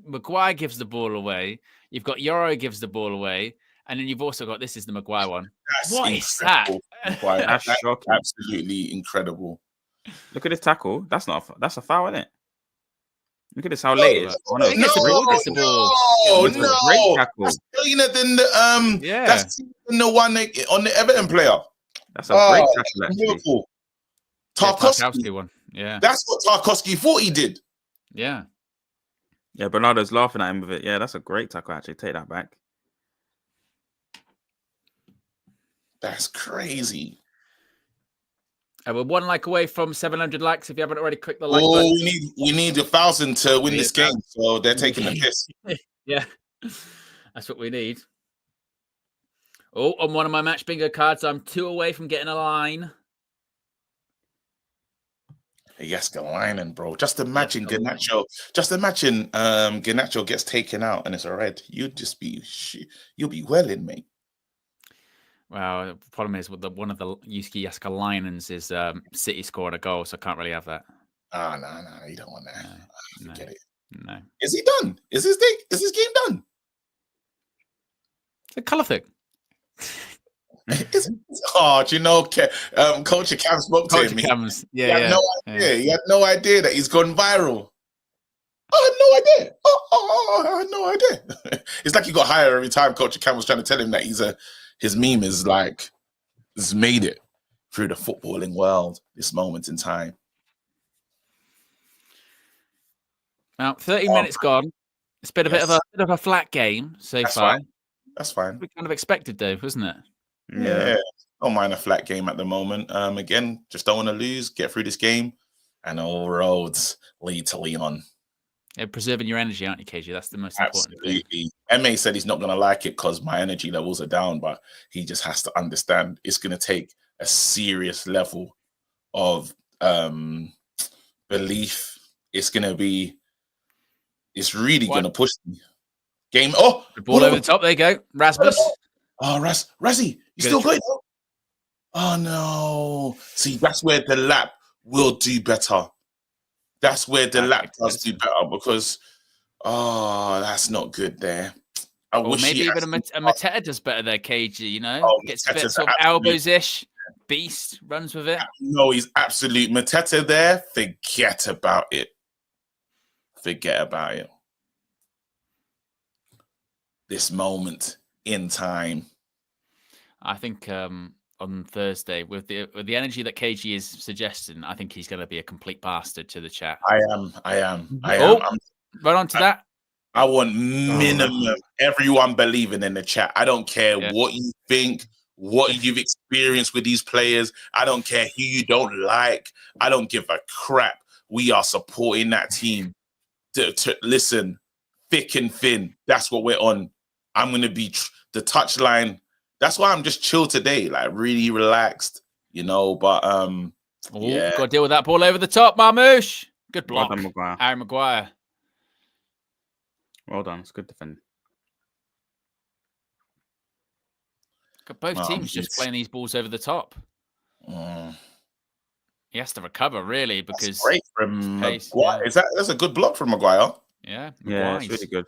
Maguire gives the ball away. You've got Yoro gives the ball away, and then you've also got this is the Maguire one. That's What is that? incredible. That's shocking. Absolutely incredible. Look at this tackle. That's a foul, isn't it? Look at this. How late it is. Oh, no, He gets the ball, gets the ball. Oh, It was a great no. tackle. That's cleaner than the Yeah. That's the one on the Everton player. That's a great tackle, actually. Liverpool. Yeah, Tarkowski. Tarkowski one. Yeah. That's what Tarkowski thought he did. Yeah. Yeah, Bernardo's laughing at him with it. Yeah, that's a great tackle, actually. Take that back. That's crazy. We're 1 like away from 700 likes. If you haven't already clicked the like Oh, button. we need 1,000 to win this game. So they're taking the piss. Yeah. That's what we need. Oh, on one of my match bingo cards, I'm 2 away from getting a line. Yes, Galinan, bro. Just imagine Garnacho. Just imagine Garnacho gets taken out and it's a red. You'd just be you'll be welling, mate. Well, the problem is with one of the Yusuke Yaskalainens is City scored a goal, so I can't really have that. Ah, no, you don't want that. No, Forget it. No. Is he done? Is his game done? It's a colour thing. Oh, do you know, Culture Cam spoke to him. Cams. He had no idea. He had no idea that he's gone viral. I had no idea. I had no idea. It's like he got higher every time Culture Cam was trying to tell him that his meme is like has made it through the footballing world this moment in time. Now, 30 minutes gone. It's been a bit of a flat game so far. Fine. That's fine. We kind of expected, though, wasn't it? Yeah. Don't mind a flat game at the moment. Again, just don't want to lose. Get through this game, and all roads lead to Leon. Yeah, preserving your energy, aren't you, KG? That's the most important thing. Absolutely. MA said he's not going to like it because my energy levels are down, but he just has to understand it's going to take a serious level of belief. It's really going to push me. Game. Oh, the ball over the top. There you go. Rasmus. Oh, Razzie, you still good? Oh, no. See, that's where the lap will do better. That's where the lap does do better because, that's not good there. Or maybe even a Mateta does better there, KG, you know? Gets a bit Mateta's sort of elbows-ish. Beast runs with it. No, he's absolute. Mateta there, forget about it. Forget about it. This moment in time. I think on Thursday, with the energy that KG is suggesting, I think he's going to be a complete bastard to the chat. I am. Right on to that. I want minimum everyone believing in the chat. I don't care what you think, what you've experienced with these players. I don't care who you don't like. I don't give a crap. We are supporting that team. To listen, thick and thin. That's what we're on. I'm going to be the touchline. That's why I'm just chill today, like really relaxed, you know. But got to deal with that ball over the top, Marmouche. Good block, Well done, Maguire. Harry Maguire. Well done. It's good defending. Got both teams just playing these balls over the top. He has to recover really because that's great from pace, Maguire. That's a good block from Maguire. Yeah, it's really good.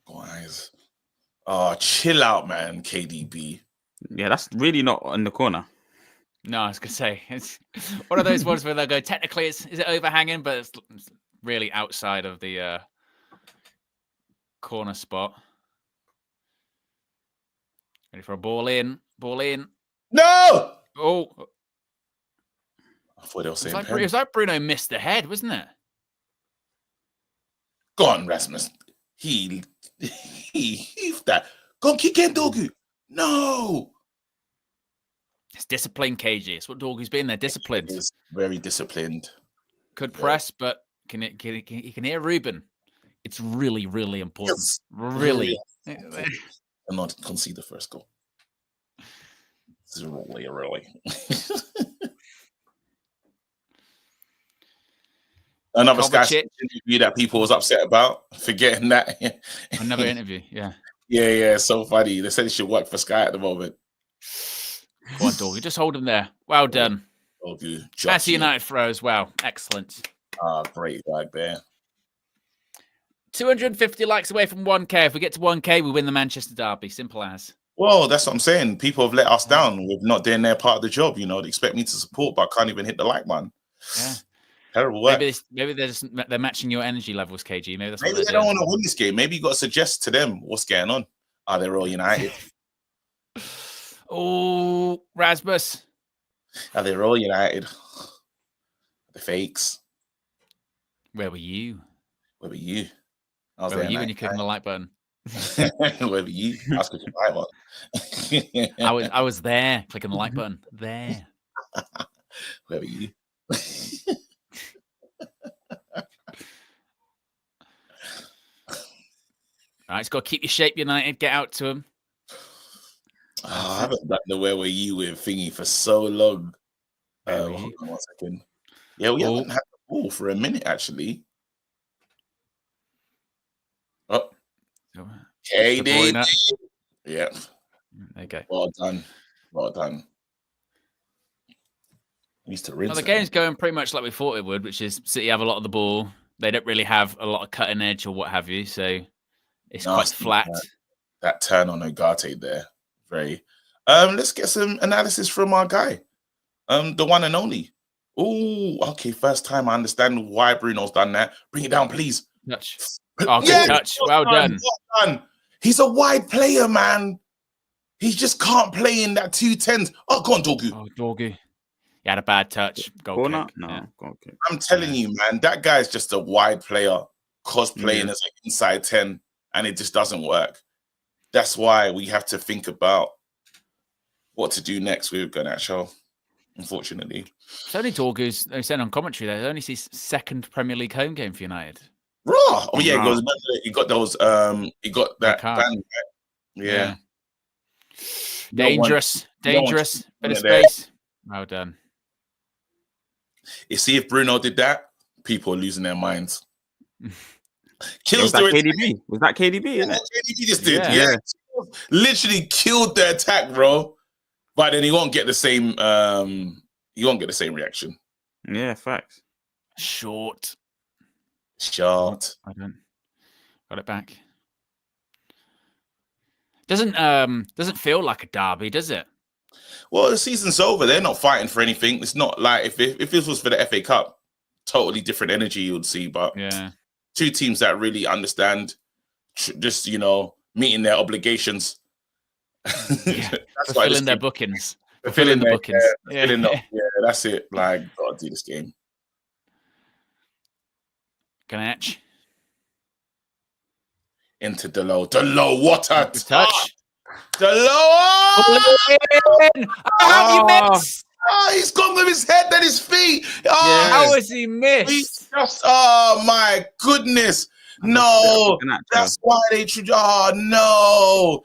Maguire's. Oh, chill out, man, KDB. Yeah, that's really not in the corner. No, I was gonna say it's one of those ones where they go. Technically, is it overhanging, but it's really outside of the corner spot. Ready for a ball in? Ball in. No. Oh, I thought they were saying it was like Bruno missed the head, wasn't it? Go on, Rasmus. He that. Go on, kick in, Dogu. No. It's disciplined, KG. It's what Dorgu's been there. Disciplined. He's very disciplined. Could press, but you can hear Ruben. It's really, really important. Yes. Really. And not concede the first goal. This is really. Another Sky Kovacic. Sports interview that people was upset about, forgetting that. Another interview, yeah. Yeah, so funny. They said it should work for Sky at the moment. Go on, Dorgy. Just hold him there. Well done. Oh, dude. That's the United throw as well. Excellent. Great like there. 250 likes away from 1K. If we get to 1K, we win the Manchester Derby. Simple as. Well, that's what I'm saying. People have let us down with not doing their part of the job. You know, they expect me to support, but I can't even hit the like button. Yeah. Terrible work. Maybe they're matching your energy levels, KG. Maybe that's maybe what they don't want to win this game. Maybe you got to suggest to them what's going on. Are they all United? Oh, Rasmus. Are they all United? The fakes. Where were you? Where were you? I was Where there were you when you clicked on the like button? Where were you? I was clicking the like button. I was there, clicking the like button. There. Where were you? All right, it's got to keep your shape, United. Get out to them. I haven't done the where were you with thingy for so long. Hold on 1 second. Yeah, we haven't had the ball for a minute, actually. Oh, KD. Yeah. There you go. Well done. Well done. Used to rinse. Well, the game's going pretty much like we thought it would, which is City have a lot of the ball. They don't really have a lot of cutting edge or what have you, so it's quite flat. That turn on Ogate there. Very. Let's get some analysis from our guy. The one and only. Oh, okay. First time I understand why Bruno's done that. Bring it down, please. Touch. Oh, good touch. Well done. Well done. He's a wide player, man. He just can't play in that 210s. Oh, go on, Dorgu. Oh, Dorgu. He had a bad touch. Goal kick. No, Yeah. goal kick. I'm telling you, man, that guy's just a wide player cosplaying as an inside 10, and it just doesn't work. That's why we have to think about what to do next with Garnacho, unfortunately. It's only Dorgu's, they said on commentary, there, only his second Premier League home game for United. Raw. Oh, yeah, he got those, he got that ban, right? Yeah. Dangerous. Bit of space. Well done. You see, if Bruno did that, people are losing their minds. Was that KDB? Was that KDB? Yeah, KDB just did. Yeah. Literally killed the attack, bro. But then he won't get the same. He won't get the same reaction. Yeah, facts. Short. I don't. Got it back. Doesn't feel like a derby, does it? Well, the season's over. They're not fighting for anything. It's not like if this was for the FA Cup, totally different energy you would see. But two teams that really understand, just meeting their obligations. That's fulfilling their bookings. Fulfilling the bookings. Yeah, that's it. Like, gotta do this game. Ganach. Into Delo. What a touch. Delo! How have you missed? He's gone with his head and his feet. How has he missed? Oh my goodness. No. That's why they should. Oh no.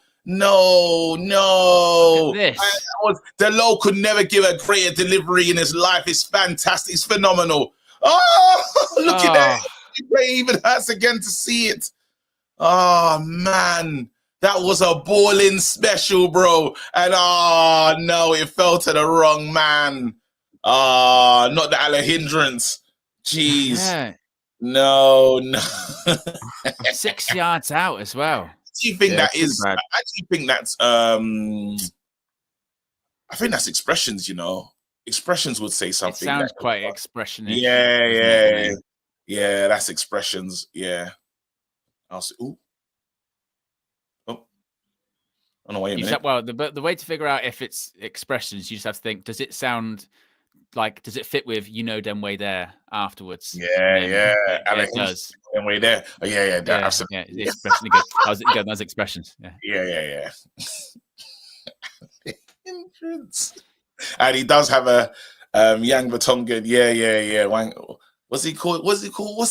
Delo could never give a greater delivery in his life. It's fantastic. It's phenomenal. Oh, look at that. It even hurts again to see it. Oh man. That was a balling special, bro. And no, it fell to the wrong man. Not the hindrance. Jeez. Yeah. No. 6 yards out as well. Do you think that is? I actually think that's. I think that's expressions. Expressions would say something. It sounds quite expressionish. Yeah. That's expressions. Yeah. I'll say. Ooh. Oh no! Wait a minute. Well, the way to figure out if it's expressions, you just have to think: does it sound like? Does it fit with them way there afterwards? Yeah. It does. Them way there. Oh, yeah. Absolutely. Yeah, expression good. Those expressions. Yeah. Entrance. And he does have a Yang Vertonghen. Yeah. What's he called? What's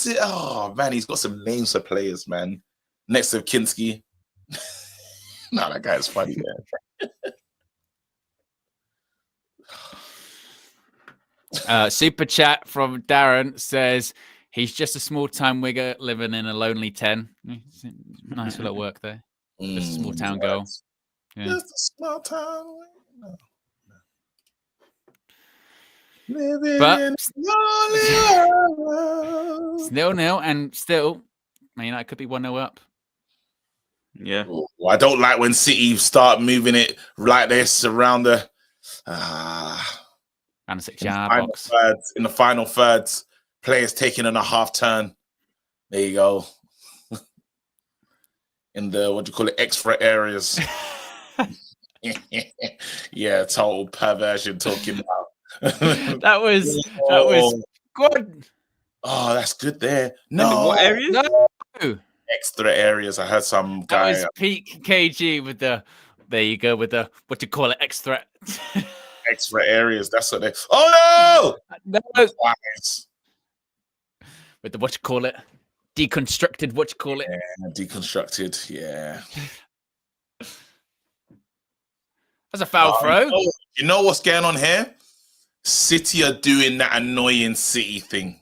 it? Oh man, he's got some names for players, man. Next to Kinski. No, that guy's funny, man. Super chat from Darren says He's just a small-time wigger living in a lonely 10. Nice little work there. Just a small-town girl. Yeah. Just a small town. No. Living But in it's 0-0, and still, Man United could be 1-0 up. Yeah. Oh, I don't like when City start moving it like this around the And a 6-yard box. in the final thirds, players taking on a half turn. There you go. In the extra areas. Yeah, total perversion talking about. that was good. Oh, that's good there. No, What areas? No, extra areas. I heard some that guy was peak KG with the. There you go with the extra. extra areas. That's what they. Oh No, no! with the deconstructed Yeah, deconstructed. Yeah. That's a foul throw. You know what's going on here? City are doing that annoying City thing.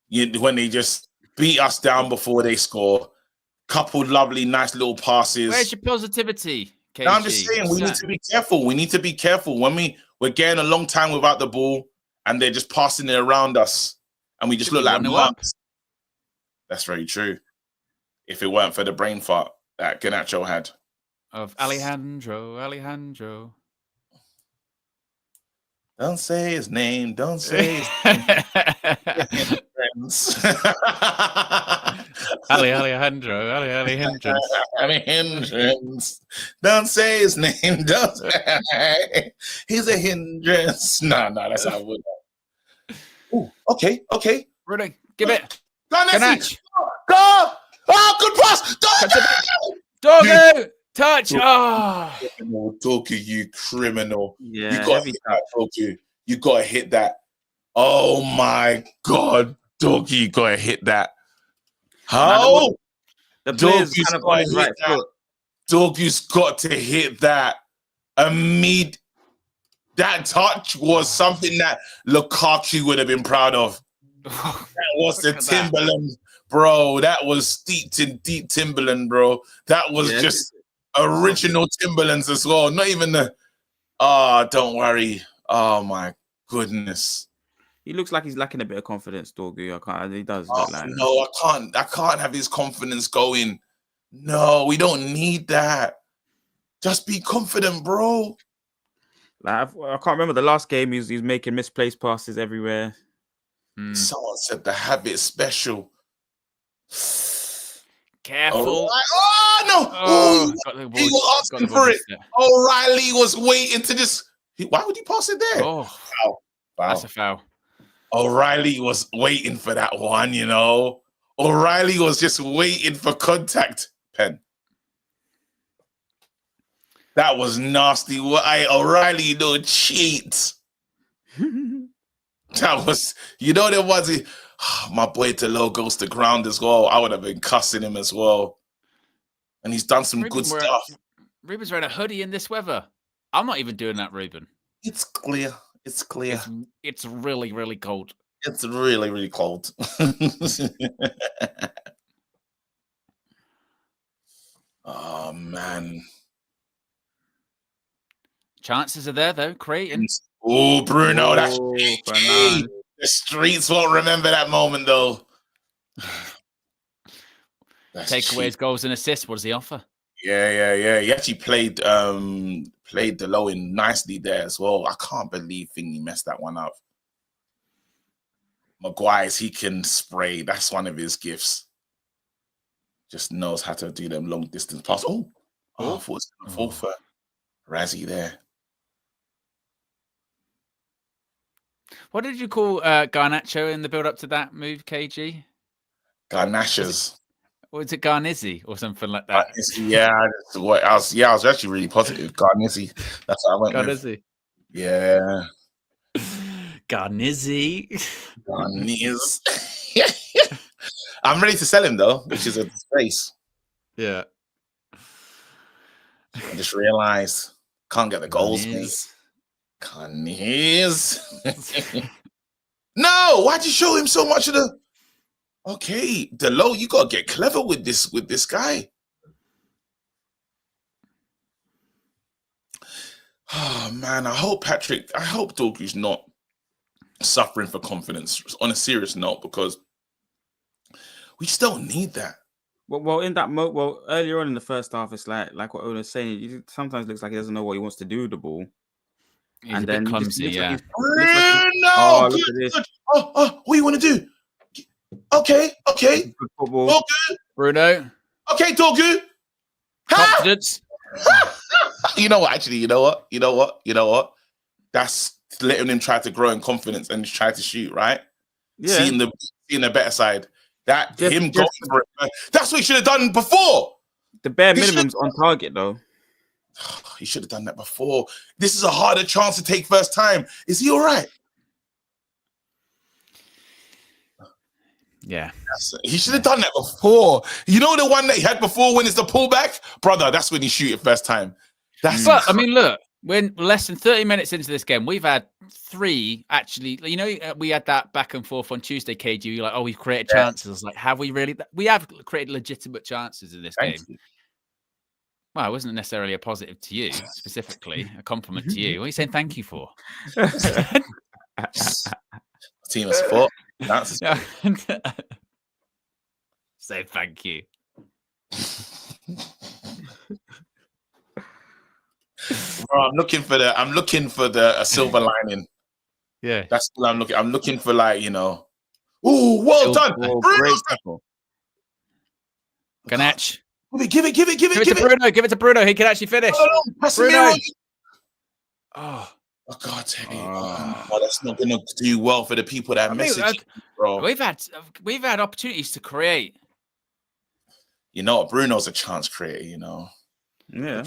When they just beat us down before they score. Couple lovely, nice little passes. Where's your positivity, KG? No, I'm just saying we need to be careful. We need to be careful when we're getting a long time without the ball and they're just passing it around us and we just look like marks. That's very true. If it weren't for the brain fart that Garnacho had. Of Alejandro. Don't say his name. Don't say his name. Alejandro. Don't say his name. Don't say. He's a hindrance. No, that's how I would. Ooh, okay. Rudy, give it. Garnacho. Go! Oh, good pass! Doggo! Touch! Oh! Talkie, you criminal. Yeah, You got to hit that, Talkie. You got to hit that. Oh, my God. Doggy, you got to hit that. How? The player's kind of on his right foot. Doggy's got to hit that. That touch was something that Lukaku would have been proud of. That was the Timberland, bro. That was deep Timberland, bro. That was just original Timberlands as well. Not even the. Don't worry. Oh my goodness. He looks like he's lacking a bit of confidence, Dorgu. He does. No, I can't have his confidence going. No, we don't need that. Just be confident, bro. Like, I can't remember the last game. He's making misplaced passes everywhere. Someone said the habit special. Careful. Right. Oh, no. Oh, he was asking for it. O'Reilly was waiting to just. Why would he pass it there? Oh, foul. That's a foul. O'Reilly was waiting for that one, you know. O'Reilly was just waiting for contact. Pen. That was nasty. O'Reilly, don't cheat. That was, there was my boy Telo goes to ground as well. I would have been cussing him as well. And he's done some good stuff. Ruben's wearing a hoodie in this weather. I'm not even doing that, Ruben. It's clear. It's clear. It's really, really cold. It's really, really cold. Oh, man. Chances are there, though. Creating. Oh, Bruno. That's the streets won't remember that moment, though. Takeaways, goals, and assists. What does he offer? Yeah. He actually played the low in nicely there as well. I can't believe Thingy messed that one up. Maguire's, he can spray. That's one of his gifts. Just knows how to do them long distance passes. I thought it was going to fall for Razzie there. What did you call Garnacho in the build up to that move, KG? Garnachas. Or was it Garnizzi or something like that? I was actually really positive. Garnizzi. That's what I went with. Garnizzi. Yeah. Garnizzi. Garniz. I'm ready to sell him though, which is a disgrace. Yeah. I just realized can't get the goals, mate. Garniz. No, why'd you show him so much of the? Okay, Delo, you gotta get clever with this guy. Oh man, I hope Dorgu's not suffering for confidence on a serious note, because we just don't need that. Well, in that earlier on in the first half, it's like what Owen was saying. He sometimes looks like he doesn't know what he wants to do with the ball. He's a bit clumsy, yeah. No, look at this. good. Oh, what do you want to do? Okay. Good football. Dorgu. Bruno, Okay, Dorgu. confidence. You know what? Actually, you know what? That's letting him try to grow in confidence and try to shoot, right? Yeah. Seeing the better side. That Just- him going for it. That's what he should have done before. The bare He minimum's on target though. He should have done that before. This is a harder chance to take first time. Is he all right? Yeah. He should have done that before. You know the one that he had before when it's the pullback? Brother, that's when he shoot it first time. But I mean, look, when less than 30 minutes into this game, we've had 3 actually. You know, we had that back and forth on Tuesday, KG. You're like, oh, we've created chances. Like, have we really? We have created legitimate chances in this game. Well, it wasn't necessarily a positive to you specifically, a compliment to you. What are you saying thank you for? Team of sport. That's Say thank you. Bro, I'm looking for the silver lining. Yeah. That's what I'm looking. I'm looking for, like, you know. Ooh, well done. Great tackle. Give Ganach. it. Give it to Bruno. Give it to Bruno. He can actually finish. Oh, no, Bruno. Oh God, that's not gonna do well for the people that message, bro. We've had opportunities to create. You know, Bruno's a chance creator. You know. Yeah.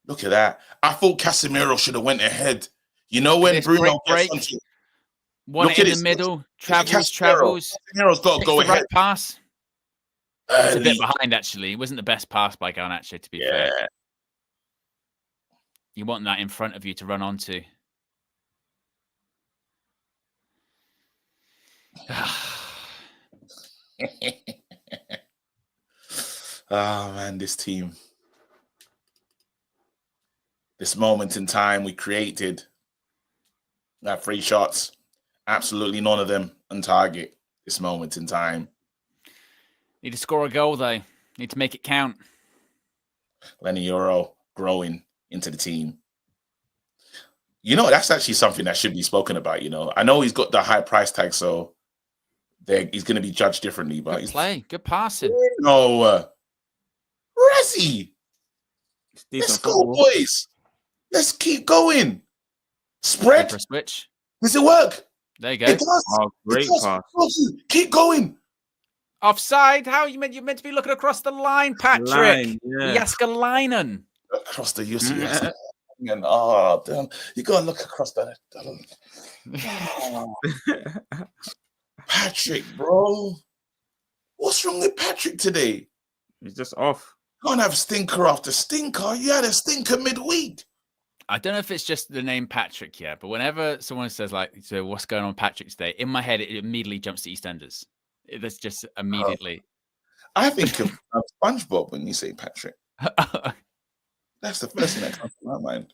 Look at that. I thought Casemiro should have went ahead. You know, when Bruno gets onto one in the middle, travels. Casemiro's got to go ahead. Right pass. It's a bit behind, actually. It wasn't the best pass by Garnacho, to be fair. You want that in front of you to run onto. Oh man, this team. This moment in time we created. That 3 shots. Absolutely none of them on target. This moment in time. Need to score a goal, though. Need to make it count. Lenny Euro growing into the team. You know, that's actually something that should be spoken about, you know. I know he's got the high price tag, so he's going to be judged differently. But good play. Good passing. No. Rezzy. Let's go, boys. Let's keep going. Spread. For a switch. Does it work? There you go. It does. Oh, great pass. Keep going. Offside. How you meant? You're meant to be looking across the line, Patrick. Jaskalainen. Across the UC. And oh, damn. You got to look across that. Patrick, bro. What's wrong with Patrick today? He's just off. You can't have stinker after stinker. You had a stinker midweek. I don't know if it's just the name Patrick here, but whenever someone says, like, so what's going on Patrick today, in my head, it immediately jumps to EastEnders. That's just immediately. I think of SpongeBob when you say Patrick. That's the first thing that comes to my mind.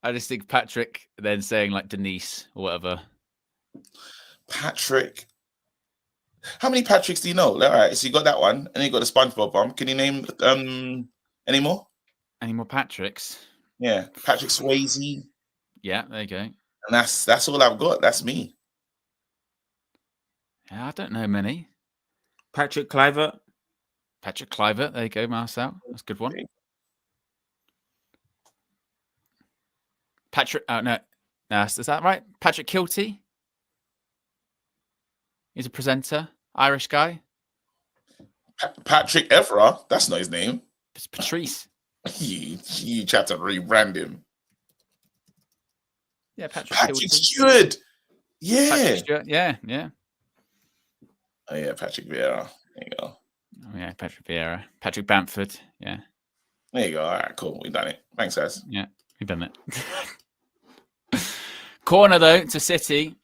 I just think Patrick, then saying like Denise or whatever. Patrick. How many Patricks do you know? All right, so you got that one, and you got the SpongeBob one. Can you name any more? Any more Patricks? Yeah, Patrick Swayze. Yeah, there you go. And that's all I've got. That's me. Yeah, I don't know many. Patrick Kluivert. Patrick Kluivert. There you go, Marcel. That's a good one. Patrick. Oh no, is that right? Patrick Kilty. He's a presenter, Irish guy. Patrick Evra. That's not his name. It's Patrice. You tried to rebrand him. Yeah, Patrick Stewart. Yeah. Patrick Stewart. Yeah. Oh yeah, Patrick Vieira. There you go. Oh yeah, Patrick Vieira. Patrick Bamford. Yeah. There you go. All right, cool. We've done it. Thanks, guys. Yeah, we've done it. Corner though to City.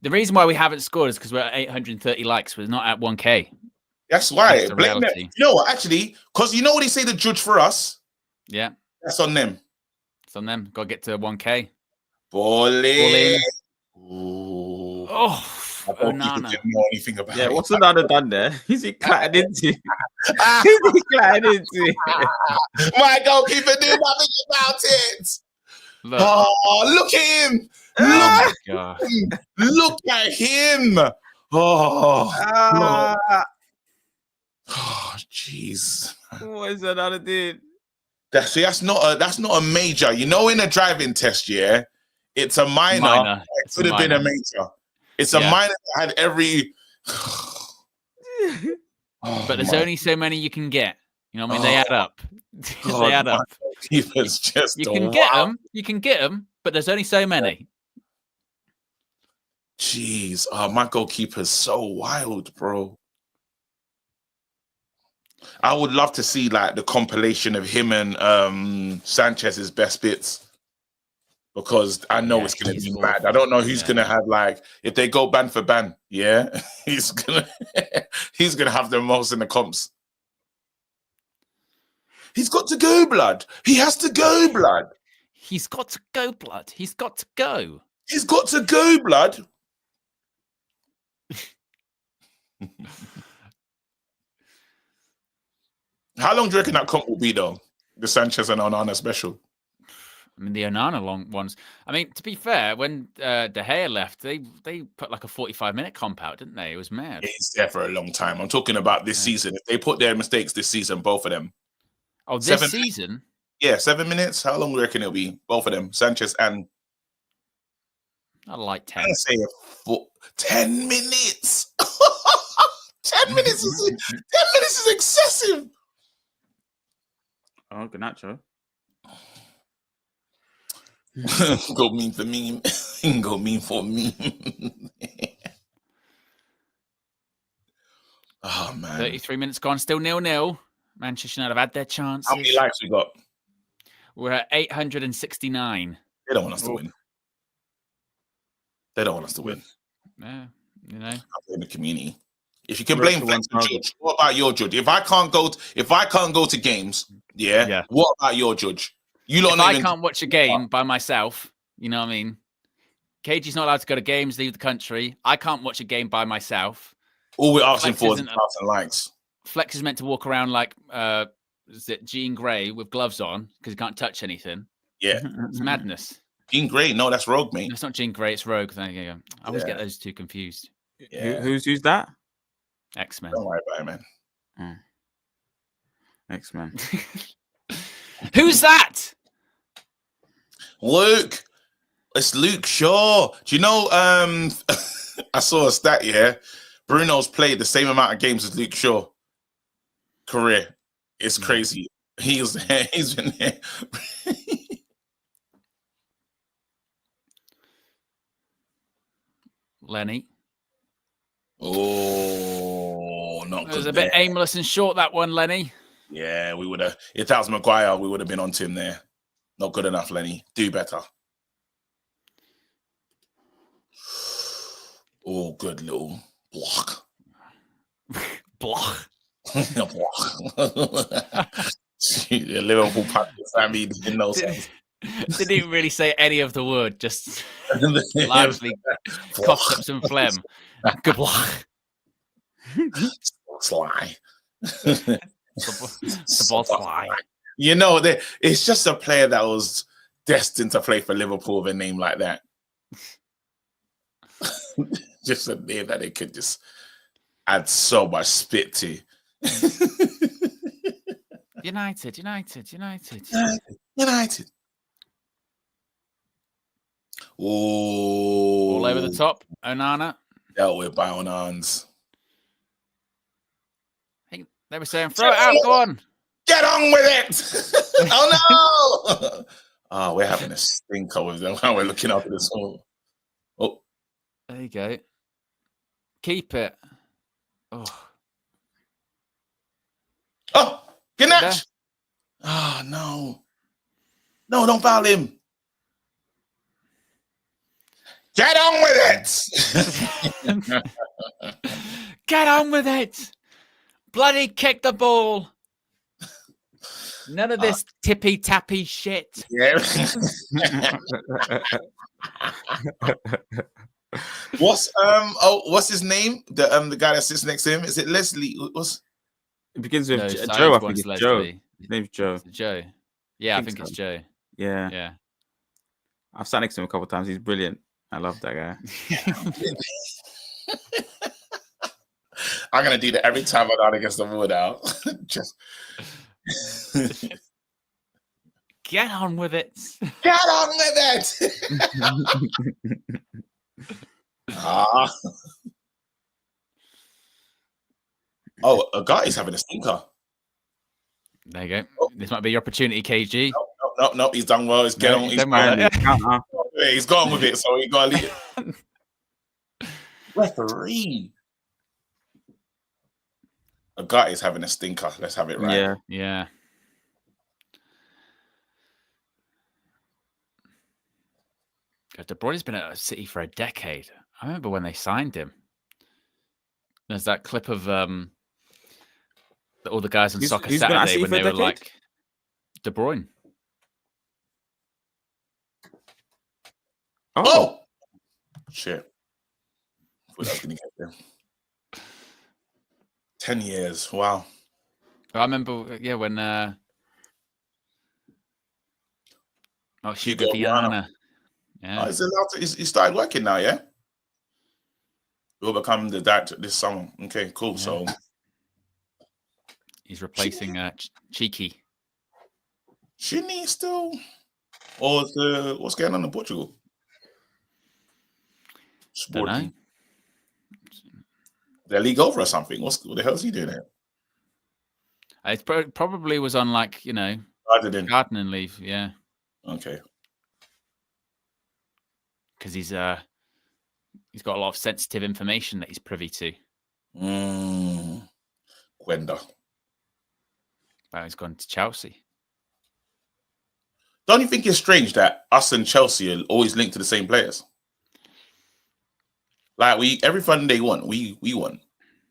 The reason why we haven't scored is because we're at 830 likes. We're not at 1K. That's why. That's the Blame them. reality. You know what? Actually, because you know what they say the judge for us? Yeah. That's on them. It's on them. Got to get to 1K. Balling. Oh, I don't even Onana. know anything about Yeah, it. what's Onana done there? Who's he clattered into? Who's he clattered into? My goalkeeper knew nothing about it. Look. Oh, look at him. Oh my Look, God. look at him. Oh, jeez. What is Onana doing? That's not a major. You know, in a driving test, yeah, it's a minor. It It's could have been a major. It's a minor that had every. But there's only so many you can get. You know what I mean? They add up. They add up. Keeper's just You can get them. You can get them, but there's only so many. Jeez, my goalkeeper's so wild, bro. I would love to see like the compilation of him and Sanchez's best bits, because I know it's gonna be mad. I don't know who's gonna have, like, if they go ban for ban, yeah, he's gonna have the most in the comps. He's got to go, blood. He has to go, blood. He's got to go, blood. He's got to go. He's got to go, blood. How long do you reckon that comp will be, though? The Sanchez and Onana special. I mean, the Onana long ones. I mean, to be fair, when De Gea left, they put like a 45-minute comp out, didn't they? It was mad. He's there for a long time. I'm talking about this season. If they put their mistakes this season, both of them. Oh, this season? Yeah, 7 minutes. How long do you reckon it'll be? Both of them, Sanchez and. I like 10. I say 10 minutes. 10 minutes is excessive. Oh, Ganacho. Go mean for meme. Go mean for meme. Oh man. 33 minutes gone, still 0-0. Manchester United have had their chances. How many likes we got? We're at 869. They don't want us to win. They don't want us to win. Yeah, you know. I blame the community. If you can blame Flex and Judge, what about your judge? If I can't go to games, yeah. What about your judge? If I can't watch a game by myself, you know what I mean? KG's not allowed to go to games, leave the country. I can't watch a game by myself. All we're asking for is 1,000 likes. Flex is meant to walk around like is it Jean Grey with gloves on because he can't touch anything. Yeah. It's madness. Jean Grey? No, that's Rogue, mate. It's not Jean Grey, it's Rogue. There you go. I always get those two confused. Yeah. Who's that? X-Men. Don't worry about it, man. X-Men. Who's that? Luke. It's Luke Shaw. Do you know, I saw a stat, yeah. Bruno's played the same amount of games as Luke Shaw career. It's crazy. He's been there. Lenny. Oh, not good. It was a bit aimless and short, that one, Lenny. Yeah, we would have. If that was Maguire, we would have been on to him there. Not good enough, Lenny. Do better. Oh, good little block. Block. The Liverpool practice. I mean, in no sense. Didn't even really say any of the word, just largely coughed up some phlegm. Good block. Sly. The ball fly. You know, it's just a player that was destined to play for Liverpool with a name like that. Just a name that they could just add so much spit to. United. Oh, all over the top. Onana. Dealt with by Onans. I think they were saying, throw it out, go on. Get on with it. Oh no. Oh, we're having a stinker with them while we're looking up at this one. Oh, there you go. Keep it. Oh, Gnatch. Oh no. No, don't foul him. Get on with it. Get on with it. Bloody kick the ball. None of this tippy tappy shit. Yeah. What's his name? The guy that sits next to him. Is it Leslie? What's It begins with No, Joe. I think one's it's Leslie. Joe. His name's Joe. Is it Joe? Yeah, I think think so. it's Joe. Yeah. Yeah. I've sat next to him a couple of times. He's brilliant. I love that guy. I'm gonna do that every time I run against the wall now. Just Get on with it. get on with it. Oh, a guy is having a stinker. There you go. This might be your opportunity, KG. No, he's done well. He's getting on. He's don't mind. he's gone with it, so he got to leave it. Referee. A guy is having a stinker. Let's have it right. Yeah. Yeah. God, De Bruyne's been at City for a decade. I remember when they signed him. There's that clip of all the guys on Soccer who's been at Saturday City when for a they were decade? like De Bruyne. Oh, shit. Thought I was gonna get there. 10 years. Wow. I remember, yeah, when Hugo Viana. Yeah. Oh, he started working now, yeah? He'll become the director this summer. Okay, cool. Yeah. So He's replacing Cheeky. shouldn't he still? Or what's going on in Portugal? Don't know. Sporting. Their league over or something? What the hell is he doing here? It probably was on Rather than gardening leave, yeah, okay. because he's got a lot of sensitive information that he's privy to. Gwenda. But he's gone to Chelsea. Don't you think it's strange that us and Chelsea are always linked to the same players? Like every Sunday won, we won.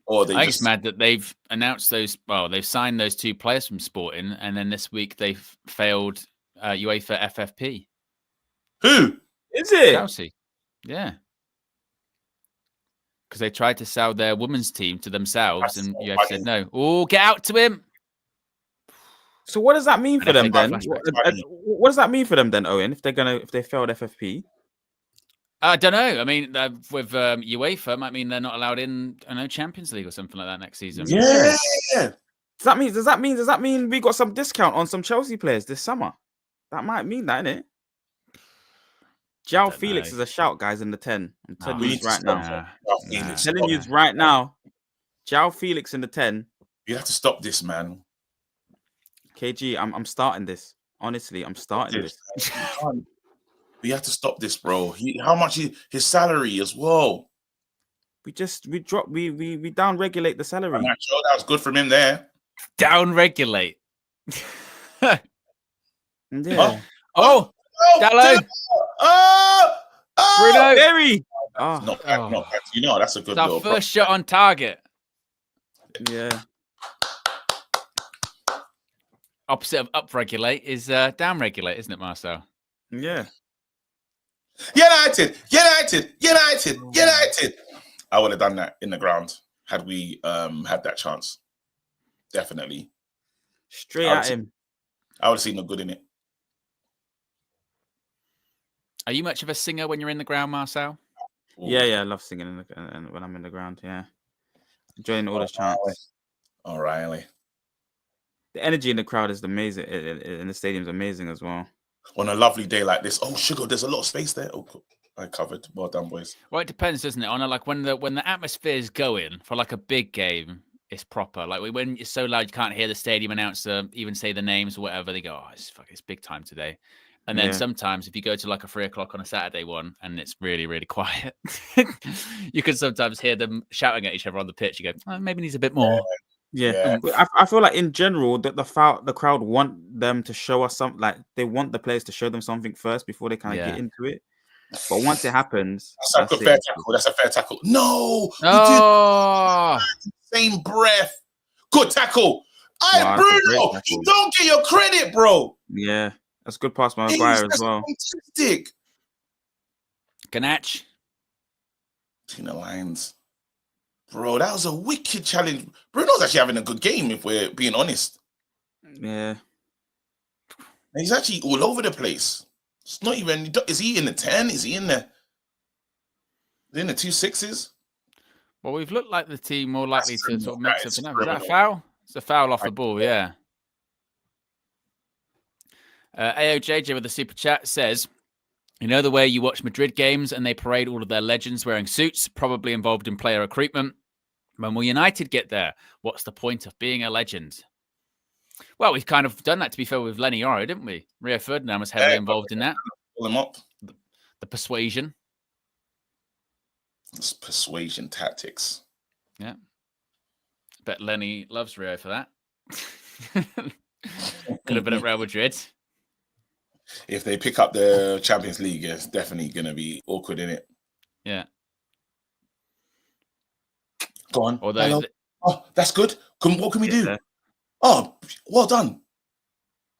Or they I think it's mad that they've announced those. Well, they've signed those two players from Sporting, and then this week they've failed UEFA FFP. Who is it? Chelsea, yeah, because they tried to sell their women's team to themselves, and UEFA said no. Oh, get out to him. So what does that mean for them then? flashbacks. What does that mean for them then, Owen? If they failed FFP? I don't know. I mean, with UEFA, might mean they're not allowed in. I know Champions League or something like that next season. Yeah. Does that mean we got some discount on some Chelsea players this summer? That might mean that, innit? João Felix is a shout, guys, in the 10. I'm telling you right now. I'm telling you right now. João Felix in the 10. You have to stop this, man. KG, I'm starting this. Honestly, I'm starting this. We have to stop this, bro. How much his salary as well? We down regulate the salary. I'm not sure that was good from him there. Down regulate. Yeah. Oh, Dallo. Bruno. Berry. Not bad. You know, that's a good Our little first shot on target. Yeah. Opposite of upregulate is downregulate, isn't it, Marcel? Yeah. United. I would have done that in the ground had we had that chance. Definitely. Straight at him. I would have seen no good in it. Are you much of a singer when you're in the ground, Marcel? Ooh. Yeah, I love singing when I'm in the ground. Yeah, enjoying all the chants. O'Reilly. The energy in the crowd is amazing. In the stadium is amazing as well. On a lovely day like this, sugar, there's a lot of space there. Oh, I covered. Well done, boys. Well, it depends, doesn't it? On when the atmosphere is going for like a big game, it's proper. Like when it's so loud you can't hear the stadium announcer even say the names or whatever. They go, it's big time today. And then sometimes if you go to like a 3 o'clock on a Saturday one and it's really, really quiet, you can sometimes hear them shouting at each other on the pitch. You go, maybe needs a bit more. Yeah. I feel like in general that the crowd want them to show us something. Like they want the players to show them something first before they kind of get into it. But once it happens, That's a fair tackle. That's a fair tackle. No, you Oh, did same breath. Good tackle. Hey, Wow, that's a great Bruno, tackle. you don't get your credit, bro. Yeah, that's good pass by Jeez, Maguire as that's well. fantastic. Ganach. Between the lines. Bro, that was a wicked challenge. Bruno's actually having a good game, if we're being honest. Yeah. He's actually all over the place. It's not even. Is he in the 10? Is he in the? Is he in the 2 6s? Well, we've looked like the team more likely to sort of That mix is something up. Is that a criminal. foul? It's a foul off the ball, yeah. AOJJ with the super chat says, you know the way you watch Madrid games and they parade all of their legends wearing suits, probably involved in player recruitment? When will United get there? What's the point of being a legend? Well, we've kind of done that, to be fair, with Lenny Yoro, didn't we? Rio Ferdinand was heavily involved in that. Pull him up. The persuasion. It's persuasion tactics. Yeah. Bet Lenny loves Rio for that. Could have been at Real Madrid. If they pick up the Champions League, it's definitely going to be awkward, in it. Yeah. Go on. Although Oh, that's good. What can we do? Yeah. Oh, well done.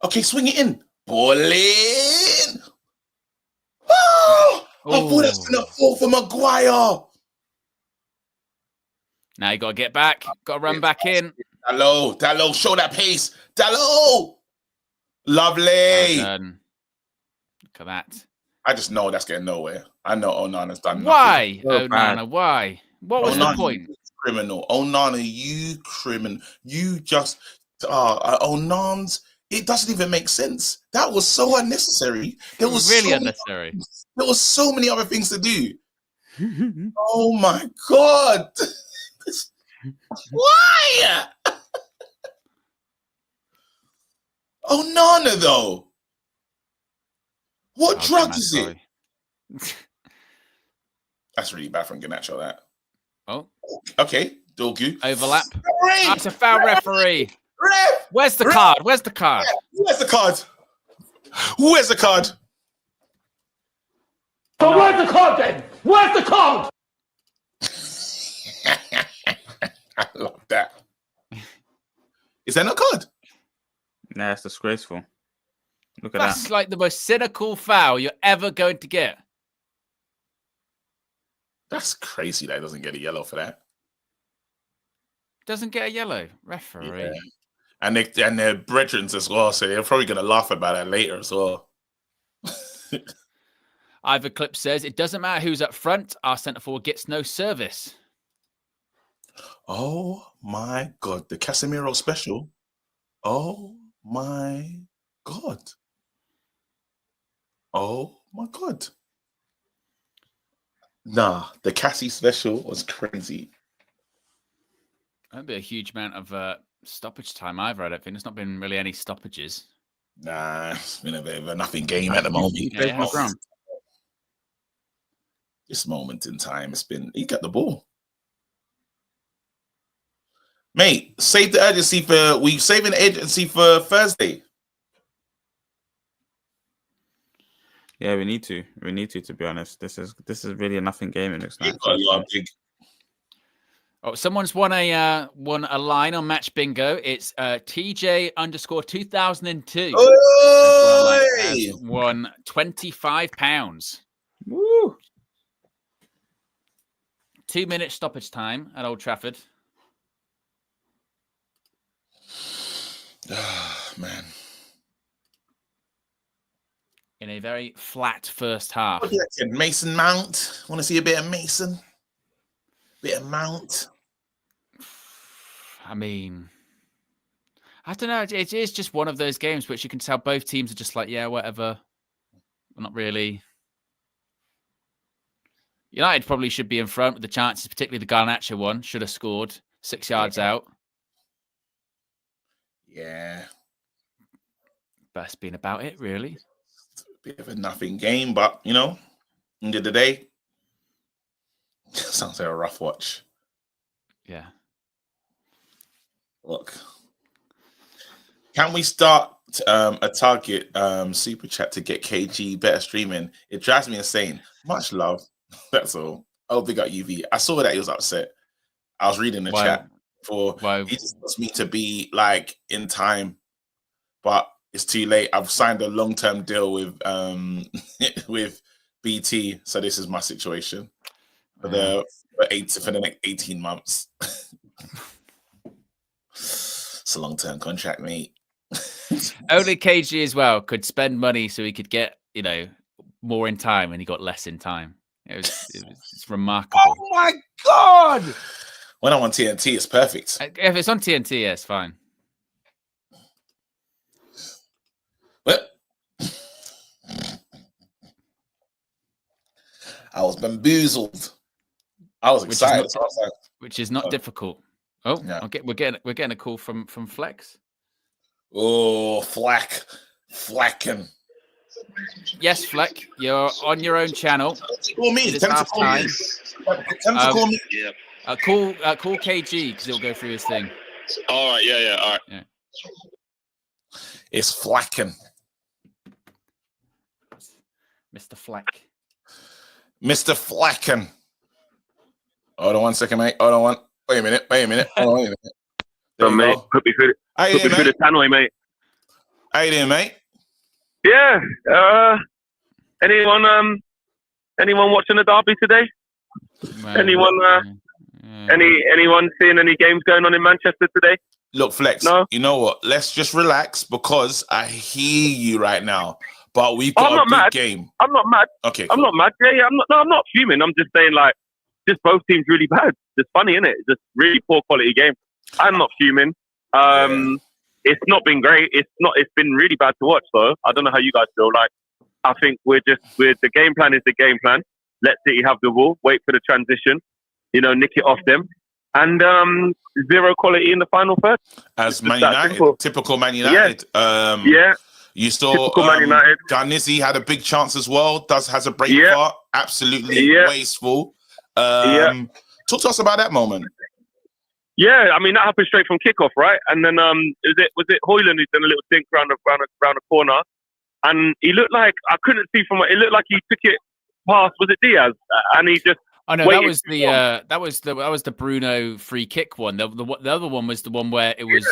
Okay, swing it in. Ball in. Oh, I thought that was going to fall for Maguire. now you got to get back. Got to run back in. Dallo, show that pace. Dallo. Lovely. Well done. Look at that. I just know that's getting nowhere. I know Onana's done nothing. Why? So Oh, bad. Nana, why? What was the point? Criminal. Onana, you criminal. You just Onans. It doesn't even make sense. That was so unnecessary. There was really so unnecessary. There was so many other things to do. Oh my god! Why? Onana though. What drug is it? That's really bad from Ganacho. That. Oh, Okay, Dorgu. overlap. Referee! That's a foul, referee. Ref! Where's the card? Where's the card? Where's the card? Where's the card? So where's the card then? Where's the card? I love that. Is there no card? Nah, it's disgraceful. Look at That's that. like the most cynical foul you're ever going to get. That's crazy that he doesn't get a yellow for that. Doesn't get a yellow. Referee. Yeah. And their brethren as well, so they're probably going to laugh about that later as well. Ivor Clip says, it doesn't matter who's up front. Our centre forward gets no service. Oh my God. The Casemiro special. Oh my God. Oh my God. Nah, the Cassie special was crazy. That'd be a huge amount of stoppage time either. I don't think there's not been really any stoppages. Nah, it's been a bit of a nothing game at the moment. Yeah. This moment in time, it's been, he got the ball. Mate, save the urgency for, we saving the urgency for Thursday. Yeah, we need to. We need to be honest. This is really a nothing game. It looks like. You've got a lot of big. Oh, someone's won a line on Match Bingo. It's TJ_2002. Oi! Won £25. Woo! 2 minute stoppage time at Old Trafford. Man. In a very flat first half. What do you reckon? Mason Mount? Want to see a bit of Mason? Bit of Mount? I mean, I don't know. It is just one of those games which you can tell both teams are just like, yeah, whatever. Not really. United probably should be in front with the chances, particularly the Garnacho one. Should have scored 6 yards out. Yeah. That's been about it, really. Bit of a nothing game, but, you know, end of the day, sounds like a rough watch. Yeah. Look. Can we start a target super chat to get KG better streaming. It drives me insane. Much love. That's all. Oh, big up UV. I saw that he was upset. I was reading the chat for he just wants me to be like in time, but it's too late. I've signed a long-term deal with with BT, so this is my situation for the next 18 months. It's a long-term contract, mate. Only KG as well could spend money so he could get, you know, more in time, and he got less in time. It's remarkable. Oh my god! When I'm on TNT, it's perfect. If it's on TNT, yeah, it's fine. Well, I was bamboozled. I was excited. Which is not difficult. Oh, yeah. We're getting a call from Flex. Oh, Flacken. Yes, Fleck, you're on your own channel. Call me. It is half time. Call me. Yeah. Call KG because he'll go through his thing. All right. Yeah. All right. Yeah. It's Flacken. Mr. Fleck. Mr. Flacken. Hold on 1 second, mate. Hold on Wait a minute. Hold on, wait a minute. So, mate, put me through the tannoy, mate. How you doing, mate? Yeah. Anyone watching the derby today? Man, Anyone seeing any games going on in Manchester today? Look, Flex, No? you know what? Let's just relax because I hear you right now. But we've got a big game. I'm not mad. Okay. I'm not mad. Yeah, I'm not fuming. I'm just saying, like, just both teams really bad. It's funny, isn't it? It's just really poor quality game. I'm not fuming. It's not been great. It's been really bad to watch, though. I don't know how you guys feel. Like, I think the game plan is the game plan. Let City have the ball, wait for the transition, nick it off them, and zero quality in the final third. As Man United, typical Man United. Yeah. You saw Garnizzi had a big chance as well. Has a break part. Absolutely wasteful. Talk to us about that moment. Yeah, I mean that happened straight from kickoff, right? And then was it Højlund who done a little dink round the corner, and he looked like I couldn't see from it looked like he took it past. Was it Diaz? And he just. Oh no, that was the Bruno free kick one. The other one was the one where it was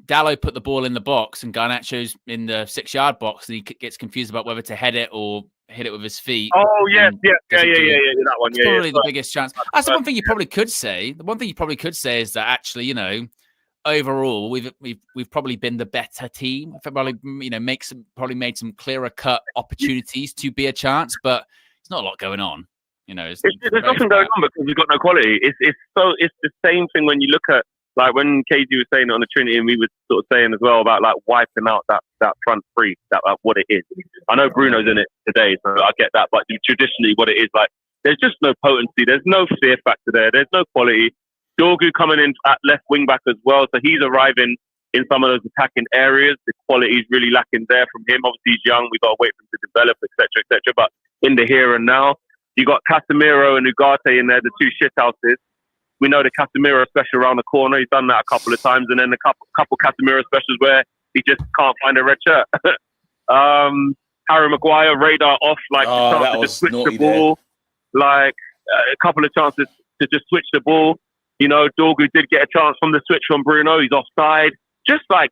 Dallo put the ball in the box and Garnacho's in the 6-yard box, and he gets confused about whether to head it or hit it with his feet. Oh yeah, that one. It's probably the biggest chance. That's the one thing you probably could say. The one thing you probably could say is that actually, overall we've probably been the better team. Probably made some clearer cut opportunities to be a chance, but it's not a lot going on. There's nothing going on because we've got no quality. It's the same thing when you look at, like, when KG was saying it on the Trinity, and we were sort of saying as well about like wiping out that front three, that what it is. I know Bruno's in it today, so I get that, but traditionally what it is, like, there's just no potency, there's no fear factor there, there's no quality. Dorgu coming in at left wing back as well, so he's arriving in some of those attacking areas. The quality is really lacking there from him. Obviously he's young, we've got to wait for him to develop, etc. But in the here and now, you got Casemiro and Ugarte in there, the two shithouses. We know the Casemiro special around the corner. He's done that a couple of times, and then a couple Casemiro specials where he just can't find a red shirt. Harry Maguire, radar off, like to just switch the ball, like a couple of chances to just switch the ball. Dorgu did get a chance from the switch from Bruno. He's offside. Just like,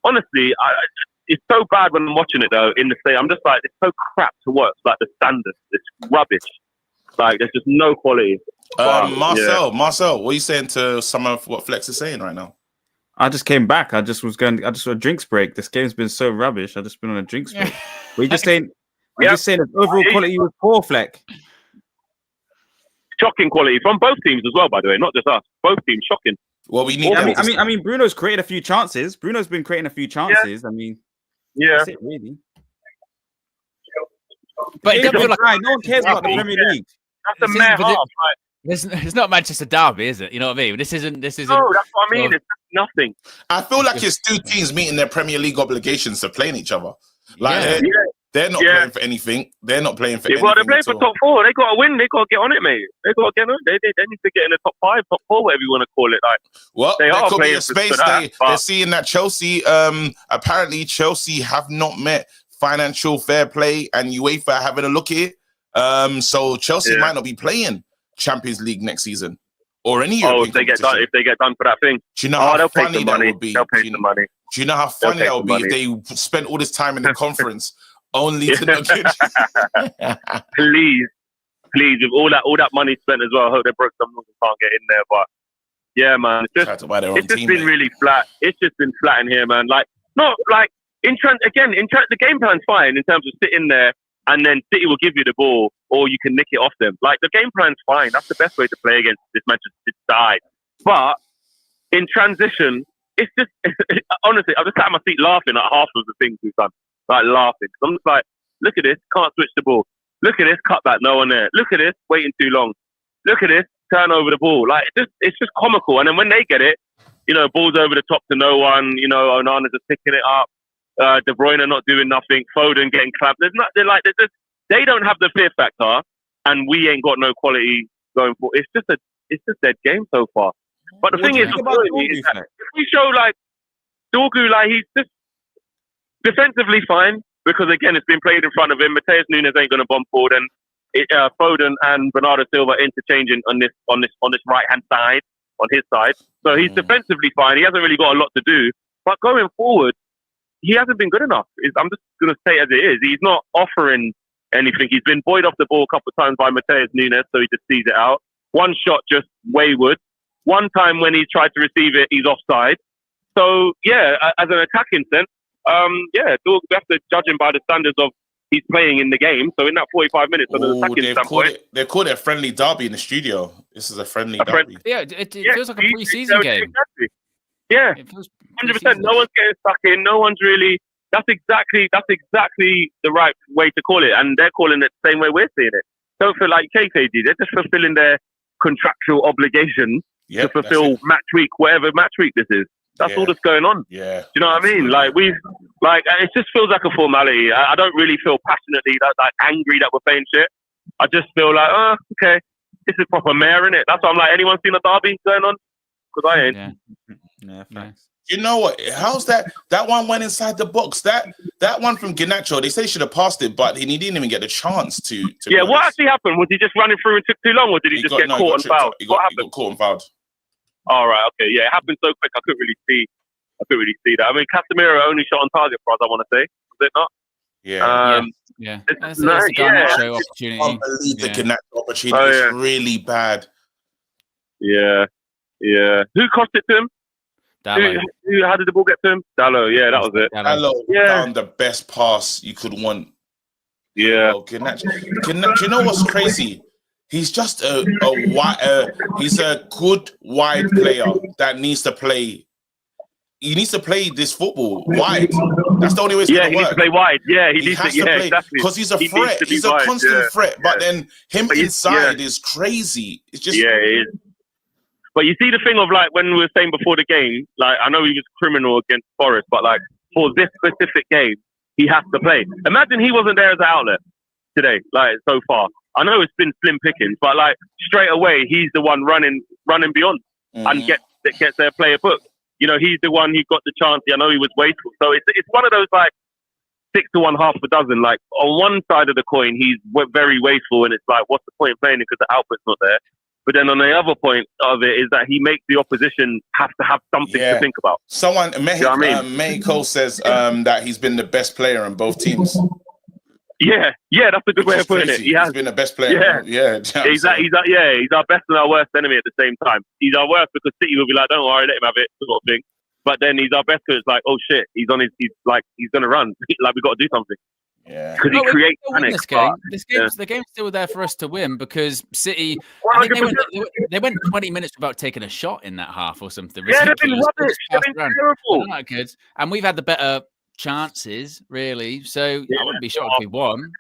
honestly, it's so bad when I'm watching it though. In the state, I'm just like, it's so crap to watch. Like the standards, it's rubbish. Like there's just no quality. Marcel, what are you saying to some of what Flex is saying right now? I just came back. I just on a drinks break. This game's been so rubbish. I just been on a drinks break. We're just saying, the overall quality was poor, Fleck. Shocking quality from both teams as well, by the way, not just us. Both teams, shocking. Well, we need. I mean, Bruno's created a few chances. Bruno's been creating a few chances. Yeah. I mean, that's it really. But it doesn't feel like no one cares about the Premier League. That's a mere half. It's not Manchester Derby, is it? You know what I mean? This isn't. No, that's what I mean. It's nothing. I feel like it's two teams meeting their Premier League obligations to playing each other. Like They're not playing for anything. They're not playing for anything. Well, they're playing for all. top 4. They got to win. They got to get on it, mate. They got to get on it. They need to get in the top 5, top 4, whatever you want to call it. Like, well, they there are could be playing a space. They're seeing that Chelsea, apparently Chelsea have not met financial fair play, and UEFA are having a look at it. So Chelsea might not be playing Champions League next season or any European if they get done for that thing. Do you know how funny that would be? They'll pay some money. Do you know how funny that would be if they spent all this time in the conference only to not get? Please, with all that money spent as well. I hope they broke some rules and can't get in there. But yeah, man, it's just been really flat. It's just been flat in here, man. Like, not like the game plan's fine in terms of sitting there and then City will give you the ball or you can nick it off them. Like, the game plan's fine. That's the best way to play against this Manchester City side. But in transition, it's just honestly, I just sat in my seat laughing at half of the things we've done. Like, laughing. I'm just like, look at this, can't switch the ball. Look at this, cut back, no one there. Look at this, waiting too long. Look at this, turn over the ball. Like, it's just comical. And then when they get it, balls over the top to no one. Onana's just picking it up. De Bruyne not doing nothing. Foden getting clapped. They don't have the fear factor, and we ain't got no quality going for. It's just dead game so far. But the thing is that if we show like Dorgu, like, he's just defensively fine because again it's been played in front of him. Mateus Nunes ain't going to bomb forward, and Foden and Bernardo Silva interchanging on this right hand side, on his side. So he's defensively fine. He hasn't really got a lot to do. But going forward, he hasn't been good enough. I'm just going to say it as it is. He's not offering anything. He's been buoyed off the ball a couple of times by Mateus Nunes, so he just sees it out. One shot just wayward. One time when he tried to receive it, he's offside. So, yeah, as an attacking sense, Dorgu, we have to judge him by the standards of he's playing in the game. So in that 45 minutes, on an attacking standpoint, they've called it a friendly derby in the studio. This is a friendly derby. It feels like a pre-season game. Exactly. Yeah, 100%. No one's getting stuck in. No one's really. That's exactly the right way to call it, and they're calling it the same way we're seeing it. Don't feel like KKD. They're just fulfilling their contractual obligation to fulfill match week, whatever match week this is. That's all that's going on. Yeah. Do you know what I mean? Like, it just feels like a formality. I don't really feel passionately like angry that we're playing shit. I just feel like, okay, this is proper mare, innit? That's why I'm like, anyone seen a derby going on? Because I ain't. Yeah, thanks. You know what? How's that? That one went inside the box. That one from Garnacho, they say he should have passed it, but he didn't even get the chance to yeah, what actually happened? Was he just running through and took too long, or did he just get caught and fouled? What happened? He got caught and fouled. All right, okay, yeah, it happened so quick. I couldn't really see that. I mean, Casemiro only shot on target for us, I want to say, was it not? Yeah. That's a Garnacho opportunity. I can't believe the Garnacho opportunity is really bad. Yeah. Who cost it to him? Dallo. How did the ball get to him? Dallo, yeah, that was it. Dallo found the best pass you could want. Yeah. Garnacho, you know what's crazy? He's just he's a good wide player that needs to play. He needs to play this football wide. That's the only way it's going to work. He needs to play wide. Yeah, he has to play because he's a threat. He's a constant threat. But then him inside is crazy. It's just it is. But you see the thing of like when we were saying before the game, like I know he was criminal against Forest, but like for this specific game, he has to play. Imagine he wasn't there as an outlet today, like so far. I know it's been slim pickings, but like straight away, he's the one running beyond and gets their player booked. You know, he's the one who got the chance. I know he was wasteful. So it's one of those like 6 to 1, half a dozen. Like on one side of the coin, he's very wasteful, and it's like, what's the point of playing it because the output's not there? But then on the other point of it is that he makes the opposition have to have something to think about. Someone, Mexico says that he's been the best player on both teams. Yeah, that's a good way of putting it. He's been the best player. Yeah. He's our best and our worst enemy at the same time. He's our worst because City will be like, don't worry, let him have it, sort of thing. But then he's our best because it's like, oh shit, he's going to run. Like, we've got to do something. Yeah. Because he creates panic. The game's still there for us to win because City, I think they went 20 minutes without taking a shot in that half or something. Yeah, they've been rubbish. They've been terrible. Not good. And we've had the better chances, really. So I wouldn't be shocked if we won.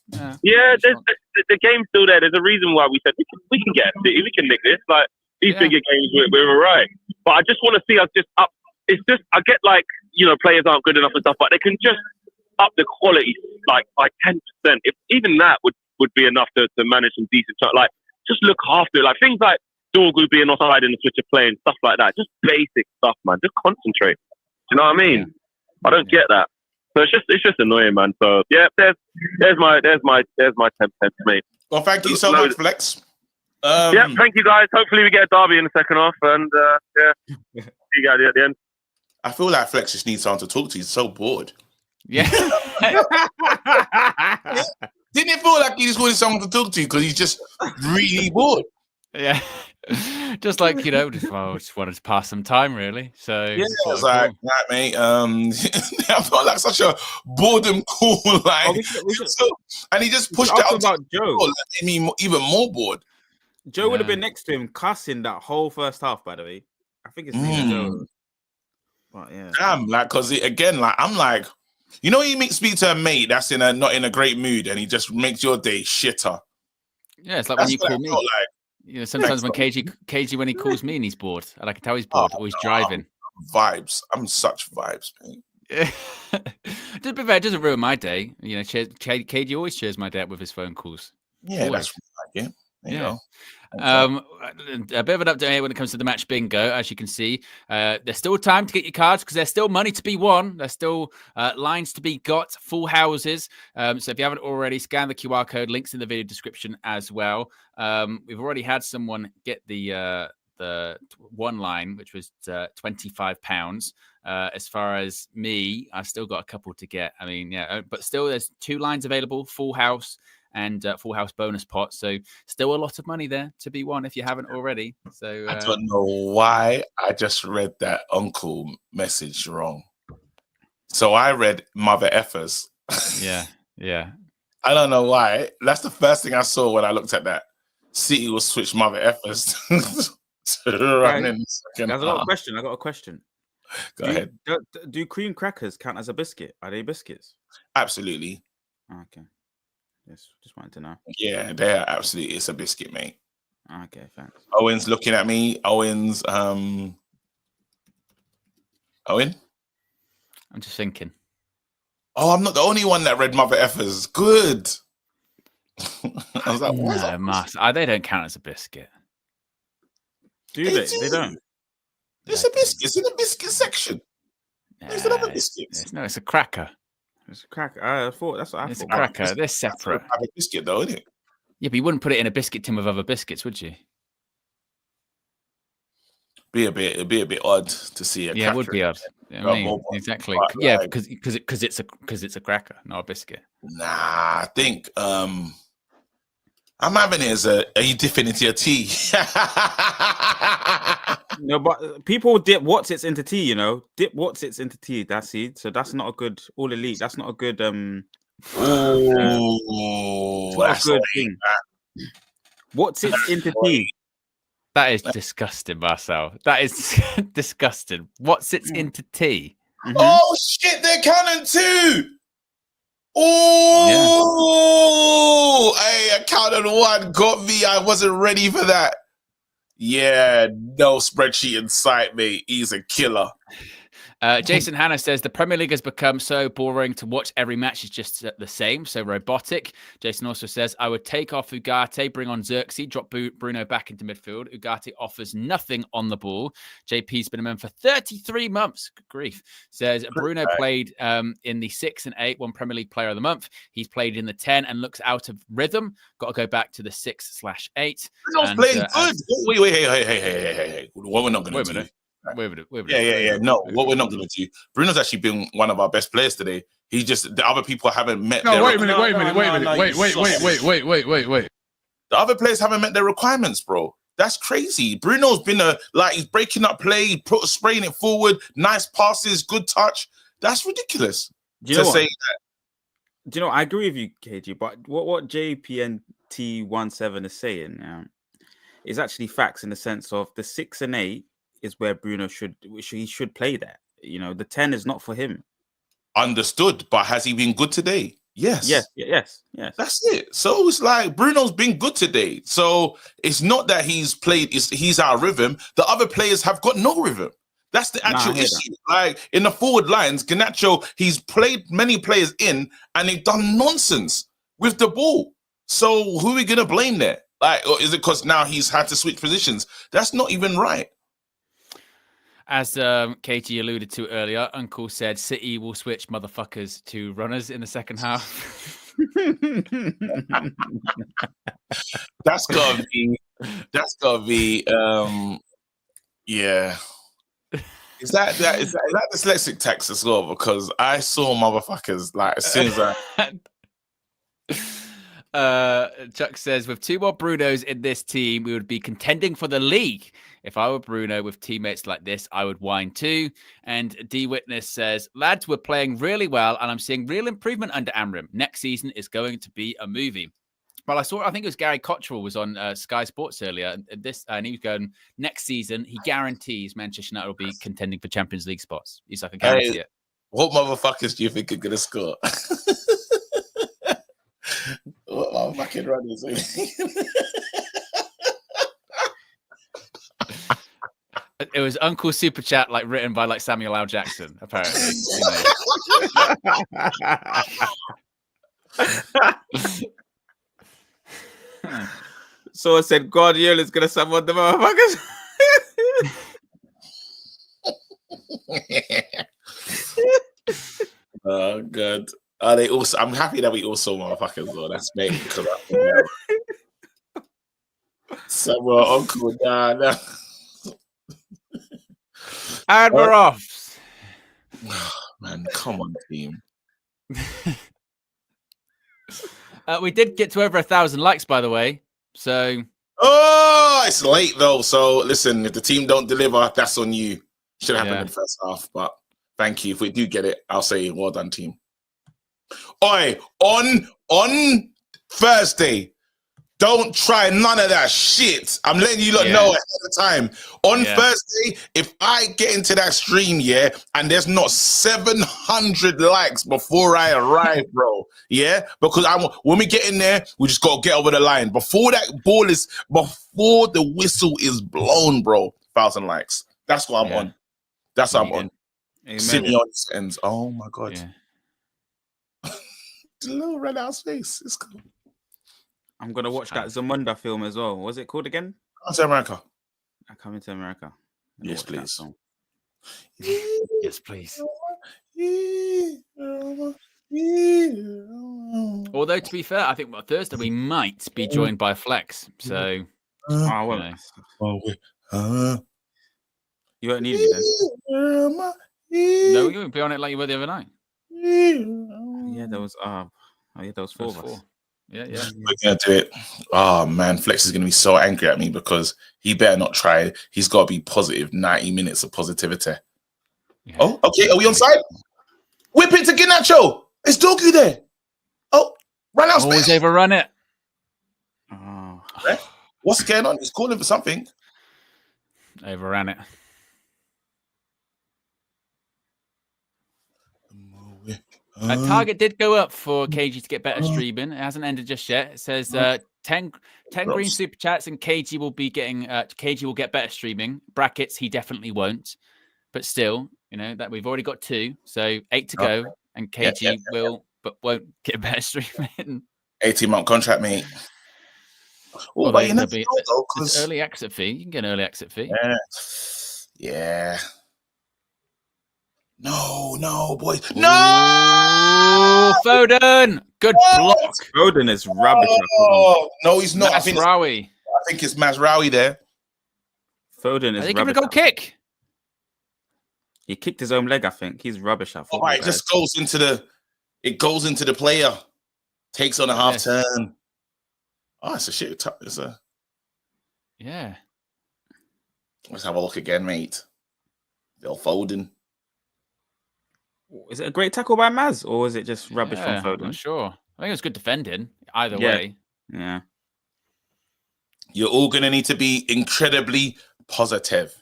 The game's still there. There's a reason why we said we can get City, we can nick this. Like these bigger games, we're all right. But I just want to see us just up. It's just I get like players aren't good enough and stuff, but they can just up the quality like by 10%. If even that would be enough to manage some decent shot. Like just look after it. Like things like Dorgu being offside in the switch of play and stuff like that. Just basic stuff, man. Just concentrate. Do you know what I mean? I don't get that. So it's just annoying, man. So yeah, there's my 10 pence, mate. Well, thank you so much, Flex. Yeah, thank you guys. Hopefully we get a derby in the second half, and see you guys at the end. I feel like Flex just needs someone to talk to. He's so bored. Yeah. Didn't it feel like he just wanted someone to talk to because he's just really bored? Yeah. Just like, just wanted to pass some time, really. So yeah, I was like, right, mate. I felt like such a boredom call, like, we should, and he just pushed out about Joe. Like, made me even more bored. Joe would have been next to him, cussing that whole first half. By the way, I think it's Joe. But yeah, damn, like, cause again, like, I'm like, you speak to a mate that's not in a great mood, and he just makes your day shitter. Yeah, it's like when you call me. Sometimes when KG when he calls me and he's bored, and I can tell he's bored or he's driving. Vibes. I'm such vibes, mate. Just be fair, it doesn't ruin my day. KG always cheers my day up with his phone calls. Yeah, always. That's right. Yeah. You know. A bit of an update here when it comes to the match bingo. As you can see, there's still time to get your cards because there's still money to be won. There's still lines to be got, full houses. So if you haven't already, scan the QR code. Links in the video description as well. We've already had someone get the one line, which was £25. As far as me, I've still got a couple to get. I mean, but still, there's 2 lines available, full house and full house bonus pot. So still a lot of money there to be won if you haven't already. So I don't know why I just read that uncle message wrong. So I read mother effers. Yeah. I don't know why. That's the first thing I saw when I looked at that. City will switch mother effers to run in the second half. I got a question. Go ahead. Do cream crackers count as a biscuit? Are they biscuits? Absolutely. Okay. Yes, just wanted to know. Yeah, they are absolutely. It's a biscuit, mate. Okay, thanks. Owen's looking at me. Owen? I'm just thinking. Oh, I'm not the only one that read mother effers. Good. I was like, no, they don't count as a biscuit. Do they? They don't. It's a biscuit. It's in the biscuit section. There's another biscuits. No, it's a cracker. It's a cracker. I thought that's what I thought. It's a cracker. They're separate. Have a biscuit though, isn't it? Yeah, but you wouldn't put it in a biscuit tin with other biscuits, would you? It'd be a bit odd to see it. Yeah, it would be odd. Exactly. Right, yeah, because it's a cracker, not a biscuit. Nah, I think I'm having it as are you dipping into your tea? No, but people dip Wotsits into tea, Dip Wotsits into tea, that's it. So that's not a good all elite. That's not a good that's a good thing. Wotsits into tea. That is disgusting, Marcel. That is disgusting. Wotsits into tea. Mm-hmm. Oh shit, they're canon too. Oh, hey, a counted one got me. I wasn't ready for that. Yeah, no spreadsheet in sight, mate. He's a killer. Jason Hanna says the Premier League has become so boring to watch. Every match is just the same, so robotic. Jason also says, I would take off Ugarte, bring on Xerxes, drop Bruno back into midfield. Ugarte offers nothing on the ball. JP's been a man for 33 months. Good grief. Says Bruno played in the 6 and 8, won Premier League Player of the Month. He's played in the 10 and looks out of rhythm. Got to go back to the 6/8. Bruno's playing good. Wait, hey. What we're not going to do. Yeah. No, what we're not going to do. Bruno's actually been one of our best players today. He just the other people haven't met. No, wait a minute. Wait. The other players haven't met their requirements, bro. That's crazy. Bruno's been he's breaking up play, spraying it forward, nice passes, good touch. That's ridiculous. Do you know what? Do you know? I agree with you, KG. But what JPNT17 is saying is actually facts in the sense of the 6 and 8. Is where Bruno should play there. The 10 is not for him. Understood, but has he been good today? Yes. Yes. That's it. So it's like Bruno's been good today. So it's not that he's played, he's our rhythm. The other players have got no rhythm. That's the Nah, I actual hear issue. Like in the forward lines, Garnacho, he's played many players in and they've done nonsense with the ball. So who are we going to blame there? Like, or is it because now he's had to switch positions? That's not even right. As Katie alluded to earlier, Uncle said City will switch motherfuckers to runners in the second half. That's gotta be yeah. Is that dyslexic text as well? Because I saw motherfuckers like as soon as Chuck says, with 2 more Brunos in this team, we would be contending for the league. If I were Bruno with teammates like this, I would whine too. And D Witness says, lads, we're playing really well, and I'm seeing real improvement under Amram. Next season is going to be a movie. Well, I think it was Gary Cottrell was on Sky Sports earlier, and he was going, next season, he guarantees Manchester United will be contending for Champions League spots. He's like, I guarantee it. What motherfuckers do you think are gonna score? What motherfucking runners? It was Uncle Super Chat, like written by like Samuel L. Jackson, apparently. So I said Guardiola's gonna summon the motherfuckers. Oh god. They also I'm happy that we also motherfuckers though. That's me because Samuel Uncle nah. And we're off. Man, come on, team. We did get to over 1,000 likes, by the way. So, It's late though. So listen, if the team don't deliver, that's on you. Should have happened in the first half, but thank you. If we do get it, I'll say well done, team. Oi, on Thursday, don't try none of that shit. I'm letting you lot know ahead of time. On Thursday, if I get into that stream, and there's not 700 likes before I arrive, bro, because when we get in there, we just gotta get over the line. Before the whistle is blown, bro, 1,000 likes. That's what I'm on. That's what I'm on. Simeon ends. Oh my god. Yeah. The little red house face. It's cool. I'm gonna watch that Zamunda film as well. What's it called again? Come to America. Coming to America. Yes, please. Yes, please. Although, to be fair, I think Thursday we might be joined by Flex. So, you won't need me then. No, you won't be on it like you were the other night. Yeah, there was 4 of us. Yeah. We're gonna do it. Oh man, Flex is gonna be so angry at me because he better not try. He's got to be positive. 90 minutes of positivity. Yeah. Oh, okay. Are we on side? Whip it to Garnacho. It's Dogu there. Oh, run out. Always overrun it. Oh. What's going on? He's calling for something. Overran it. Target did go up for KG to get better streaming. It hasn't ended just yet. It says 10 green super chats and KG will be getting KG will get better streaming. Brackets, he definitely won't. But still, that we've already got 2, so 8 to go, and KG but won't get better streaming. 18-month contract, mate. Well, but it's early exit fee. You can get an early exit fee. Yeah. No, boys. No! Foden! Good block. Foden is rubbish. Oh, no, he's not. Mazraoui. I think it's Mazraoui there. Foden is rubbish. Give him a goal kick. He kicked his own leg, I think. He's rubbish at football. It just goes into the player. Takes on a half turn. Oh, it's a shit. Yeah. Let's have a look again, mate. Bill Foden. Is it a great tackle by Maz, or is it just rubbish from Foden? I'm not sure. I think it was good defending. Either way. Yeah. You're all going to need to be incredibly positive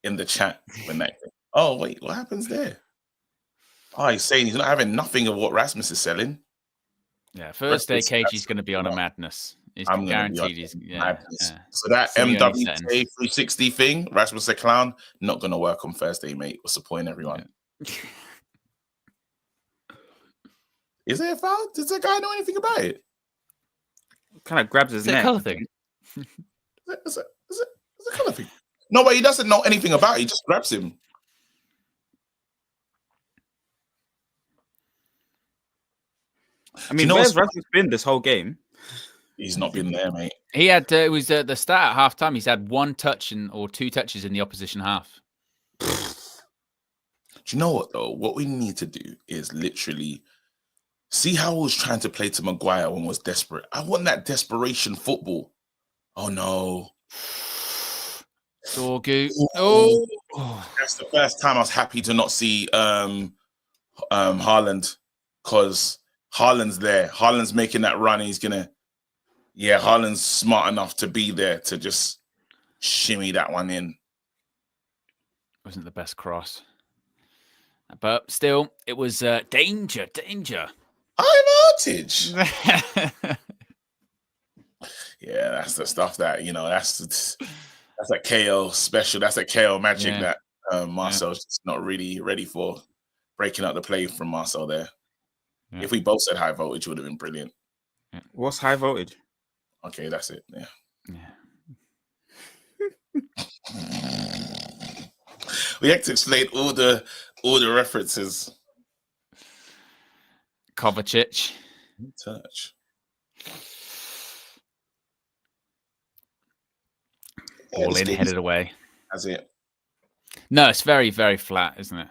in the chat when that. Oh, wait, what happens there? Oh, he's saying he's not having nothing of what Rasmus is selling. Yeah, Thursday, KG's going to be on a madness. He's I'm gonna be guaranteed. He's madness. yeah. So that It's the only MWK settings. 360 thing, Rasmus the Clown, not gonna work on Thursday, mate. What's the point, everyone? Is there a foul? Does the guy know anything about it? Kind of grabs his It's a neck. colour thing. Is it a colour thing? No, but he doesn't know anything about it. He just grabs him. I mean, know where's what's- Rasmus been this whole game? He's not been there, mate. He had it was the start at half time. He's had 1 touch or 2 touches in the opposition half. Do you know what though? What we need to do is literally see how I was trying to play to Maguire when I was desperate. I want that desperation football. Oh no. Dorgu. Oh. That's the first time I was happy to not see Haaland, because Haaland's there. Haaland's making that run. He's gonna, Haaland's smart enough to be there to just shimmy that one in. Wasn't the best cross. But still, it was danger. High voltage. Yeah, that's the stuff that, that's that KO special. That's that KO magic that Marcel's just not really ready for. Breaking up the play from Marcel there. Yeah. If we both said high voltage, it would have been brilliant. Yeah. What's high voltage? Okay, that's it. Yeah. We have to explain all the references. Kovacic. Touch. All in, headed away. That's it. No, it's very, very flat, isn't it?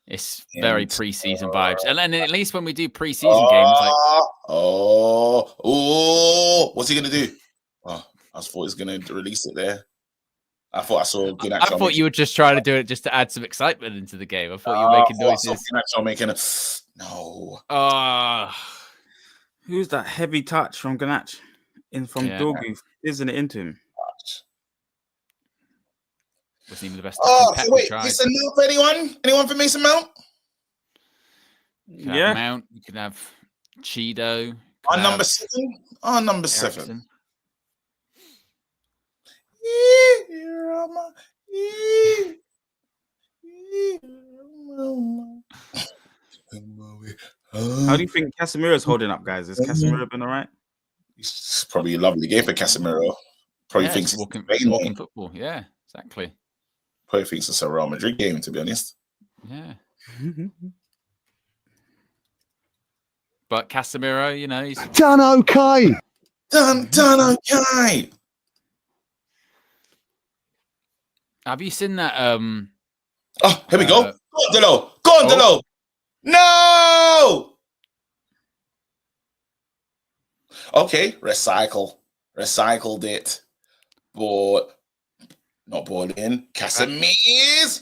It's very pre-season vibes. And then at least when we do pre-season games, like... What's he going to do? Oh, I thought he was going to release it there. I thought I saw good I thought you were just trying to do it just to add some excitement into the game. I thought you were making noises. No. Who's that heavy touch from Ganache? From Dorgu, isn't it into him? Wasn't even the best. So wait, Mason Mount for anyone? Anyone for Mason Mount? Mount. You could have Cheeto. On number 7. On number 7. How do you think Casemiro's holding up, guys? Has Casemiro been all right? It's probably a lovely game for Casemiro. Probably thinks it's walking football. Yeah, exactly. Probably thinks it's a Real Madrid game, to be honest. Yeah. But Casemiro, he's done okay. Done okay. Have you seen that? Here we go. Go on, Delo. No. Okay, recycled it. Not ball in. Casemiro. Yes!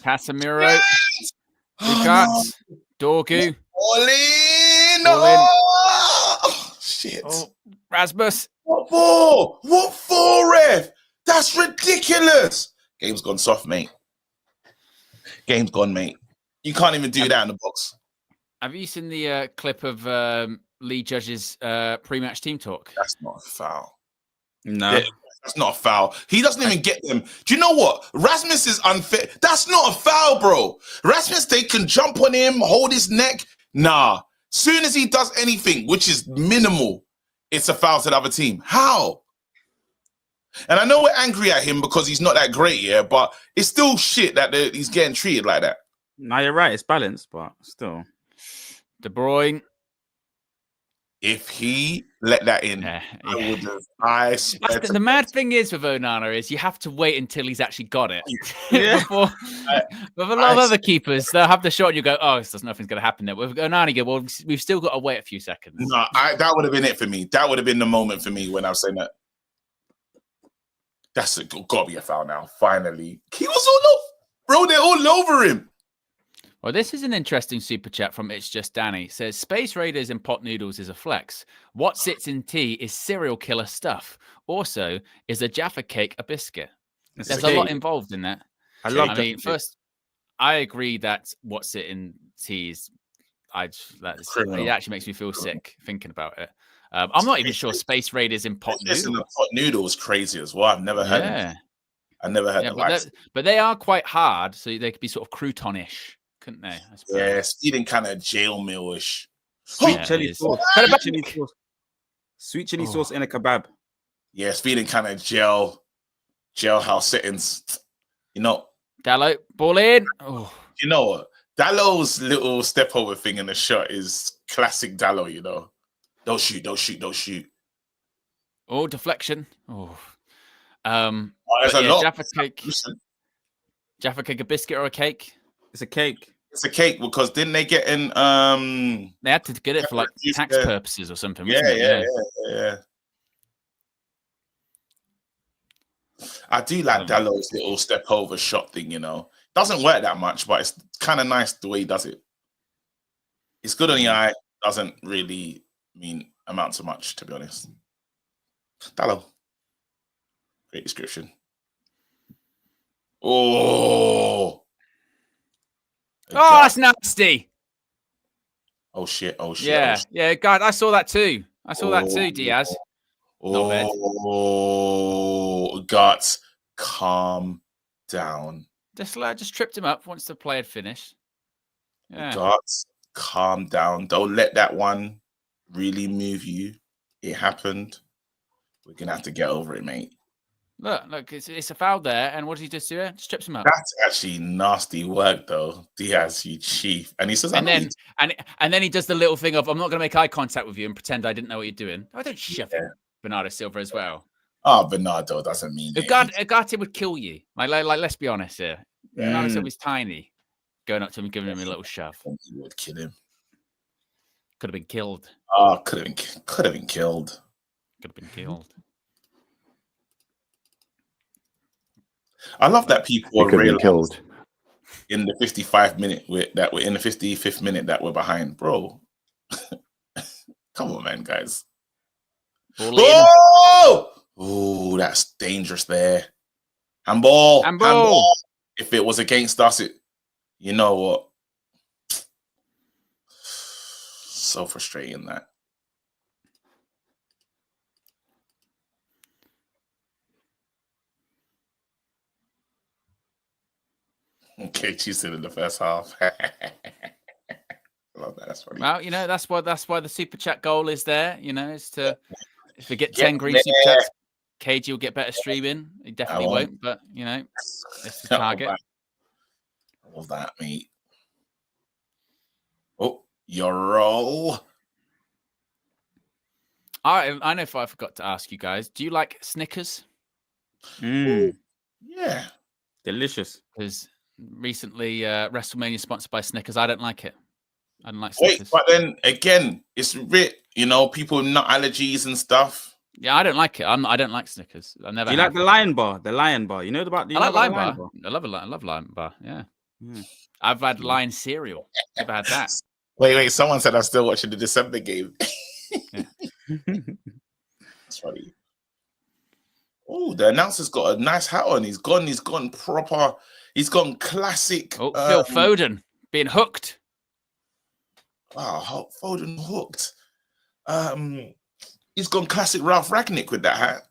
Cuts. Dorgu. All in. Shit. Rasmus. What for, ref? That's ridiculous. Game's gone soft, mate. Game's gone, mate. You can't even do that in the box. Have you seen the clip of Lee Judge's pre-match team talk? That's not a foul. No. That's not a foul. He doesn't even get them. Do you know what? Rasmus is unfair. That's not a foul, bro. Rasmus, they can jump on him, hold his neck. Nah. Soon as he does anything, which is minimal, it's a foul to the other team. How? And I know we're angry at him because he's not that great, but it's still shit that he's getting treated like that. No, you're right. It's balanced, but still. De Bruyne. If he let that in, I would have. The mad thing is with Onana is you have to wait until he's actually got it. Before, with a lot of other keepers, they'll have the shot and you go, nothing's going to happen there. With Onana, you go, well, we've still got to wait a few seconds. No, that would have been it for me. That would have been the moment for me when I was saying that. That's got to be a foul now. Finally, he was all over, bro. They're all over him. Well, this is an interesting super chat from It's Just Danny. It says, Space Raiders and pot noodles is a flex. What sits in tea is serial killer stuff. Also, is a Jaffa cake a biscuit? There's a lot involved in that. I mean, first, I agree that what's sits in tea is, it actually makes me feel sick thinking about it. I'm not even sure Space Raiders in pot Listen, noodle. the pot noodle is crazy as well. I've never heard. Yeah, I never heard the likes. but they are quite hard, so they could be sort of crouton-ish, couldn't they? I suppose. Yeah, it's feeling kind of jail meal-ish. Sweet Yeah, chili it is. sauce. Kind of Sweet chili sauce. Sweet chili sauce in a kebab. Yeah, it's feeling kind of jailhouse settings. You know, Dallo, ball in. Oh, you know what? Dallo's little step over thing in the shot is classic Dallo, you know. Don't shoot, don't shoot, don't shoot. oh, deflection. Oh, There's but a yeah, lot. Jaffa cake. Listen, Jaffa cake, a biscuit or a cake? It's a cake. it's a cake because didn't they get in They had to get it for like Yeah. tax purposes or something. yeah, Wasn't it? yeah. I do like Dallo's little step over shot thing, you know. Doesn't work that much, but it's kind of nice the way he does it. It's good on the eye, doesn't really amount to much, to be honest. Dallo. Great description. Oh, that's nasty. Oh shit! Oh shit! Yeah, Oh, shit. yeah, God, I saw that too. I saw that too, Diaz. Not bad. Oh, Guts, calm down. Just tripped him up once the play had finished. Yeah. Guts, calm down. Don't let that one really move you. It happened. We're gonna have to get over it, mate. Look, it's a foul there, and what did he just do? Just trips him up. That's actually nasty work, though. Diaz, you chief. And he says, And then he does the little thing of, I'm not going to make eye contact with you and pretend I didn't know what you're doing. I don't shove Bernardo Silva as well. Oh, Bernardo doesn't mean it. Ugarte would kill you. Like, let's be honest here. Bernardo Silva's tiny. Going up to him and giving him a little shove. He would kill him. Could have been killed. Oh, could have been killed. Could have been killed. I love that people are Could have been killed. in the 55th minute that we're in the 55th minute that we're behind, bro. Come on, man, guys. Oh, that's dangerous there. Handball. If it was against us, you know what? So frustrating that. Okay, she said in the first half. I love that. That's funny. Well, you know, that's why the super chat goal is there. You know, is to if we get 10 green super chats, KG will get better streaming. He definitely won't, but you know, it's the target. I love that, mate. Oh, your roll. I know if I forgot to ask you guys, do you like Snickers? Yeah. Delicious. Because recently WrestleMania sponsored by Snickers. I don't like it. I don't like Wait, Snickers. but then again, it's writ, you know, people with nut allergies and stuff. Yeah, I don't like it. I don't like Snickers. I never. Do you like the Lion Bar? The Lion Bar. You know about the. I like Lion Bar. I love Lion Bar. Yeah. I've had Lion cereal. Never had that. Wait. Someone said I'm still watching the December game. That's funny. Oh, the announcer's got a nice hat on. He's gone proper. He's gone classic. Oh, Phil Foden being hooked. Wow, Foden hooked. He's gone classic Ralph Ragnick with that hat.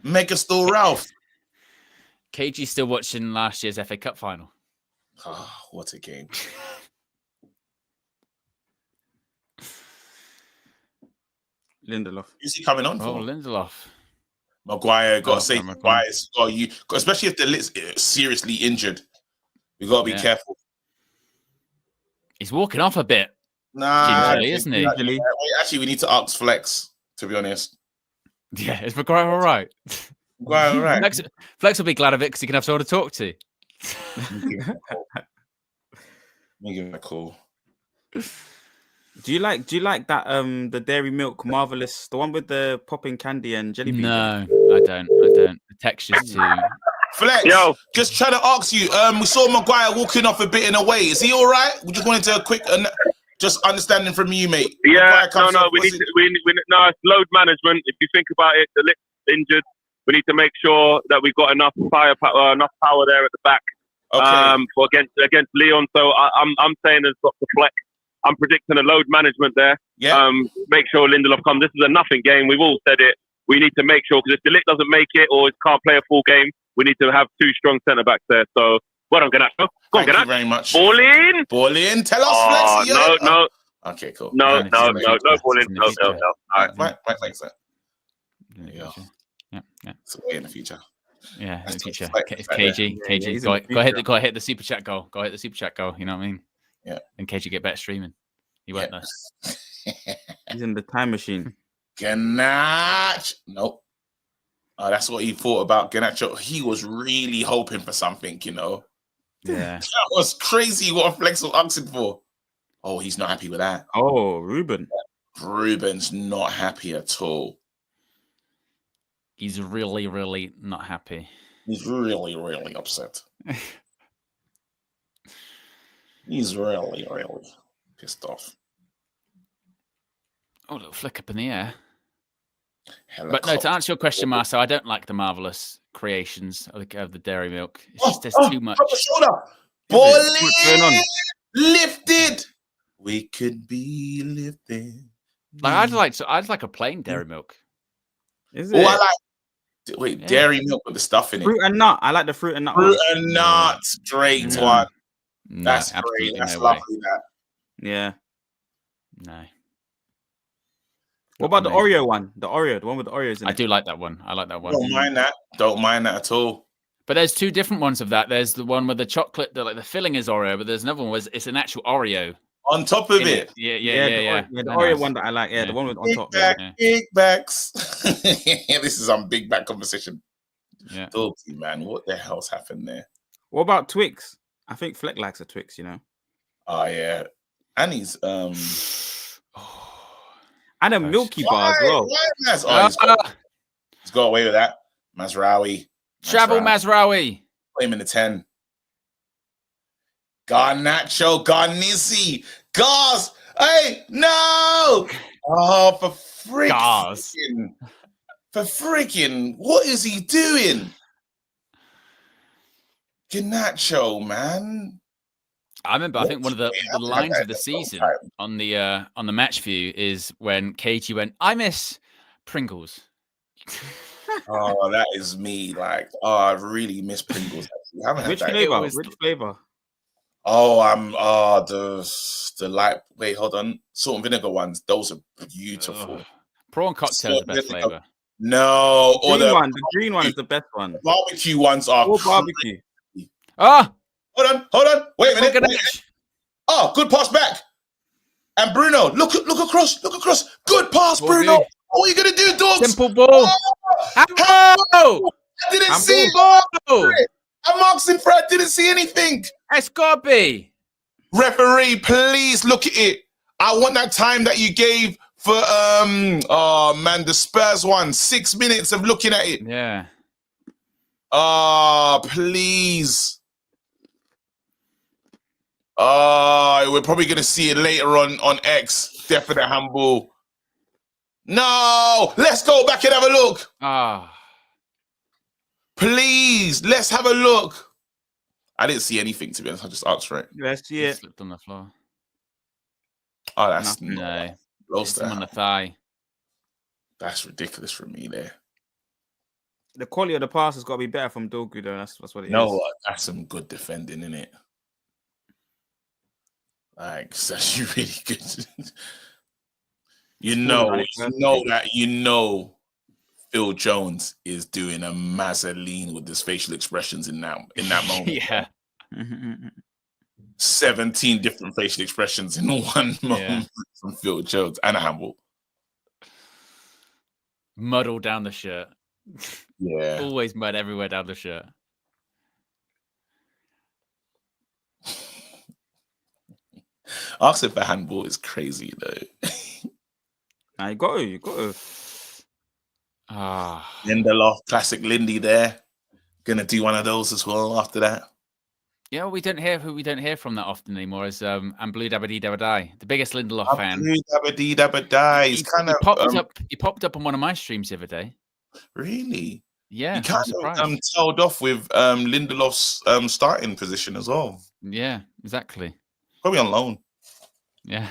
Megastore Ralph. KG still watching last year's FA Cup final. Oh, what a game. Lindelof. Who's he coming on for? Oh, Lindelof. Maguire, got to say Maguire. Especially if they're seriously injured. We got to be careful. He's walking off a bit. Nah, gingerly, isn't he? Actually, we need to ask Flex, to be honest. Yeah, is Maguire all right? Maguire all right. Flex will be glad of it because he can have someone to talk to. Let me give him a call. Do you like that the Dairy Milk Marvelous, the one with the popping candy and jelly beans? No, I don't. The texture's too. Flex, just trying to ask you. We saw Maguire walking off a bit in a way. Is he all right? We just wanted to quick just understanding from you, mate. Yeah, no. We need it's load management. If you think about it, the lip's injured. We need to make sure that we've got enough firepower, enough power there at the back. Okay. For against Leon. So I'm saying as Dr. Fleck. I'm predicting a load management there. Yeah. Make sure Lindelof comes. This is a nothing game. We've all said it. We need to make sure, because if De Ligt doesn't make it or can't play a full game, we need to have 2 strong centre backs there. So, well done, Garnacho. Go on, Thank you Garnacho. very much. Ball in. Ball in. Tell us, Oh, Flex. no. Okay, cool. No, Yeah, no, it's in the no, no future. ball in. It's in the No, future. no, no. All right. Right, thanks, sir. Yeah. Yeah. It's way in the future. Yeah, in the That's future. like- It's like KG. Yeah, KG. he's Go in the ahead. future. Go hit the super chat goal. Go hit the super chat goal. You know what I mean? Yeah. And KG get better streaming. He won't know. He's in the time machine. Ganache. Nope. That's what he thought about Ganacho. He was really hoping for something, you know. Yeah. That was crazy what Flex was asking for. Oh, he's not happy with that. Oh, Ruben. Ruben's not happy at all. He's really, really not happy. He's really, really upset. He's really, really pissed off. Oh, little flick up in the air. But no, Helicopter. to answer your question, Marcel, I don't like the marvelous creations of the dairy milk. It's just there's too much. Drop the shoulder. What's going on? Lifted. We could be lifted. Like I'd like a plain dairy milk. Is Oh, it? I like. Wait, Yeah. dairy milk with the stuff in it. Fruit and nut. I like the fruit and nut. Fruit one. and nuts. Great No. one. No, That's great. absolutely That's no way. lovely. That. Yeah. No. What about the Amazing. Oreo one? The one with the Oreos in I it. do like that one. I like that one. Don't mind that. Don't mind that at all. But there's 2 different ones of that. There's the one with the chocolate, the filling is Oreo, but there's another one where it's an actual Oreo. On top of in it. Yeah. The They're Oreo nice. one that I like. Yeah, Yeah. the one with on Big top. back, Yeah. big backs. This is some big back conversation. Yeah. Guilty, man. What the hell's happened there? What about Twix? I think Fleck likes a Twix, you know. Oh yeah. And he's And a Milky Bar as well. He's got away with that. Mazraoui. Travel Mazraoui. Put him in the 10. Garnacho, Garnizzi, Gars. Hey, no! Oh, for Gars. freaking, what is he doing? Garnacho, man. I remember. I think one of the lines of the season on the match view is when KG went, "I miss Pringles." Oh, that is me. Like, I really miss Pringles. I haven't had Which that. flavor? was- Which flavor? Oh, the light. Wait, hold on. Salt and vinegar ones. Those are beautiful. Prawn cocktail is the best Salt and flavor. No, or The green one is the best one. barbecue ones are. Or barbecue. Ah, Hold on. Wait a minute. look at Wait. that. Oh, good pass back. And Bruno, look across. Good pass, Ball Bruno. view. What are you gonna do, dogs? Simple ball. Handball. I didn't see it. Handball. I'm asking for. I didn't see anything. It's gotta be. Referee, please look at it. I want that time that you gave for the Spurs one. 6 minutes of looking at it. Yeah. Please. We're probably gonna see it later on X. Definite handball. No, let's go back and have a look. Please, let's have a look. I didn't see anything, to be honest. I just asked for it. Let's see It it. slipped on the floor. Oh, that's No. close It's to him on the that. thigh. That's ridiculous for me there. The quality of the pass has got to be better from Dogu, though. That's what it is. No, that's some good defending, in it. Like, that's really good. you know Phil Jones is doing a Mazzoline with his facial expressions in that moment. Yeah. 17 different facial expressions in one moment from Phil Jones and a handball. Mud all down the shirt. Yeah. Always mud everywhere down the shirt. Asking for handball is crazy, though. Nah, you got to. Lindelof, classic Lindy there. Gonna do one of those as well after that. Yeah, we don't hear from that often anymore is and Blue Dabba Dabba Die, the biggest Lindelof fan. Blue Dabba Die. He's kind of he popped up on one of my streams the other day. Really? Yeah, He kind of tailed off with Lindelof's starting position as well. Yeah, exactly. Probably on loan. Yeah.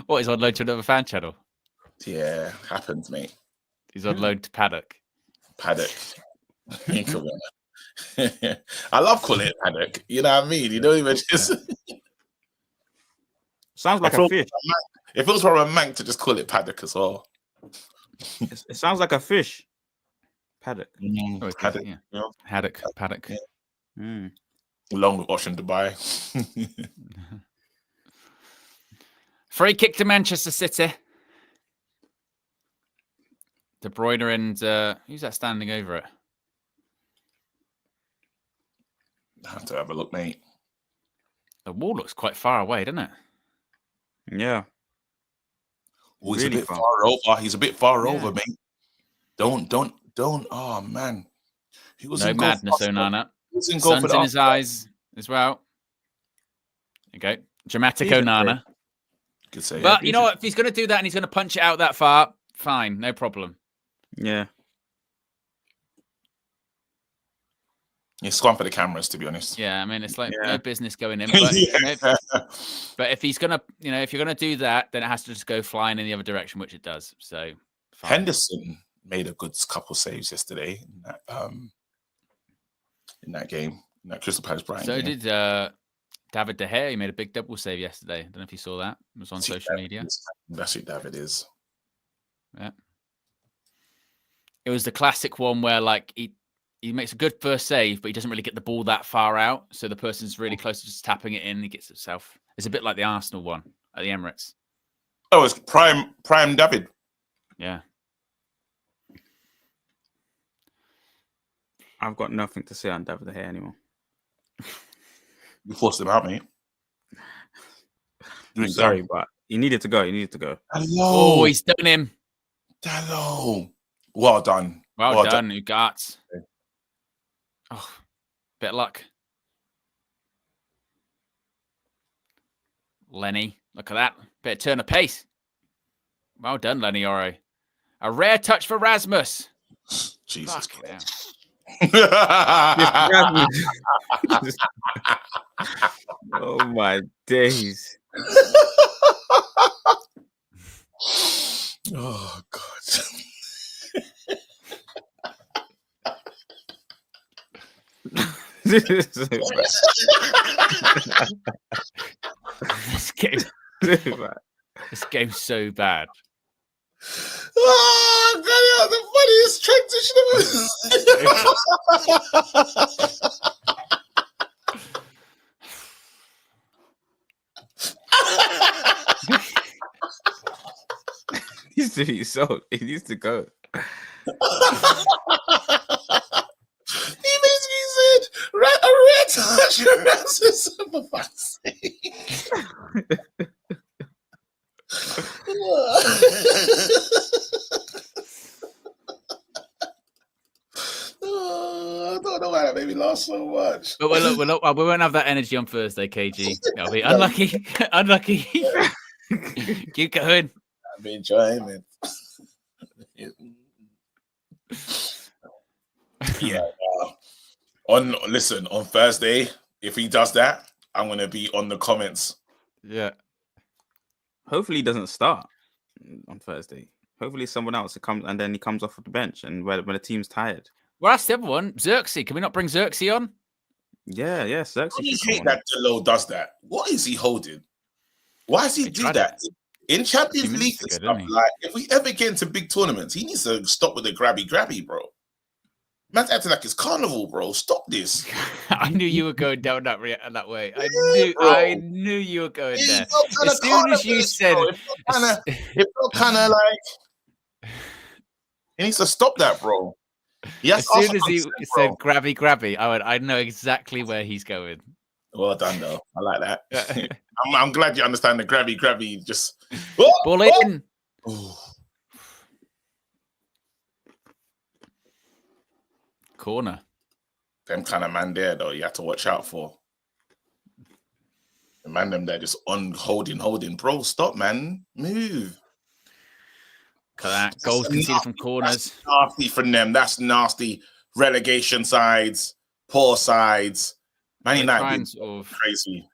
What, he's on load to another fan channel? Yeah, happens, mate. He's on load to Paddock. Paddock. Come on. I love calling it Paddock. You know what I mean? You don't even just. Sounds like a fish. It feels from a mank to just call it Paddock as well. It sounds like a fish. Paddock. Oh, it's Paddock. yeah. Yeah. Haddock. Paddock. Yeah. Mm. Along with Ocean Dubai. Free kick to Manchester City. De Bruyne and who's that standing over it? I have to have a look, mate. The wall looks quite far away, doesn't it? Yeah. Oh, he's Really a bit far. far over. He's a bit far Yeah. over, mate. Don't. Oh man. He was No in goal madness, for us, Onana. He was in goal for Sun's the in his eyes as well. There you go. Dramatic Decent Onana. Could say, But you know what? If he's going to do that and he's going to punch it out that far, fine. No problem. Yeah. It's gone for the cameras, to be honest. Yeah, I mean, it's like Yeah. no business going in. But, but if he's going to, if you're going to do that, then it has to just go flying in the other direction, which it does. So fine. Henderson made a good couple saves yesterday in that game, in that Crystal Palace Brighton So game. did David De Gea. He made a big double save yesterday. I don't know if you saw that. It was on That's who social David media. is. That's who David is. Yeah. It was the classic one where like he makes a good first save, but he doesn't really get the ball that far out. So the person's really close to just tapping it in. He gets himself. It's a bit like the Arsenal one at the Emirates. Oh, it's prime David. Yeah. I've got nothing to say on David De Gea anymore. You forced him out, mate. I'm sorry, but he needed to go. He needed to go. Hello. Oh, he's done him. Hello. Well done. Well done, Ugart. Oh, bit of luck. Lenny, look at that. Bit of turn of pace. Well done, Lenny Oro. A rare touch for Rasmus. Jesus Fuck Christ. Oh my days. Oh God. This is so bad. This game's so bad. Oh God, the funniest transition. He needs to be sold. He needs to go. He basically said, a red touch, for fuck's sake. I don't know why that made me laugh so much. But we won't have that energy on Thursday, KG. That'll be unlucky. Unlucky. Keep going. I'm enjoying it. Yeah. On Thursday, if he does that, I'm gonna be on the comments. Yeah. Hopefully he doesn't start on Thursday. Hopefully someone else comes and then he comes off of the bench and when the team's tired. Well, that's the other one. Xerxes. Can we not bring Xerxes on? Yeah, Xerxes. I just hate that Delo does that. What is he holding? Why does he do that? In Champions League and stuff, like if we ever get into big tournaments, he needs to stop with the grabby, bro. Man's acting like it's carnival, bro. Stop this. I knew you were going down that way. I knew you were going there. As soon as you said it felt kind of like he needs to stop that, bro. As soon as he said grabby, I know exactly where he's going. Well done, though. I like that. I'm glad you understand the grabby. Just ball in. Corner. Them kind of man there, though, you have to watch out for. The man, them there just on holding. Bro, stop, man. Move. Look at that. Goals conceded from corners. That's nasty from them. That's nasty. Relegation sides, poor sides. Man United crazy.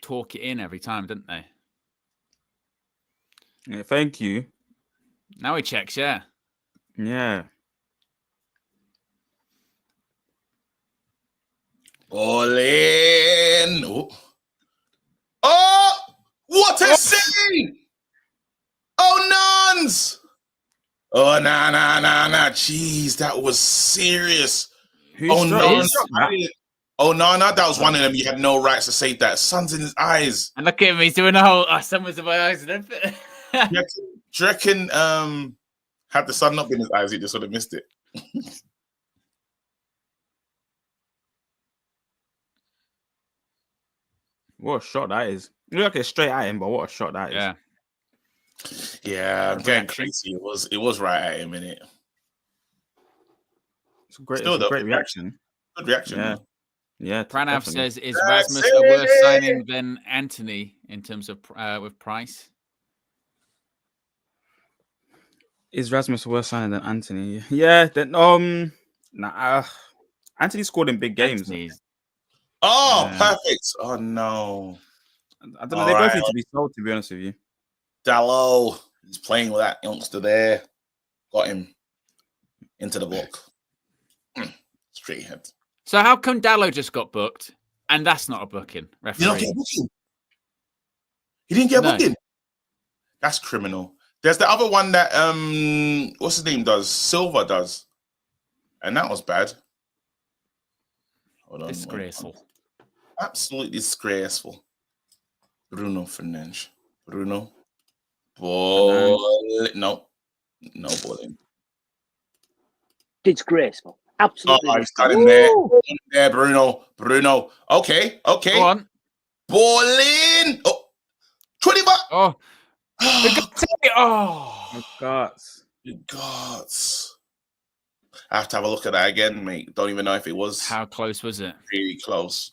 talk it in every time, didn't they? Yeah, thank you. Now he checks, yeah. Yeah. All in. Oh, what a save! Oh, nuns! Oh, nah. Jeez, that was serious. Oh, no. Oh, no, that was one of them. You had no rights to save that. Sun's in his eyes. And look at him, he's doing a whole, sun was in my eyes. And Do you reckon, had the sun not been in his eyes, he just would have missed it? What a shot that is. You look like it's straight at him, but what a shot that is. Yeah. Yeah, I'm getting crazy. It was right at him, innit? It's a great reaction. Good reaction. Yeah. Yeah. Pranav definitely. says, is Rasmus a worse signing than Anthony in terms of with price? Is Rasmus a worse signing than Anthony? Yeah. Then Anthony scored in big games. Oh, perfect. Oh no. I don't know. They both need to be sold, to be honest with you. Dallo, he's playing with that youngster there. Got him into the book. Straight ahead. So how come Dallo just got booked and that's not a booking? Referee? You don't get a booking. He didn't get a booking. That's criminal. There's the other one that what's his name does? Silva does. And that was bad. Hold on. Disgraceful. Absolutely disgraceful. Bruno Fernandes. Bruno. Ball. No balling. Disgraceful. Absolutely. Oh, he's got him there. There, Bruno. Okay. Go on. Balling. Oh, 20 back. Oh. Oh. The guts. I have to have a look at that again, mate. Don't even know if it was. How close was it? Really close.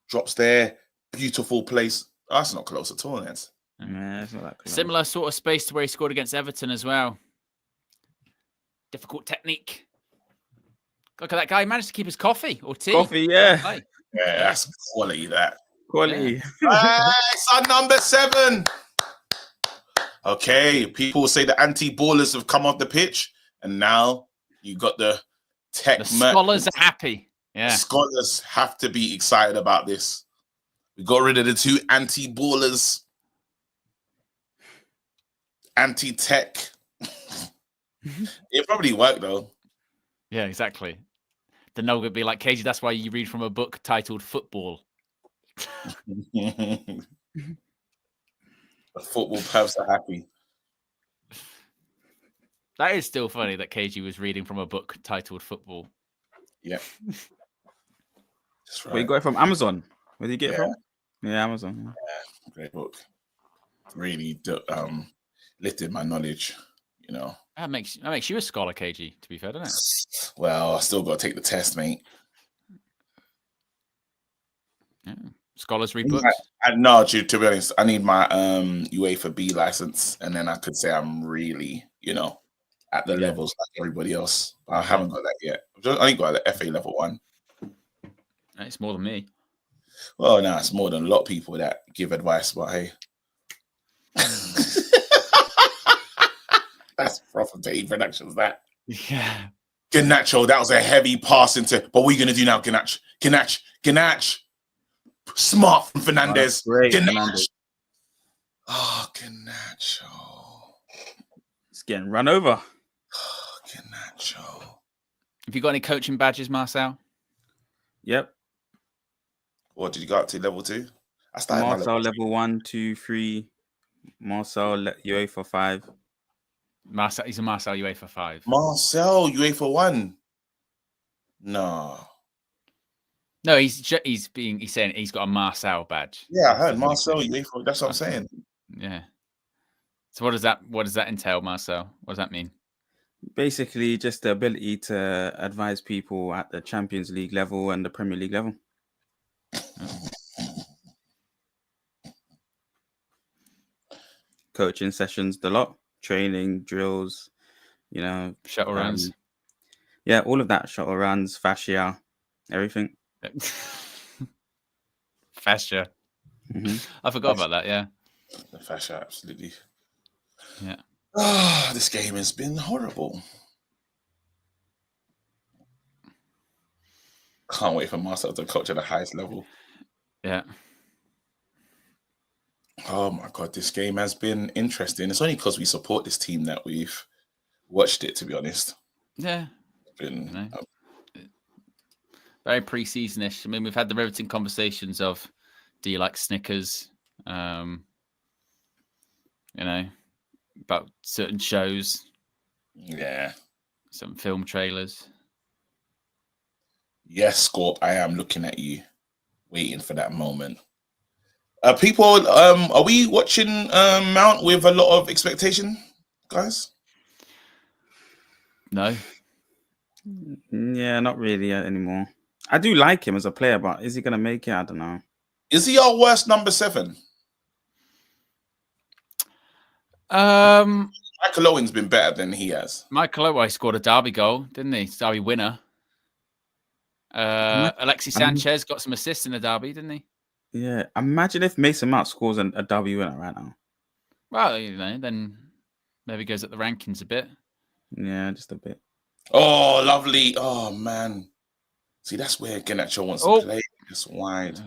Drops there. Beautiful place. Oh, that's not close at all, Nance. Yeah, it's not that close. Similar sort of space to where he scored against Everton as well. Difficult technique. Look at that guy. He managed to keep his coffee or tea. Yeah, that's quality, that. Quality. It's on number 7. Okay, people say the anti-ballers have come off the pitch, and now you got the tech. The scholars are happy. Yeah. The scholars have to be excited about this. We got rid of the 2 anti-ballers. Anti-tech. It probably worked, though. Yeah, exactly. The no would be like, KG, that's why you read from a book titled Football. The football pervs are happy. That is still funny that KG was reading from a book titled Football. Yeah. That's right. But you got it from Amazon. Where did you get it from? Yeah, Amazon. Yeah, great book. Really lifted my knowledge, you know. That makes you a scholar, KG, to be fair, doesn't it? Well, I still got to take the test, mate. Yeah. Scholars read books. No, to be honest, I need my UEFA B license, and then I could say I'm really, you know, at the levels like everybody else. I haven't got that yet. I only got the FA level 1. It's more than me. Well, no, it's more than a lot of people that give advice, but hey. That's from Tate Productions, that. Yeah. Ganacho, that was a heavy pass into, but what are you going to do now, Ganache. Smart from Fernandez. Ganache. Oh, Ganacho. It's getting run over. Oh, Ganacho. Have you got any coaching badges, Marcel? Yep. What did you go up to, level 2? I started Marcel level 1, 2, 3. Marcel UEFA 5. He's a Marcel UEFA 5. Marcel UEFA 1. No, he's saying he's got a Marcel badge. Yeah, I heard Marcel UEFA. That's what I'm saying. Yeah. So what does that entail, Marcel? What does that mean? Basically, just the ability to advise people at the Champions League level and the Premier League level. Coaching sessions, the lot. Training, drills, you know. Shuttle runs. Yeah, all of that. Shuttle runs, fascia, everything. fascia. Mhm. I forgot about that. Yeah. The fascia, absolutely. Yeah. Oh, this game has been horrible. Can't wait for Marcel to coach at the highest level. Yeah. Oh my god, this game has been interesting. It's only because we support this team that we've watched it, to be honest. Yeah. It's been, You know, very pre-seasonish. I mean, we've had the riveting conversations of, do you like Snickers? You know, about certain shows, yeah. some film trailers. Yes, Scorp, I am looking at you, waiting for that moment. People, are we watching Mount with a lot of expectation, guys? No. Yeah, not really anymore. I do like him as a player, but is he going to make it? I don't know. Is he our worst number 7? Michael Owen's been better than he has. Michael Owen scored a Derby goal, didn't he? Derby winner. Alexis Sanchez got some assists in the Derby, didn't he? Yeah, imagine if Mason Mount scores a W winner right now. Well, you know, then maybe goes up the rankings a bit. Yeah, just a bit. Oh, lovely. Oh, man. See, that's where Ganacho wants to play. Just wide.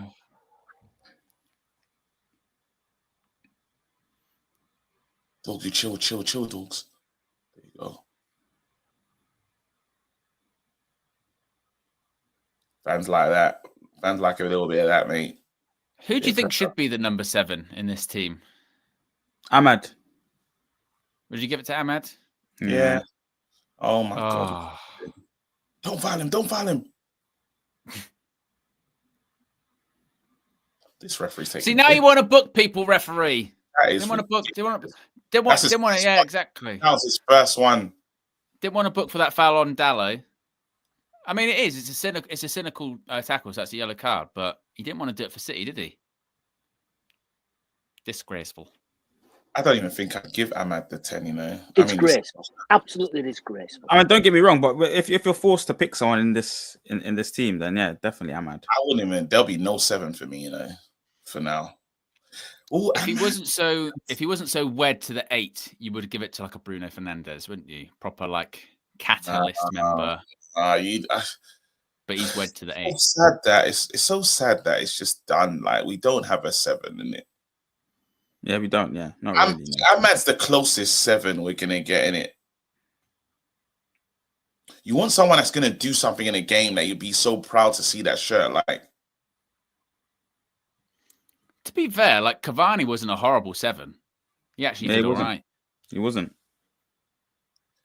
Dogs, you chill, dogs. There you go. Fans like that. Fans like a little bit of that, mate. Who do you think should be the number 7 in this team? Ahmad. Would you give it to Ahmad? Yeah. Oh, my God. Don't foul him. This referee's taking. See, now you want to book people, referee. That is. Didn't want to book. Didn't want to. Yeah, exactly. That was his first one. Didn't want to book for that foul on Dallo. I mean, it is. It's a cynical tackle, so that's a yellow card. But he didn't want to do it for City, did he? Disgraceful. I don't even think I'd give Ahmad the 10. You know, Disgraceful. Absolutely disgraceful. I mean, don't get me wrong, but if you're forced to pick someone in this team, then yeah, definitely Ahmad. I wouldn't even. There'll be no 7 for me. You know, for now. Ooh, if he wasn't so wed to the 8, you would give it to like a Bruno Fernandes, wouldn't you? Proper like catalyst member. But he's wed to the 8. It's sad that it's so sad that it's just done. Like we don't have a 7 in it. Yeah, we don't. Yeah, not really. Ahmad's the closest 7 we're gonna get in it. You want someone that's gonna do something in a game that you'd be so proud to see that shirt. Like, to be fair, like Cavani wasn't a horrible 7. He actually did all right. He wasn't.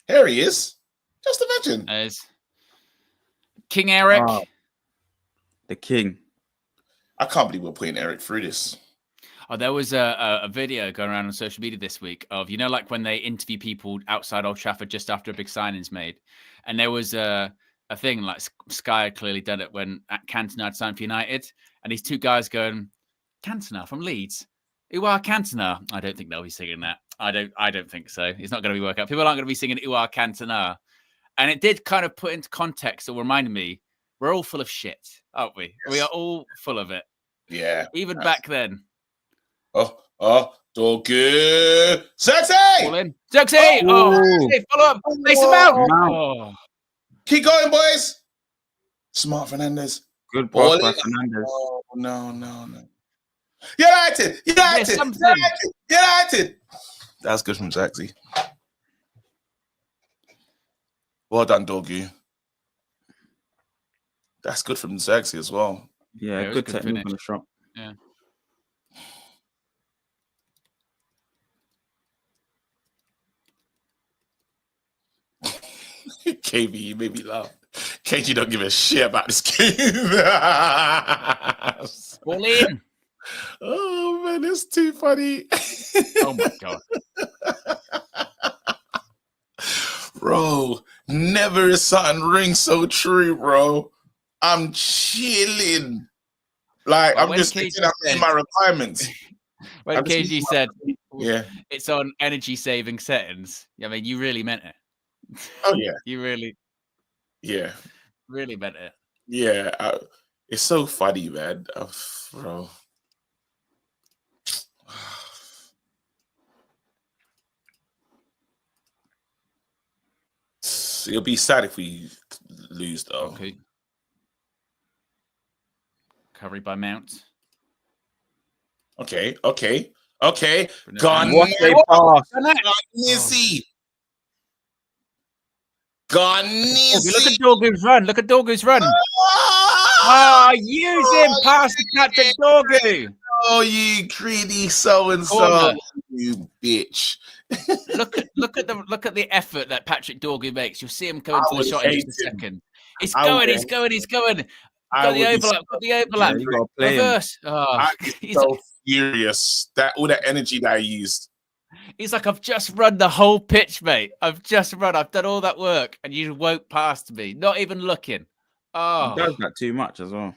Here he is. Just imagine. As King Eric. The king. I can't believe we're putting Eric through this. Oh, there was a video going around on social media this week of, you know, like when they interview people outside Old Trafford just after a big signing's made. And there was a thing like Sky had clearly done it when Cantona had signed for United. And these 2 guys going, Cantona from Leeds. Who are Cantona? I don't think they'll be singing that. I don't think so. It's not going to be working out. People aren't going to be singing Who are Cantona. And it did kind of put into context or remind me, we're all full of shit, aren't we? Yes. We are all full of it. Yeah. Even back then. Doggy. Sexy! All in. Sexy! Follow up. Lace him out. Keep going, boys. Smart Fernandes. Good ball by Fernandes. Oh, no. United. That's good from Zaxi. Well done, Doggy. That's good from Zaxi as well. Yeah, good technique on the shot. Yeah. KB, you made me laugh. KG don't give a shit about this game. Ball in. Oh man, it's too funny. Oh my god. Bro, never is something ring so true, bro. I'm chilling. Like, I'm just thinking in my requirements. When KG said, yeah, it's on energy saving settings, I mean, you really meant it. Oh, yeah. You really, really meant it. Yeah, it's so funny, man. Bro, It'll be sad if we lose, though. Okay. Recovery by Mount. Okay. What a pass. Missy. Oh, look at Dorgu's run. Look at Dorgu's run. Ah! Oh, use him past Patrick Dorgu. Oh, you greedy so-and-so, you bitch. Look at the effort that Patrick Dorgu makes. You'll see him coming I for the would shot in hate just a him. second. He's I going. would- He's going. I Got the would be overlap. Got the overlap. Yeah, you gotta play him. Reverse. Oh, I'd be so furious. All that energy that I used. he's like, I've just run the whole pitch, mate. I've done all that work, and you won't pass me. Not even looking. He Oh, does that too much as well.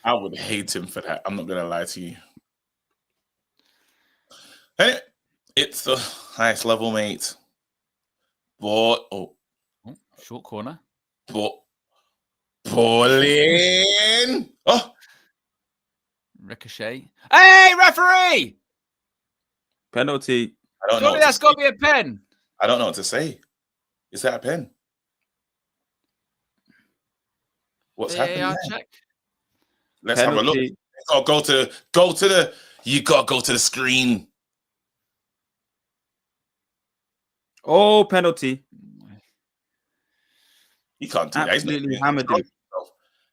I would hate him for that. I'm not gonna lie to you. Anyway, it's the highest level, mate. But short corner. Pauline. Oh, Ricochet. Hey, referee! Penalty. I don't know. Surely that's got to be a pen. I don't know what to say. Is that a pen? What's happening? VAR there? check. Let's have a look. Penalty. You gotta go to the screen. Oh, penalty. He can't do that. He's not Absolutely even hammered him.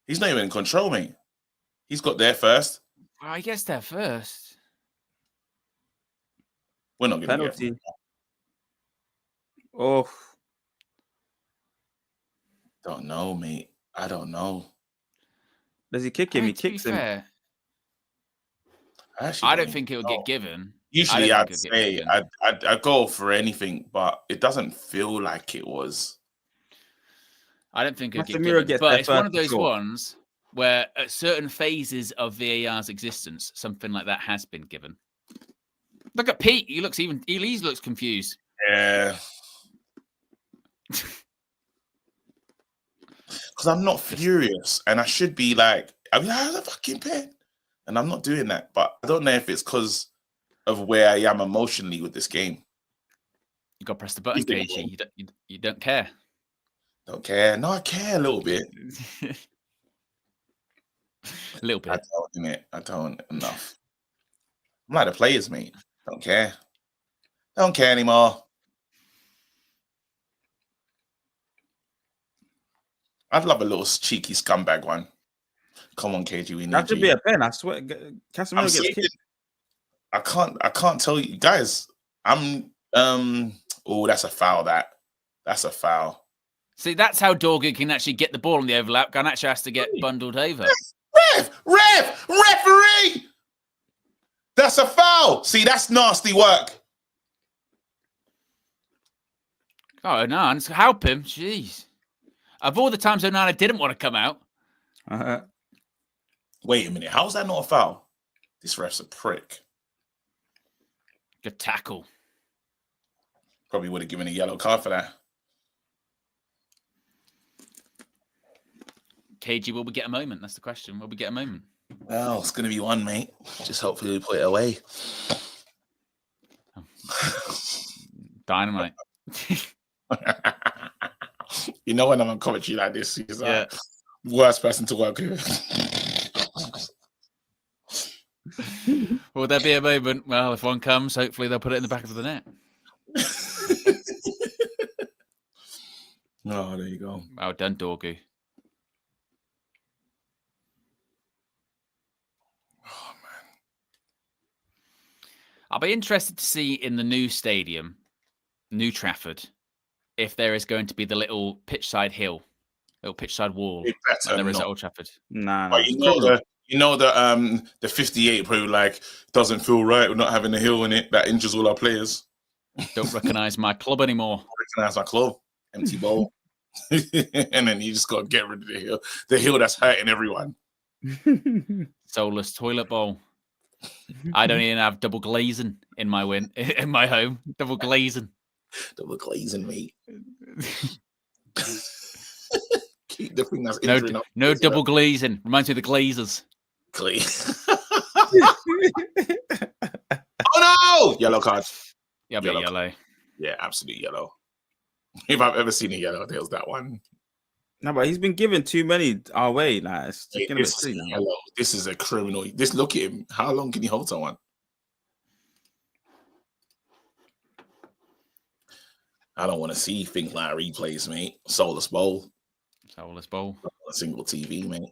He's not even in control, mate. He's got there first. Well, I guess they're first. We're not gonna get Penalty. Oh, Don't know, mate. I don't know. does he kick him? I He mean, to be kicks him. fair, Actually I don't even think it will know. get given. Usually, I I'd don't think it'll get say given. I'd go for anything, but it doesn't feel like it was. I don't think it'll get Casemiro given. gets But there it's one first of for those sure. ones where at certain phases of VAR's existence, something like that has been given. Look at Pete. He looks confused. Yeah. Because I'm not furious, and I should be like, I mean, I have a fucking pen, and I'm not doing that. But I don't know if it's because of where I am emotionally with this game. You got to press the button, He's KG. You don't care. Don't care. No, I care a little bit. A little I bit. don't, innit? I don't enough. I'm like the players, mate. Don't care. Don't care anymore. I'd love a little cheeky scumbag one. Come on, KG, we need That should you. be a pen. I swear. I'm Casemiro gets saying, kicked. I can't tell you guys. Oh, that's a foul. That's a foul. See, that's how Dorgu can actually get the ball on the overlap. Gun actually has to get bundled over. Referee! That's a foul. See, that's nasty work. Oh, no, help him. Jeez. Of all the times Onana didn't want to come out. Wait a minute. How's that not a foul? This ref's a prick. Good tackle. Probably would have given a yellow card for that. KG, will we get a moment? That's the question. Will we get a moment? Well, it's going to be one, mate. Just hopefully we put it away. Dynamite. You know when I'm on commentary like this, he's Yeah. worst person to work with. Will there be a moment? Well, if one comes, hopefully they'll put it in the back of the net. Oh, there you go. Well done, Dorgu. Oh, man. I'll be interested to see in the new stadium, New Trafford, if there is going to be the little pitchside hill, little pitchside wall It better like there is at not. Old Trafford. Nah, But you know the 58 probably like doesn't feel right with not having a hill in it that injures all our players. Don't recognise my club anymore. Recognize my club, empty bowl, and then you just got to get rid of the hill that's hurting everyone. Soulless toilet bowl. I don't even have double glazing in my home. Double glazing. Double glazing, mate. Keep the thing that's injuring. No double glazing. Reminds me of the Glazers. Oh no! Yellow card. Yeah, but Yellow. yellow. Yeah, absolute yellow. If I've ever seen a yellow, there's that one. No, but he's been giving too many our way. Like, it's Hey, getting a bit this is silly now. yellow. This is a criminal. This look at him. How long can he hold someone? I don't want to see things like replays, mate. Soulless bowl. Soulless bowl. A single TV, mate.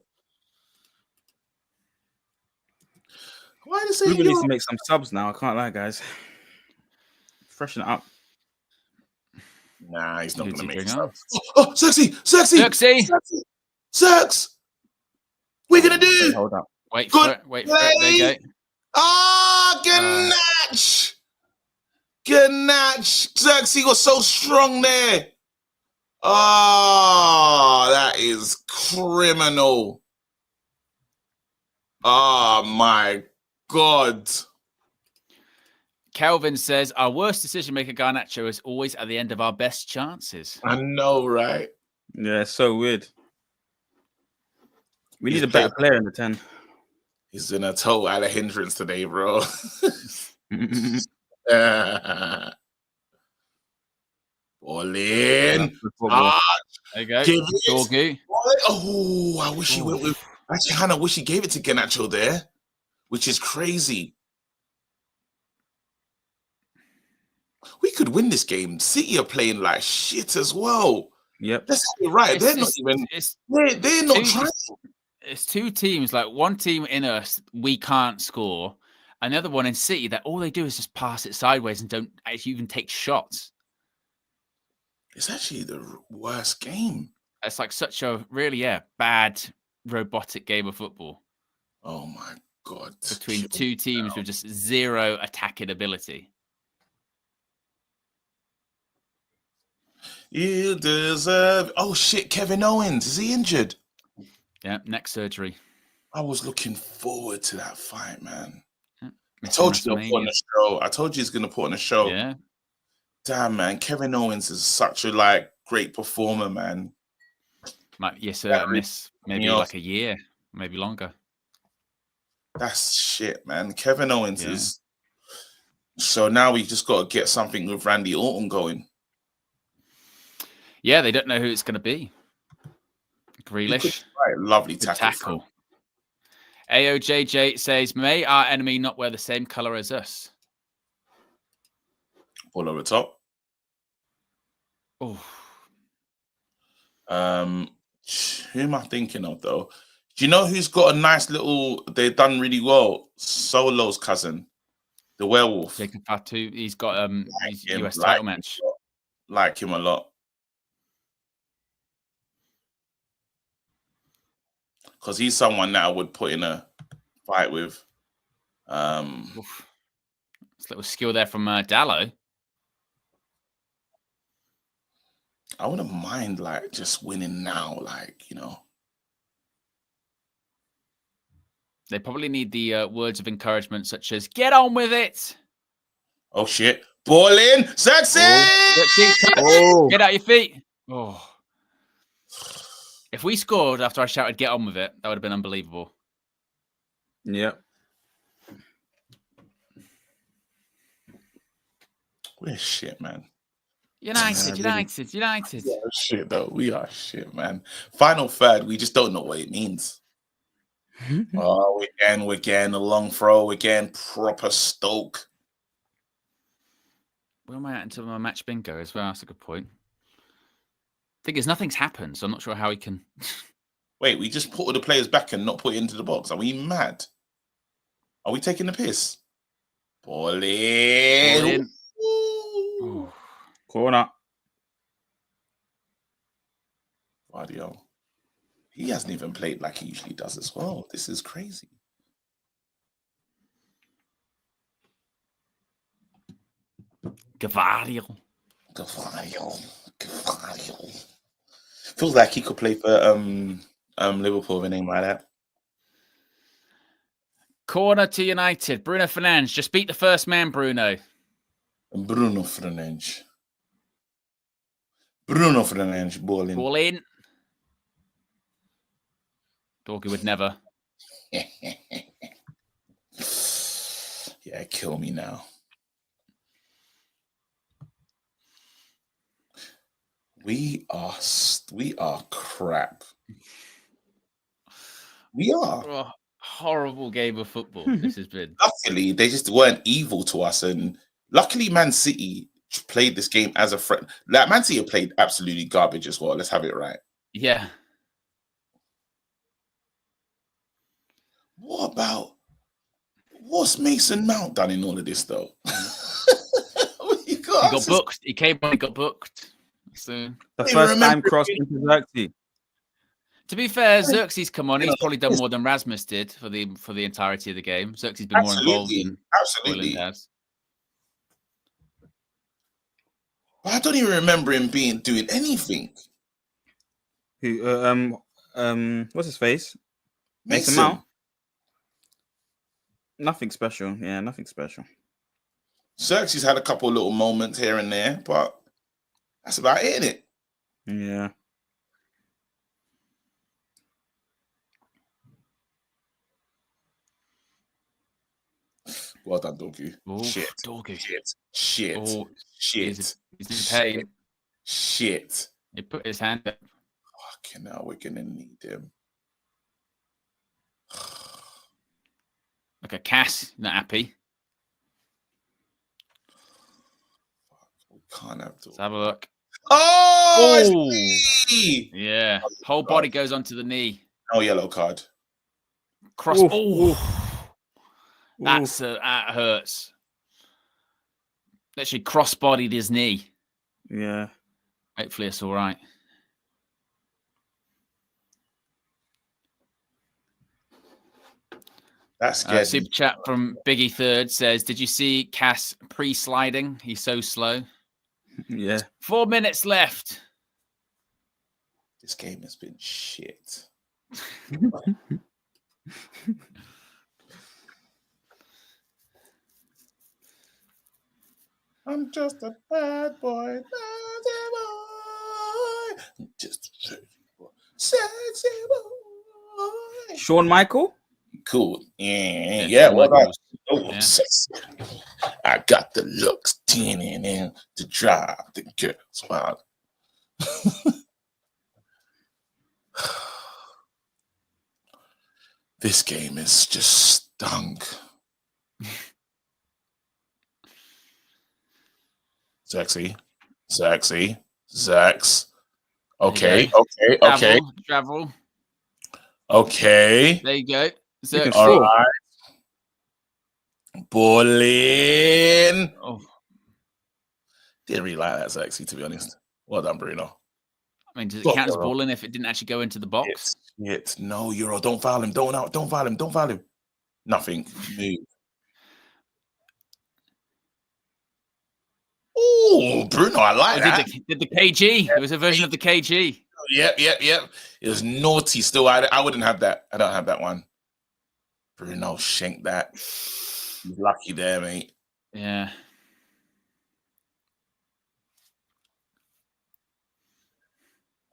Why does it Ruben needs to make some subs now. I can't lie, guys. Freshen it up. Nah, he's not Who's going to he make bring it. Oh, sexy. Sex. We're going to do. Hold up. Wait for it. Wait for it. There you go. Ah, Ganache. Ganache. Sexy was so strong there. Oh, that is criminal. Oh, my God. Kelvin says, our worst decision maker, Garnacho, is always at the end of our best chances. I know, right? Yeah, it's so weird. We need a better player in the 10. He's in a total out of hindrance today, bro. Ball in. There you go. Doggy. Oh, I wish he went with. I kind of wish he gave it to Garnacho there, which is crazy. We could win this game. City are playing like shit as well. Yep. That's right. They're not even. They're not trying. It's two teams. Like one team in us, we can't score. Another one in City that all they do is just pass it sideways and don't actually even take shots. It's actually the worst game. It's like such a really bad robotic game of football. Oh my God. Between two teams with just zero attacking ability. You deserve. Oh shit, Kevin Owens, is he injured? Yeah, neck surgery. I was looking forward to that fight, man. Yeah, I told you he's gonna put on a show. I told you he's gonna put on a show. Yeah. Damn, man, Kevin Owens is such a great performer, man. Yes, sir. Miss maybe like a year, maybe longer. That's shit, man. Kevin Owens is. So now we just got to get something with Randy Orton going. Yeah, they don't know who it's going to be. Grealish. Right, lovely tackle. AOJJ says, may our enemy not wear the same color as us? All over top. Oh. Who am I thinking of, though? Do you know who's got a nice little... They've done really well? Solo's cousin. The werewolf. Jacob Fatu. He's got his US title match. Like him a lot. Because he's someone that I would put in a fight with. It's a little skill there from Dallo. I wouldn't mind just winning now, They probably need the words of encouragement such as "Get on with it." Oh shit! Ball in, sexy! Oh. Get out your feet! Oh. If we scored after I shouted "Get on with it," that would have been unbelievable. Yep. We're shit, man. United. Yeah, shit, though. We are shit, man. Final third, we just don't know what it means. We're getting a long throw. We're getting proper Stoke. Where am I at into my match bingo as well? That's a good point. Thing is, nothing's happened, so I'm not sure how he can. Wait, we just put all the players back and not put it into the box. Are we mad? Are we taking the piss? Ball in. Corner. Guardiola. He hasn't even played like he usually does as well. This is crazy. Gavario. Feels like he could play for Liverpool with a name like that. Corner to United. Bruno Fernandes. Just beat the first man, Bruno. Bruno Fernandes, ball in. Ball in. Dorky would never. Yeah, kill me now. We are crap. We are. Oh, horrible game of football this has been. Luckily, they just weren't evil to us, and luckily, Man City played this game as a friend. Like Man City played absolutely garbage as well. Let's have it right. Yeah. What's Mason Mount done in all of this though? He got booked. He came on and got booked. So The first time crossed into Xerxes. to be fair, Xerxes come on. He's probably done more than Rasmus did for the entirety of the game. Xerxes been more involved than Absolutely. Roland has. I don't even remember him doing anything. Who? What's his face? Mason Mount. Nothing special. Yeah, nothing special. Xerxes had a couple of little moments here and there, but that's about it, isn't it? Yeah. Well done, Dorgu. Oof, Shit. Dorgu. Shit. Oh, Shit. He's in pain. Shit. He put his hand up. Fucking hell, we're gonna need him. Look at Cass, not happy. We can't have to. Let's have a look. Oh! Yeah. Whole body goes onto the knee. No yellow card. Cross. Oof, Oh, oof. that hurts. Literally cross-bodied his knee. Yeah. Hopefully it's all right. That's scary. Super chat from Biggie Third says, "Did you see Cass pre-sliding? He's so slow." Yeah. 4 minutes left. This game has been shit. I'm just a bad boy, naughty boy. I'm just a sexy boy. Shawn Michael. Cool. Yeah. Well done. Oh, Yeah. sexy. I got the looks, to drive the girls wild. This game is just stunk. Sexy. Zex. Okay. Travel. Okay. There you go. So, All right. Bowling. oh, Didn't really like that sexy, to be honest. Well done, Bruno. I mean, does it count as balling if it didn't actually go into the box? Shit. No, Euro. Don't foul him. Don't foul him. Don't foul him. Nothing. Move. Oh, Bruno, I like that. Did the KG? It was a version of the KG. Yep. It was naughty still. I wouldn't have that. I don't have that one. Bruno shanked that. He's lucky there, mate. Yeah.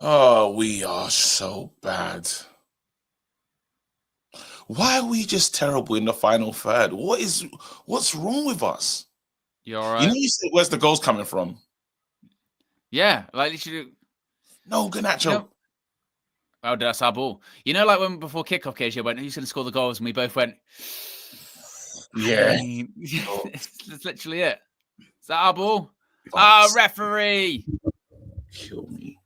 Oh, we are so bad. Why are we just terrible in the final third? What's wrong with us? You all right? You know, you said, where's the goals coming from? Yeah, like literally. No, Garnacho. You know, oh, that's our ball. You know, like when before kickoff, KJ went, "Who's going to score the goals?" And we both went, Yeah. That's literally it. Is that our ball? Fuck. Referee. Kill me.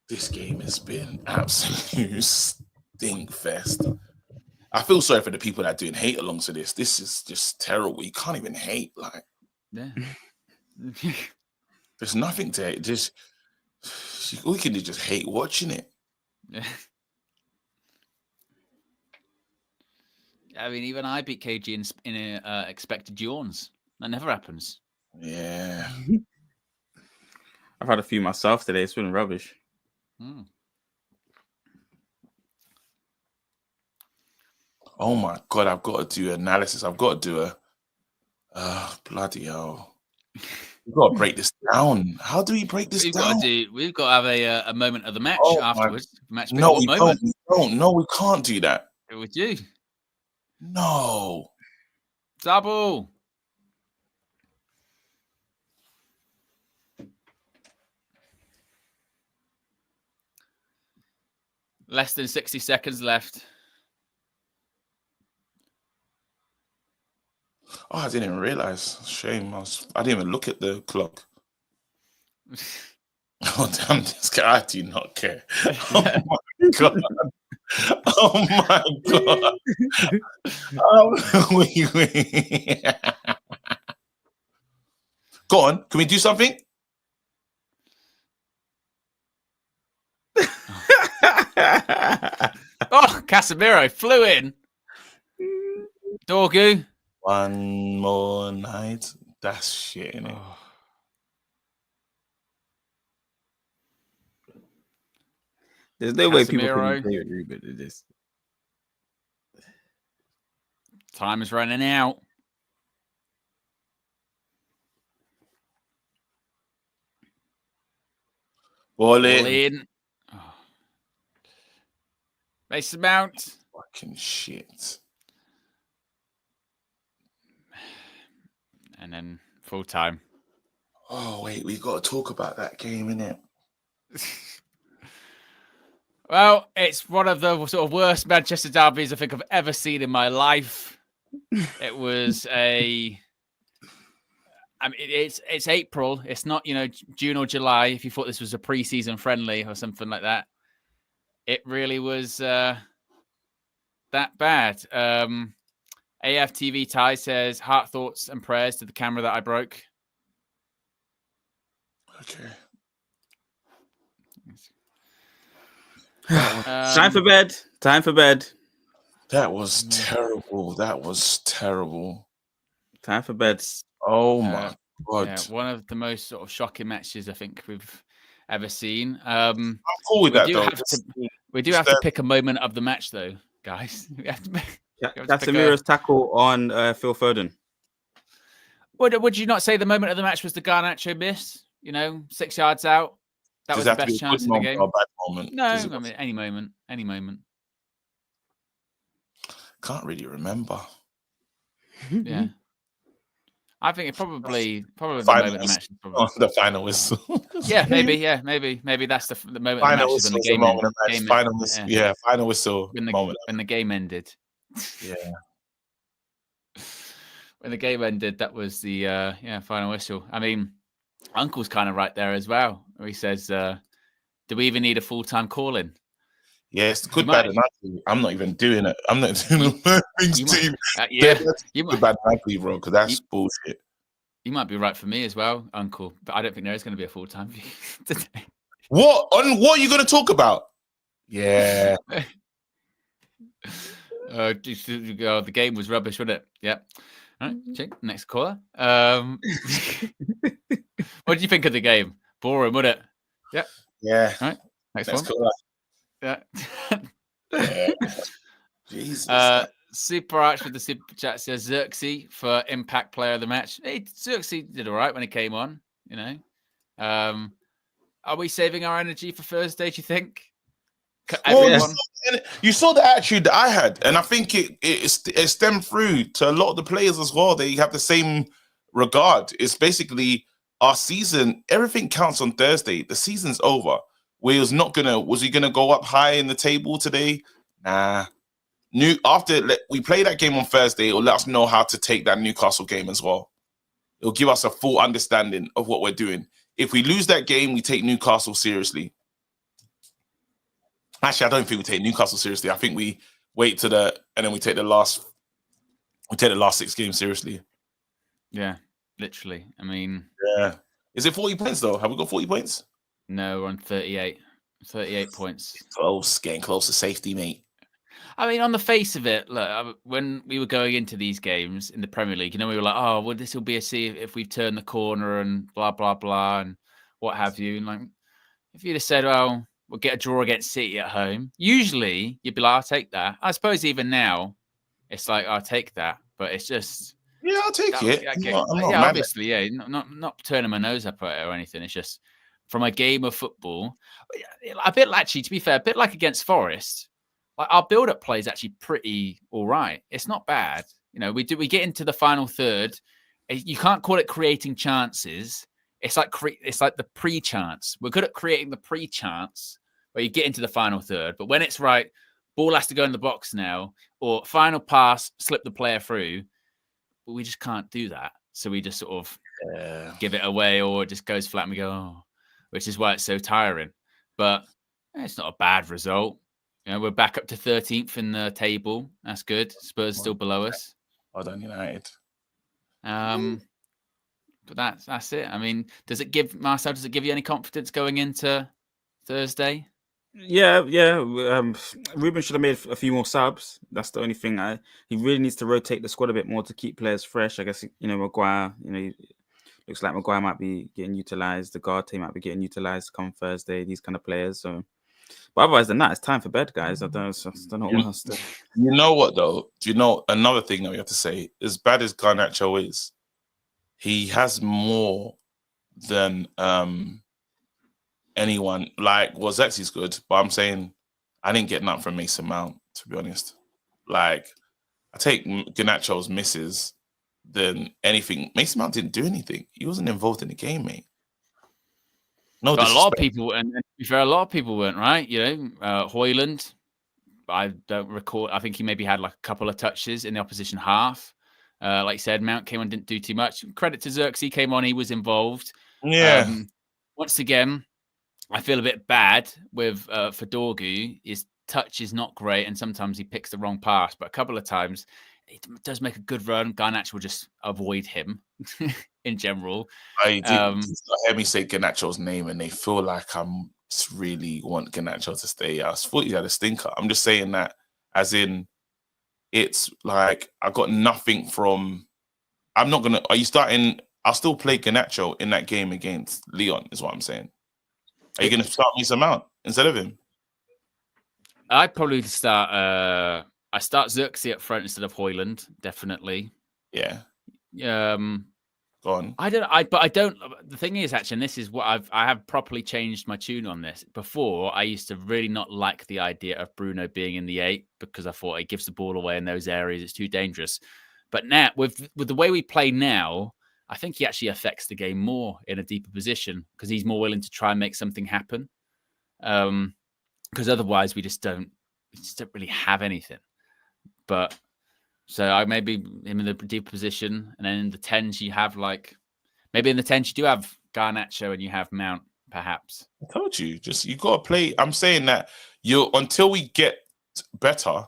This game has been absolute stink fest. I feel sorry for the people that are doing hate alongs to this. This is just terrible. You can't even hate. Like, Yeah. there's nothing to hate. Just we can just hate watching it. Yeah. I mean, even I beat KG in expected yawns. That never happens. Yeah. I've had a few myself today. It's been rubbish. Oh my God, I've got to do analysis. I've got to do bloody hell. We've got to break this down. How do we break this down? We've got to have a moment of the match afterwards. Match No, we moment. don't. No, we can't do that. We do. No. Double. Less than 60 seconds left. Oh, I didn't even realize. Shame. I didn't even look at the clock. Oh, damn, this guy. I do not care. Oh, my God. Oh, my God. Wait. Go on. Can we do something? Oh, Casemiro flew in. Dorgu. One more night. That's shit, innit? Oh. There's no way people Casemiro. can play with Ruben in this. Time is running out. Ball Ball in. in. Oh. Mason Mount. Fucking shit. And then full time. Oh, wait. We got to talk about that game, innit? Well, it's one of the sort of worst Manchester derbies I think I've ever seen in my life. It was I mean, it's April. It's not, June or July. If you thought this was a pre-season friendly or something like that, it really was that bad. AFTV Ty says, heart, thoughts, and prayers to the camera that I broke. Okay. Time for bed. Time for bed. That was terrible. That was terrible. Time for bed. Oh, my God. Yeah, one of the most sort of shocking matches I think we've ever seen. I'm cool with that, though. We do have to pick a moment of the match, though, guys. We have to Casemiro's tackle on Phil Foden. Would you not say the moment of the match was the Garnacho miss? 6 yards out. That was the best chance in the game. Or a bad moment? No, I mean, any moment. Can't really remember. Yeah. I think it probably the moment of the match. The final whistle. Yeah, maybe that's the moment final of the match when the game ended. Final whistle. Final whistle when the game ended. Yeah. When the game ended, that was the final whistle. I mean, Uncle's kind of right there as well. He says, "Do we even need a full-time call-in?" Yeah, it's good, bad, and ugly. I'm not even doing it. I'm not doing the things team. Good, bad, and ugly, bro, because that's bullshit. You might be right for me as well, Uncle, but I don't think there is going to be a full-time view today. What are you going to talk about? Yeah. The game was rubbish, wasn't it? Yeah. All right, check. Next caller. What did you think of the game? Boring, wasn't it? Yeah. Yeah. All right. Next one. Caller. Yeah. Yeah. Jesus. Super Arch with the super chat says Xerxes for impact player of the match. Hey, Xerxes did all right when he came on, Are we saving our energy for Thursday, do you think? You saw the attitude that I had, and I think it stemmed through to a lot of the players as well. They have the same regard. It's basically our season. Everything counts on Thursday. The season's over. Was he gonna go up high in the table today? Nah. After we play that game on Thursday, it'll let us know how to take that Newcastle game as well. It'll give us a full understanding of what we're doing. If we lose that game, we take Newcastle seriously. Actually, I don't think we take Newcastle seriously. I think we wait and then we take the last 6 games seriously. Yeah, literally. I mean, yeah. Is it 40 points though? Have we got 40 points? No, we're on 38. 38 points. Getting close to safety, mate. I mean, on the face of it, look, when we were going into these games in the Premier League, we were like, oh, well, this will be a see if we've turned the corner and blah, blah, blah, and what have you. And like, if you'd have said, well, we'll get a draw against City at home, usually you'd be like, I'll take that. I suppose even now, it's like, I'll take that. But it's just... Yeah, I'll take it. Obviously, not turning my nose up at it or anything. It's just from a game of football, a bit actually, to be fair, a bit like against Forest, like our build-up play is actually pretty all right. It's not bad. We get into the final third. You can't call it creating chances. It's like the pre-chance. We're good at creating the pre-chance, where you get into the final third. But when it's right, ball has to go in the box now, or final pass, slip the player through. But we just can't do that. So we just sort of give it away, or it just goes flat and we go, oh, which is why it's so tiring. But it's not a bad result. You know, we're back up to 13th in the table. That's good. Spurs still below us. Well done, United. But that's it. I mean, does it give Marcel? Does it give you any confidence going into Thursday? Yeah. Ruben should have made a few more subs. That's the only thing. He really needs to rotate the squad a bit more to keep players fresh. I guess Maguire. Looks like Maguire might be getting utilized. The guard team might be getting utilized come Thursday. These kind of players. So, but otherwise than that, it's time for bed, guys. I don't know what else to. You know what though? Do you know another thing that we have to say? As bad as Garnacho is, he has more than anyone. Like, well, Zexi's good, but I'm saying I didn't get nothing from Mason Mount, to be honest. Like, I take Garnacho's misses than anything. Mason Mount didn't do anything. He wasn't involved in the game, mate. No, but a lot of people, and to be fair, a lot of people weren't, right? Højlund, I don't recall. I think he maybe had like a couple of touches in the opposition half. Like you said, Mount came on, didn't do too much. Credit to Zirkzee, he came on, he was involved. Yeah. Once again, I feel a bit bad with for Dorgu. His touch is not great, and sometimes he picks the wrong pass. But a couple of times, he does make a good run. Garnacho will just avoid him in general. I hear me say Garnacho's name, and they feel like I'm just really want Garnacho to stay. I thought he had a stinker. I'm just saying that as in, it's like I got nothing from. I'm not gonna. Are you starting? I'll still play Garnacho in that game against Leon. Is what I'm saying. Are you gonna start Mason Mount instead of him? I'd probably start. I start Zirkzee up front instead of Højlund, definitely. Yeah. Go on. I don't. The thing is, actually, and this is what I have properly changed my tune on this. Before, I used to really not like the idea of Bruno being in the 8 because I thought it gives the ball away in those areas. It's too dangerous. But now, with the way we play now, I think he actually affects the game more in a deeper position because he's more willing to try and make something happen. Because otherwise, we just don't really have anything. But so I maybe him in the deep position, and then in the 10s you have maybe in the 10s you do have Garnacho and you have Mount, perhaps. I told you, you gotta play. I'm saying that until we get better,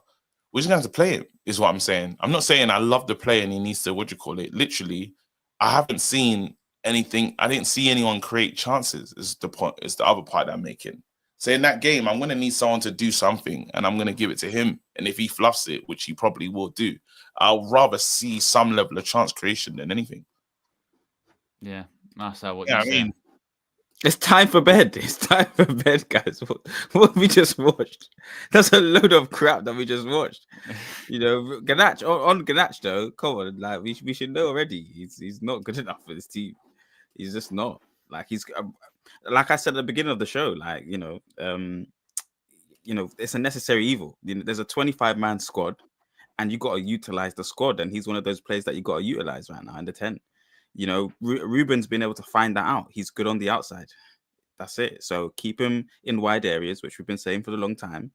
we're just gonna have to play him, is what I'm saying. I'm not saying I love the play and he needs to literally, I haven't seen anything, I didn't see anyone create chances, is the point, is the other part that I'm making. So in that game, I'm going to need someone to do something, and I'm going to give it to him. And if he fluffs it, which he probably will do, I'll rather see some level of chance creation than anything. Yeah, Marcel, what you saying? It's time for bed. It's time for bed, guys. What we just watched. That's a load of crap that we just watched. Garnacho, on Garnacho, though, come on, like we should know already. He's not good enough for this team. He's just not. Like like I said at the beginning of the show, it's a necessary evil. There's a 25-man squad, and you got to utilize the squad. And he's one of those players that you got to utilize right now in the 10. Ruben's been able to find that out. He's good on the outside. That's it. So keep him in wide areas, which we've been saying for a long time.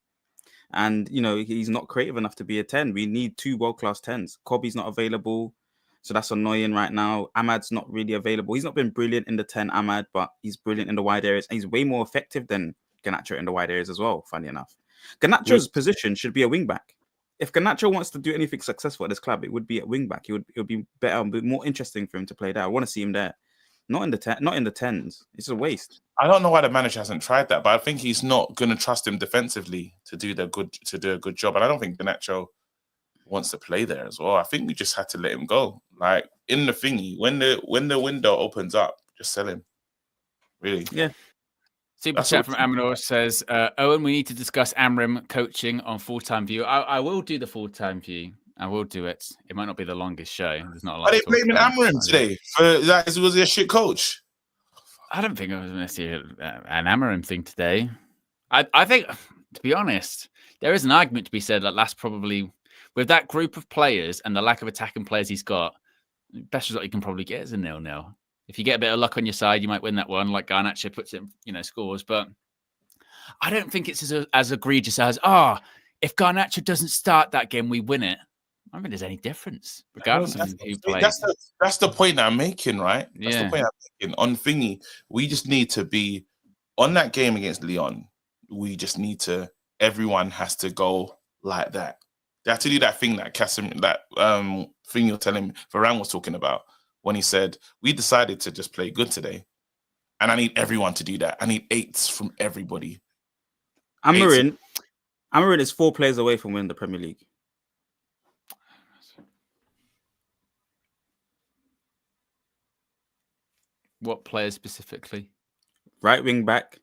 And he's not creative enough to be a 10. We need 2 world-class 10s. Kobe's not available. So that's annoying right now. Ahmad's not really available. He's not been brilliant in the 10, Ahmad, but he's brilliant in the wide areas. And he's way more effective than Garnacho in the wide areas as well, funny enough. Garnacho's position should be a wing-back. If Garnacho wants to do anything successful at this club, it would be at wing-back. It would be better, a bit more interesting for him to play there. I want to see him there. Not in the 10s. It's a waste. I don't know why the manager hasn't tried that, but I think he's not going to trust him defensively to do a good job. And I don't think Garnacho wants to play there as well. I think we just had to let him go. Like in the thingy, when the window opens up, just sell him. Really? Yeah. Super chat from Amador says, Owen, we need to discuss Amrim coaching on full-time view. I will do the full-time view. I will do it. It might not be the longest show. There's not a lot. Are they blaming Amrim today for that? Was he a shit coach? I don't think it was necessarily an Amrim thing today. I think, to be honest, there is an argument to be said that last probably with that group of players and the lack of attacking players he's got, the best result you can probably get is a 0-0. If you get a bit of luck on your side, you might win that one. Like Garnacho puts it, scores. But I don't think it's as egregious as, if Garnacho doesn't start that game, we win it. I don't think there's any difference, regardless of who plays. That's the point I'm making, right? That's the Yeah. point I'm making. On thingy, we just need to be on that game against Leon. We just need to. Everyone has to go like that. They have to do that thing that thing you're telling me Varane was talking about when he said we decided to just play good today, and I need everyone to do that. I need 8s from everybody. Amarin is 4 players away from winning the Premier League. What players specifically? Right wing back,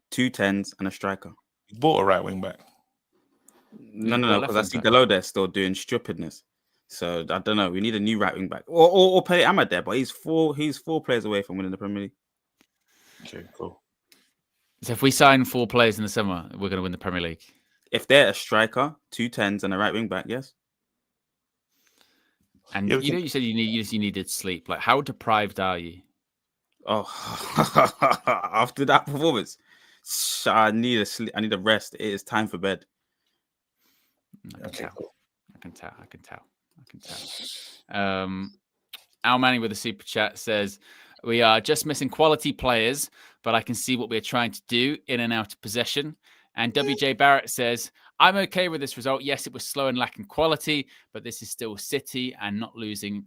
2 10s, and a striker. You bought a right wing back. No, because I see Delo there still doing stupidness. So I don't know. We need a new right wing back, or play Ahmad there. But he's 4 players away from winning the Premier League. Okay, cool. So if we sign 4 players in the summer, we're going to win the Premier League. If they're a striker, 2 10s, and a right wing back, yes. And you said you needed sleep. Like, how deprived are you? Oh, after that performance, I need a sleep. I need a rest. It is time for bed. I can tell. Al Manning with a super chat says, we are just missing quality players, but I can see what we're trying to do in and out of possession. And WJ Barrett says, I'm okay with this result. Yes, it was slow and lacking quality, but this is still City and not losing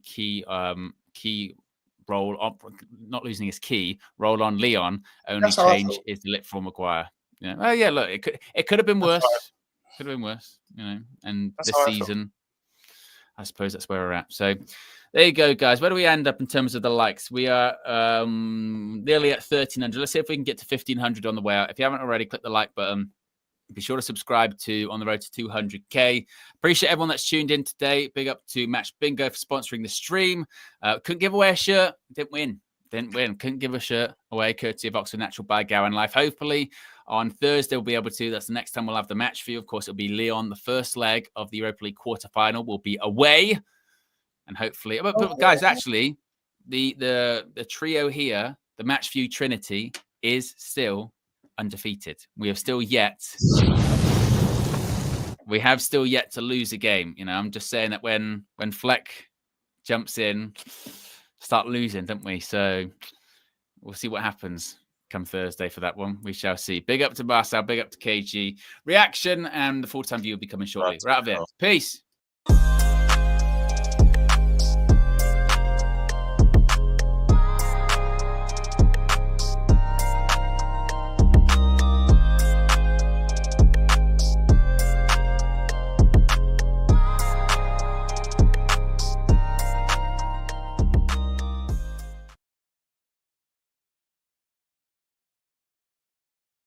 not losing his key role on Leon. Only change is the lip for Maguire. Yeah. Oh yeah, look, it could have been worse. Could have been worse, And this season, I suppose that's where we're at. So there you go, guys. Where do we end up in terms of the likes? We are nearly at 1,300. Let's see if we can get to 1,500 on the way out. If you haven't already, click the like button. Be sure to subscribe to On the Road to 200K. Appreciate everyone that's tuned in today. Big up to Match Bingo for sponsoring the stream. Couldn't give away a shirt. Didn't win. Couldn't give a shirt away, courtesy of Oxford Natural by Gowan Life. Hopefully on Thursday we'll be able to. That's the next time we'll have the match for you. Of course, it'll be Lyon. The first leg of the Europa League quarterfinal will be away. And hopefully, but guys, actually, the trio here, the Match View Trinity, is still undefeated. We have still yet to lose a game. I'm just saying that when Fleck jumps in, start losing, don't we? So we'll see what happens come Thursday for that one. We shall see. Big up to Marcel, big up to KG. Reaction and the full-time view will be coming shortly. We're out of here. Peace.